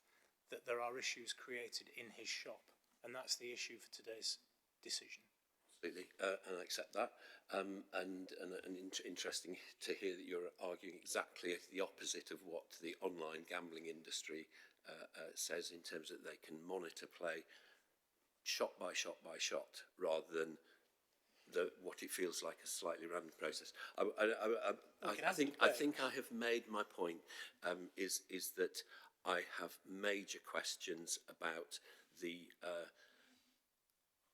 that there are issues created in his shop. And that's the issue for today's decision. Absolutely, and I accept that. Interesting to hear that you're arguing exactly the opposite of what the online gambling industry says, in terms that they can monitor play shot by shot by shot, rather than what it feels like a slightly random process. I think I have made my point. Is that I have major questions about the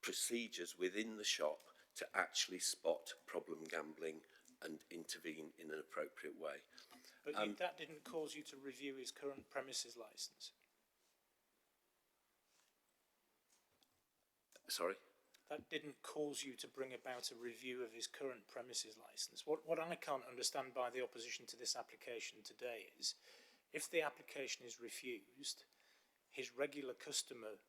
procedures within the shop to actually spot problem gambling and intervene in an appropriate way. But that didn't cause you to review his current premises licence? Sorry? That didn't cause you to bring about a review of his current premises licence. What I can't understand by the opposition to this application today is, if the application is refused, his regular customer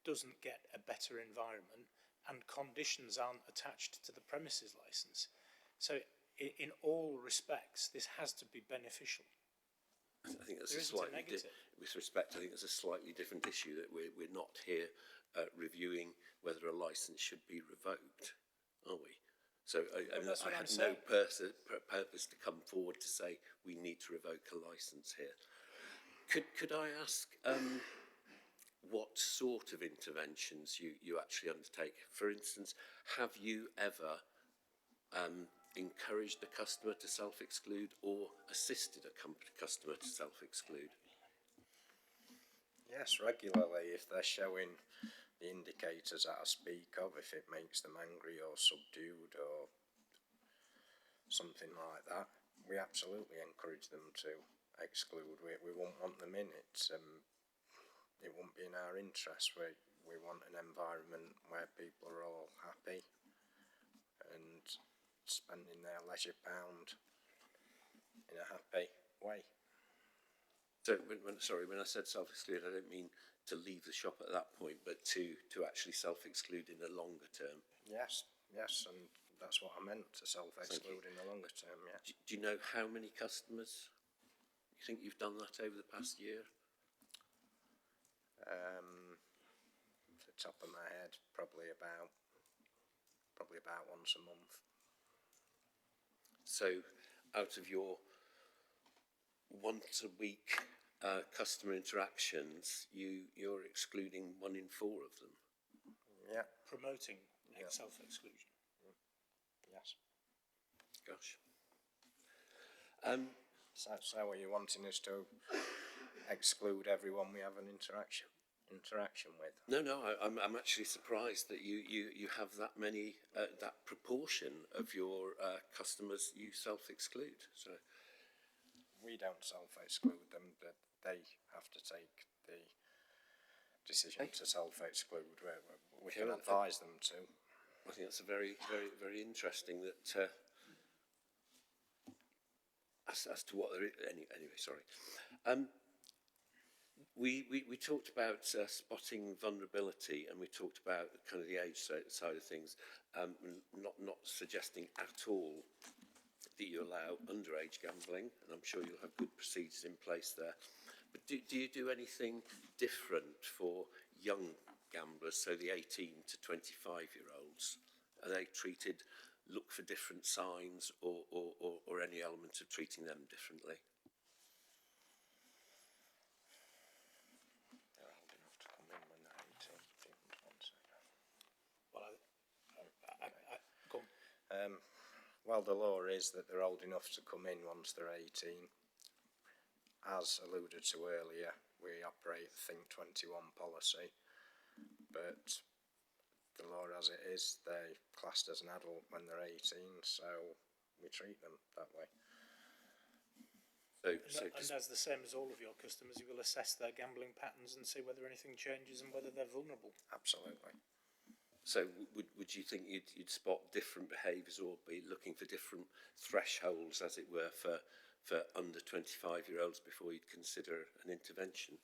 doesn't get a better environment, and conditions aren't attached to the premises licence. So in all respects, this has to be beneficial. I think that's with respect, I think it's a slightly different issue, that we're not here reviewing whether a licence should be revoked, are we? So I had no purpose to come forward to say we need to revoke a licence here. Could I ask what sort of interventions you actually undertake? For instance, have you ever encouraged a customer to self-exclude or assisted a customer to self-exclude? Yes, regularly, if they're showing the indicators that I speak of, if it makes them angry or subdued or something like that, we absolutely encourage them to exclude. We won't want them in. It won't be in our interest. we want an environment where people are all happy and spending their leisure pound in a happy way. So, when I said self-exclude, I don't mean to leave the shop at that point, but to actually self-exclude in the longer term. Yes, and that's what I meant, to self-exclude in the longer term, yes. Do you know how many customers you think you've done that over the past year? Off the top of my head, probably about once a month. So, out of your once a week customer interactions, you're excluding 1 in 4 of them. Yeah. Promoting self-exclusion. Yes. Gosh. So are you wanting us to exclude everyone we have an interaction with? No, I'm actually surprised that you have that many, that proportion of your customers you self-exclude. So we don't self-exclude them, but they have to take the decision to self-exclude. We can advise them to. I think that's a very, very, very interesting that as to what there is. Anyway, sorry. We talked about spotting vulnerability, and we talked about kind of the age side of things. Not suggesting at all that you allow underage gambling, and I'm sure you'll have good procedures in place there. But do you do anything different for young gamblers, so the 18 to 25-year-olds? Are they treated, look for different signs, or any element of treating them differently? They're old enough to come in when they're 18. Well, Well, the law is that they're old enough to come in once they're 18. As alluded to earlier, we operate the Think 21 policy, but the law as it is, they're classed as an adult when they're 18, so we treat them that way. And as the same as all of your customers, you will assess their gambling patterns and see whether anything changes and whether they're vulnerable. Absolutely. So would you think you'd spot different behaviours, or be looking for different thresholds, as it were, for under 25-year-olds before you'd consider an intervention?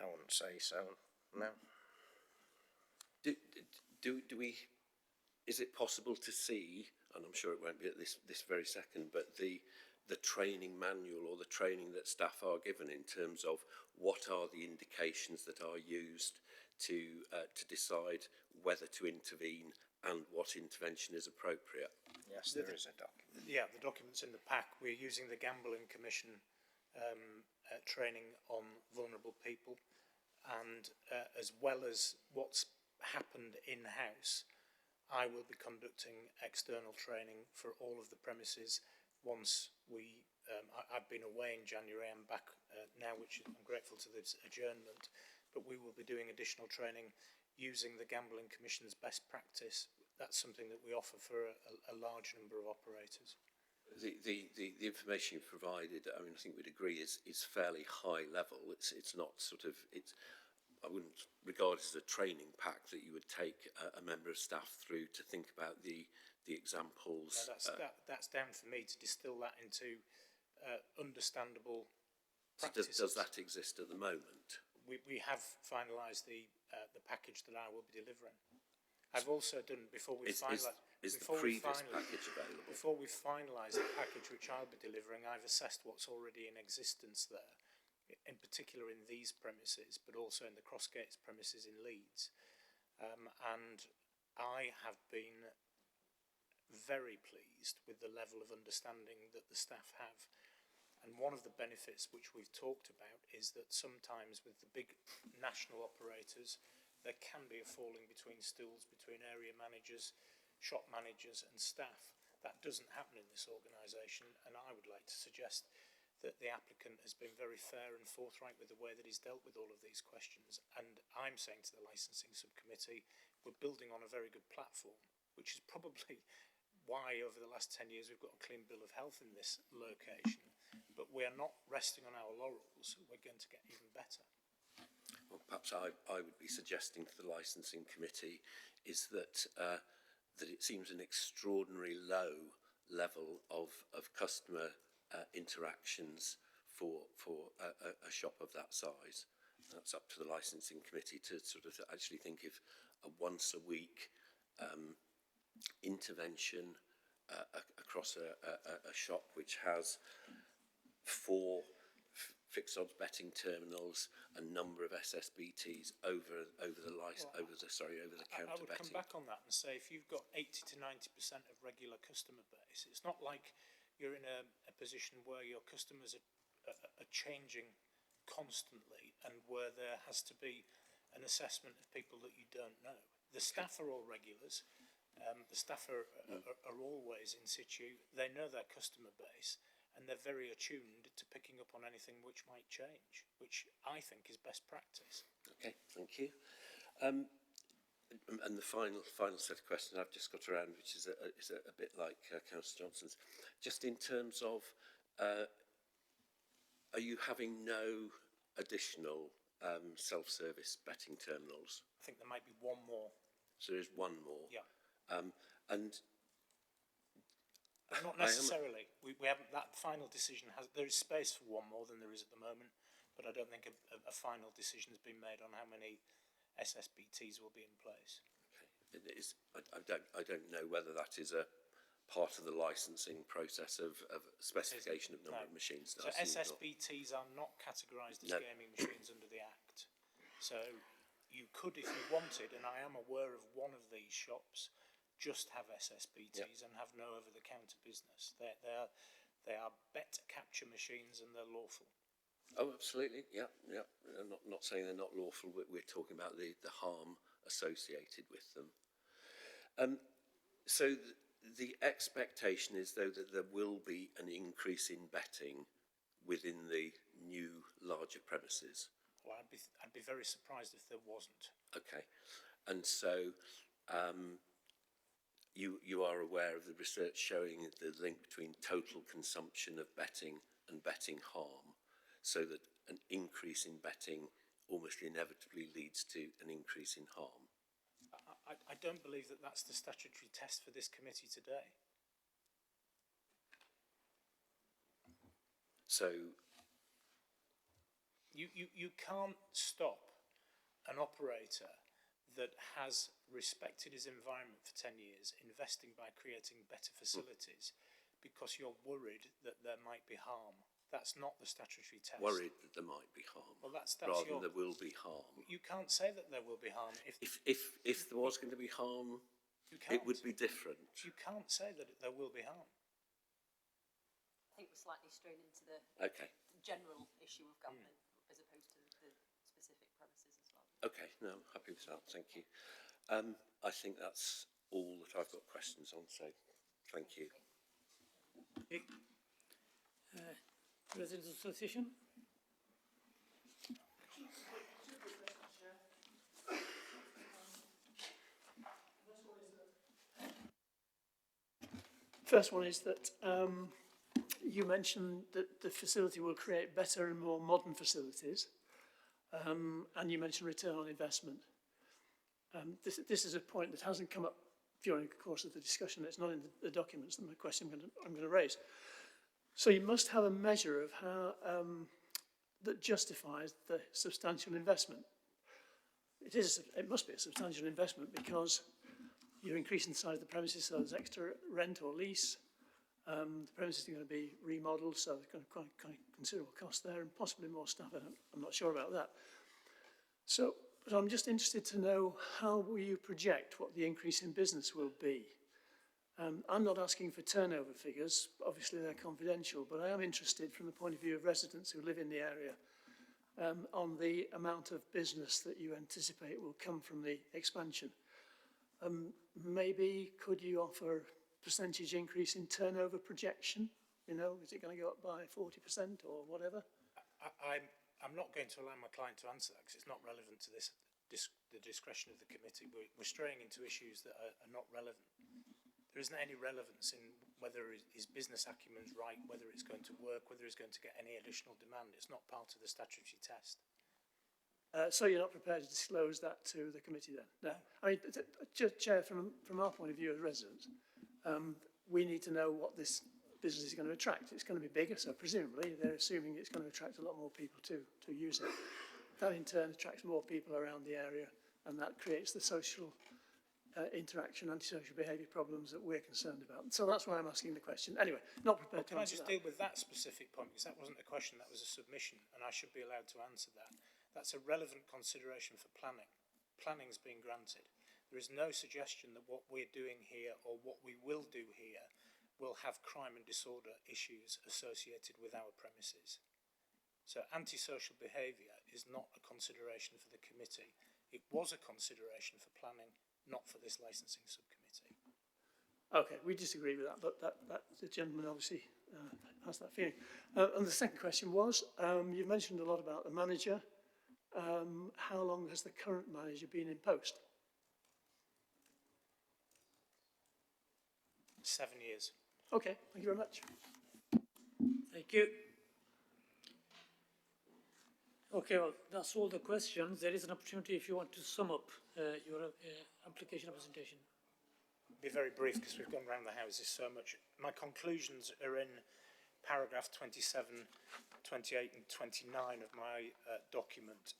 I wouldn't say so, no. Do we? Is it possible to see, and I'm sure it won't be at this very second, but the training manual or the training that staff are given in terms of what are the indications that are used to decide whether to intervene and what intervention is appropriate? Yes, there is a document. Yeah, the document's in the pack. We're using the Gambling Commission training on vulnerable people, and as well as what's happened in-house, I will be conducting external training for all of the premises once we, I've been away in January, I'm back now, which I'm grateful to this adjournment, but we will be doing additional training using the Gambling Commission's best practice. That's something that we offer for a large number of operators. The information you've provided, I mean, I think we'd agree is fairly high level. It's not sort of, I wouldn't regard it as a training pack that you would take a member of staff through to think about the examples. No, that's down for me to distill that into understandable So practices. does that exist at the moment? We have finalised the package that I will be delivering. I've also done, before we finalise... Is the previous package available? Before we finalise the package which I'll be delivering, I've assessed what's already in existence there, in particular in these premises, but also in the Crossgates premises in Leeds. And I have been very pleased with the level of understanding that the staff have. And one of the benefits which we've talked about is that sometimes with the big national operators, there can be a falling between stools between area managers, shop managers and staff. That doesn't happen in this organisation, and I would like to suggest that the applicant has been very fair and forthright with the way that he's dealt with all of these questions. And I'm saying to the licensing subcommittee, we're building on a very good platform, which is probably why over the last 10 years we've got a clean bill of health in this location. but we are not resting on our laurels. We're going to get even better. Well, perhaps I would be suggesting to the licensing committee is that that it seems an extraordinary low level of customer interactions for a shop of that size. That's up to the licensing committee to sort of actually think of a once a week intervention across a shop which has 4 fixed odds betting terminals, a number of SSBTs over the counter I would betting. come back on that and say if you've got 80 to 90% of regular customer base, it's not like you're in a position where your customers are changing constantly and where there has to be an assessment of people that you don't know. The staff are all regulars. The staff are always in situ. They know their customer base, and they're very attuned to picking up on anything which might change, which I think is best practice. Okay, thank you. And the final set of questions I've just got around, which is a bit like Councillor Johnson's, just in terms of, are you having no additional self-service betting terminals? I think there might be one more. So there's one more. Yeah. And not necessarily. We haven't. That final decision there is space for one more than there is at the moment, but I don't think a final decision has been made on how many SSBTs will be in place. Okay. It is. I don't know whether that is a part of the licensing process of specification of number of machines. So SSBTs are not categorised as gaming machines under the Act. So you could, if you wanted, and I am aware of one of these shops, just have SSBTs and have no over-the-counter business. They are bet capture machines and they're lawful. Oh, absolutely. Yeah. I'm not saying they're not lawful. We're talking about the harm associated with them. So the expectation is, though, that there will be an increase in betting within the new larger premises. Well, I'd be very surprised if there wasn't. Okay, and so you are aware of the research showing the link between total consumption of betting and betting harm, so that an increase in betting almost inevitably leads to an increase in harm. I don't believe that that's the statutory test for this committee today. So you can't stop an operator that has respected his environment for 10 years, investing by creating better facilities, because you're worried that there might be harm. That's not the statutory test. Worried that there might be harm, well, that's rather than there will be harm. You can't say that there will be harm. If there was going to be harm, it would be different. You can't say that there will be harm. I think we're slightly straying into the general issue of gambling as opposed to the specific premises as well. Okay, no, I'm happy with that, thank you. I think that's all that I've got questions on, so thank you. Residents Association. First one is that you mentioned that the facility will create better and more modern facilities, and you mentioned return on investment. This is a point that hasn't come up during the course of the discussion. It's not in the documents. And the question I'm going to raise. So you must have a measure of how that justifies the substantial investment. It must be a substantial investment because you're increasing the size of the premises, so there's extra rent or lease. The premises are going to be remodeled, so there's going to be quite considerable cost there, and possibly more staff. I'm not sure about that. So I'm just interested to know, how will you project what the increase in business will be? I'm not asking for turnover figures, obviously they're confidential, but I am interested from the point of view of residents who live in the area on the amount of business that you anticipate will come from the expansion. Maybe could you offer a percentage increase in turnover projection? You know, is it going to go up by 40% or whatever? I'm not going to allow my client to answer that because it's not relevant to the discretion of the committee. We're straying into issues that are not relevant. there isn't any relevance in whether his business acumen's right, whether it's going to work, whether he's going to get any additional demand. It's not part of the statutory test. So you're not prepared to disclose that to the committee then? No. I mean, Chair, from our point of view as residents, we need to know what this business is going to attract. It's going to be bigger, so presumably they're assuming it's going to attract a lot more people to use it. That in turn attracts more people around the area, and that creates the social interaction, antisocial behaviour problems that we're concerned about. So that's why I'm asking the question. Anyway, not prepared to answer that. Can I just deal with that specific point? Because that wasn't a question, that was a submission, and I should be allowed to answer that. That's a relevant consideration for planning. Planning's been granted. There is no suggestion that what we're doing here or what we will do here will have crime and disorder issues associated with our premises. So antisocial behaviour is not a consideration for the committee. It was a consideration for planning, not for this licensing subcommittee. Okay, we disagree with that, but that the gentleman obviously has that feeling. And the second question was, you mentioned a lot about the manager. How long has the current manager been in post? 7 years. Okay, thank you very much. Thank you. Okay, well, that's all the questions. There is an opportunity if you want to sum up your application or presentation. Be very brief because we've gone around the houses so much. My conclusions are in paragraph 27, 28 and 29 of my document.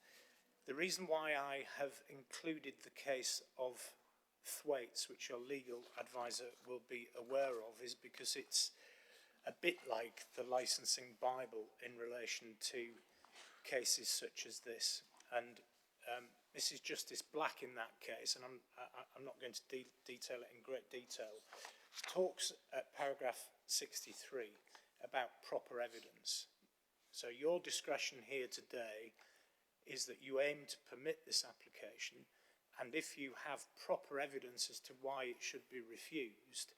The reason why I have included the case of Thwaites, which your legal advisor will be aware of, is because it's a bit like the licensing Bible in relation to cases such as this. And Mrs. Justice Black in that case, and I'm not going to detail it in great detail, talks at paragraph 63 about proper evidence. So your discretion here today is that you aim to permit this application, and if you have proper evidence as to why it should be refused,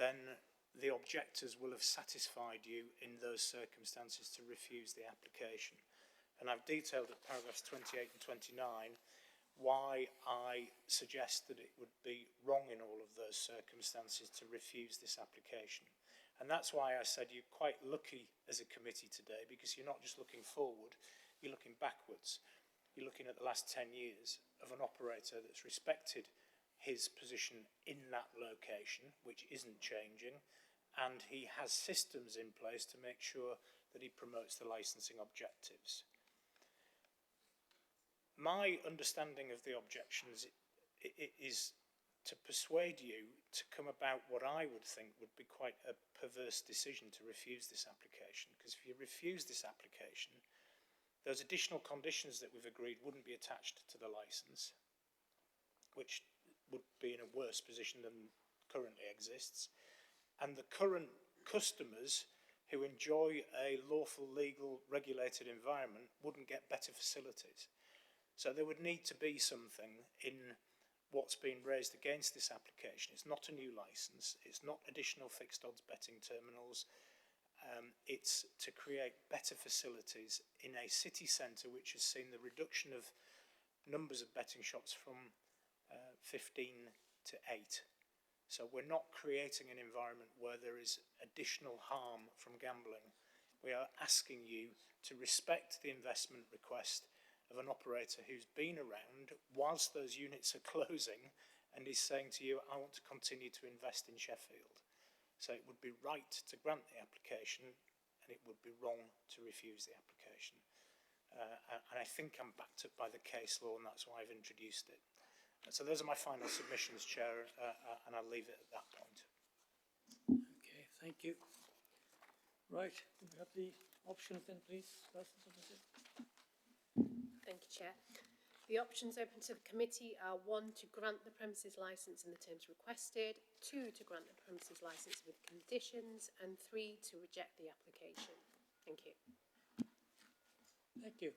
then the objectors will have satisfied you in those circumstances to refuse the application. And I've detailed at paragraphs 28 and 29 why I suggest that it would be wrong in all of those circumstances to refuse this application. And that's why I said you're quite lucky as a committee today, because you're not just looking forward, you're looking backwards. You're looking at the last 10 years of an operator that's respected his position in that location, which isn't changing, and he has systems in place to make sure that he promotes the licensing objectives. My understanding of the objections is to persuade you to come about what I would think would be quite a perverse decision to refuse this application, because if you refuse this application, those additional conditions that we've agreed wouldn't be attached to the licence, which would be in a worse position than currently exists, and the current customers who enjoy a lawful, legal, regulated environment wouldn't get better facilities. So there would need to be something in what's been raised against this application. It's not a new licence, it's not additional fixed odds betting terminals, it's to create better facilities in a city centre which has seen the reduction of numbers of betting shops from 15 to 8. So we're not creating an environment where there is additional harm from gambling. We are asking you to respect the investment request of an operator who's been around whilst those units are closing and is saying to you, I want to continue to invest in Sheffield. So it would be right to grant the application and it would be wrong to refuse the application. And I think I'm backed up by the case law, and that's why I've introduced it. So those are my final submissions, Chair, and I'll leave it at that point. Okay, thank you. Right, do we have the options then, please? Thank you, Chair. The options open to the committee are 1, to grant the premises licence in the terms requested, 2, to grant the premises licence with conditions, and 3, to reject the application. Thank you. Thank you.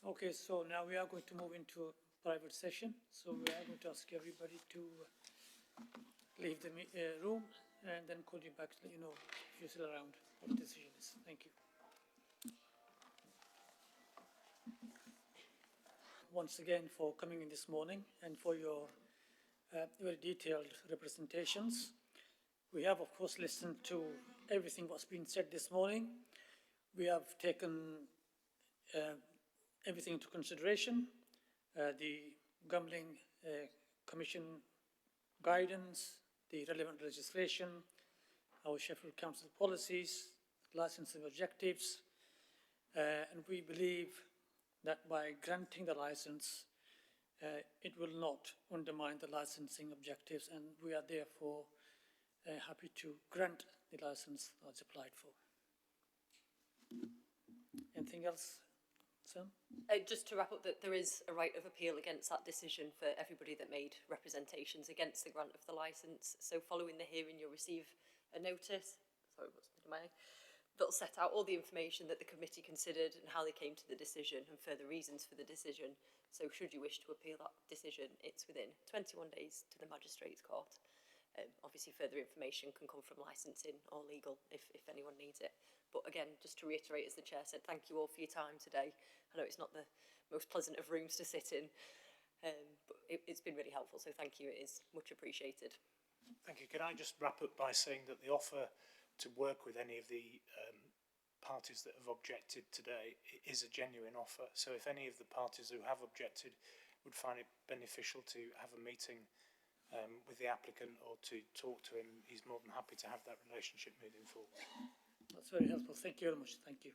Okay, so now we are going to move into a private session. So we are going to ask everybody to leave the room and then call you back to let you know if you're still around what the decision is. Thank you. Once again for coming in this morning and for your very detailed representations. We have, of course, listened to everything what's been said this morning. We have taken everything into consideration, the Gambling Commission guidance, the relevant legislation, our Sheffield Council policies, licensing objectives, and we believe that by granting the license, it will not undermine the licensing objectives, and we are therefore happy to grant the license that's applied for. Anything else, Sam? Just to wrap up, that there is a right of appeal against that decision for everybody that made representations against the grant of the licence. So following the hearing, you'll receive a notice, that'll set out all the information that the committee considered and how they came to the decision and further reasons for the decision. So should you wish to appeal that decision, it's within 21 days to the Magistrates' Court. Obviously further information can come from licensing or legal if anyone needs it. But again, just to reiterate, as the Chair said, thank you all for your time today. I know it's not the most pleasant of rooms to sit in, but it's been really helpful, so thank you, it is much appreciated. Thank you. Can I just wrap up by saying that the offer to work with any of the parties that have objected today is a genuine offer. So if any of the parties who have objected would find it beneficial to have a meeting with the applicant or to talk to him, he's more than happy to have that relationship moving forward. That's very helpful. Thank you very much. Thank you.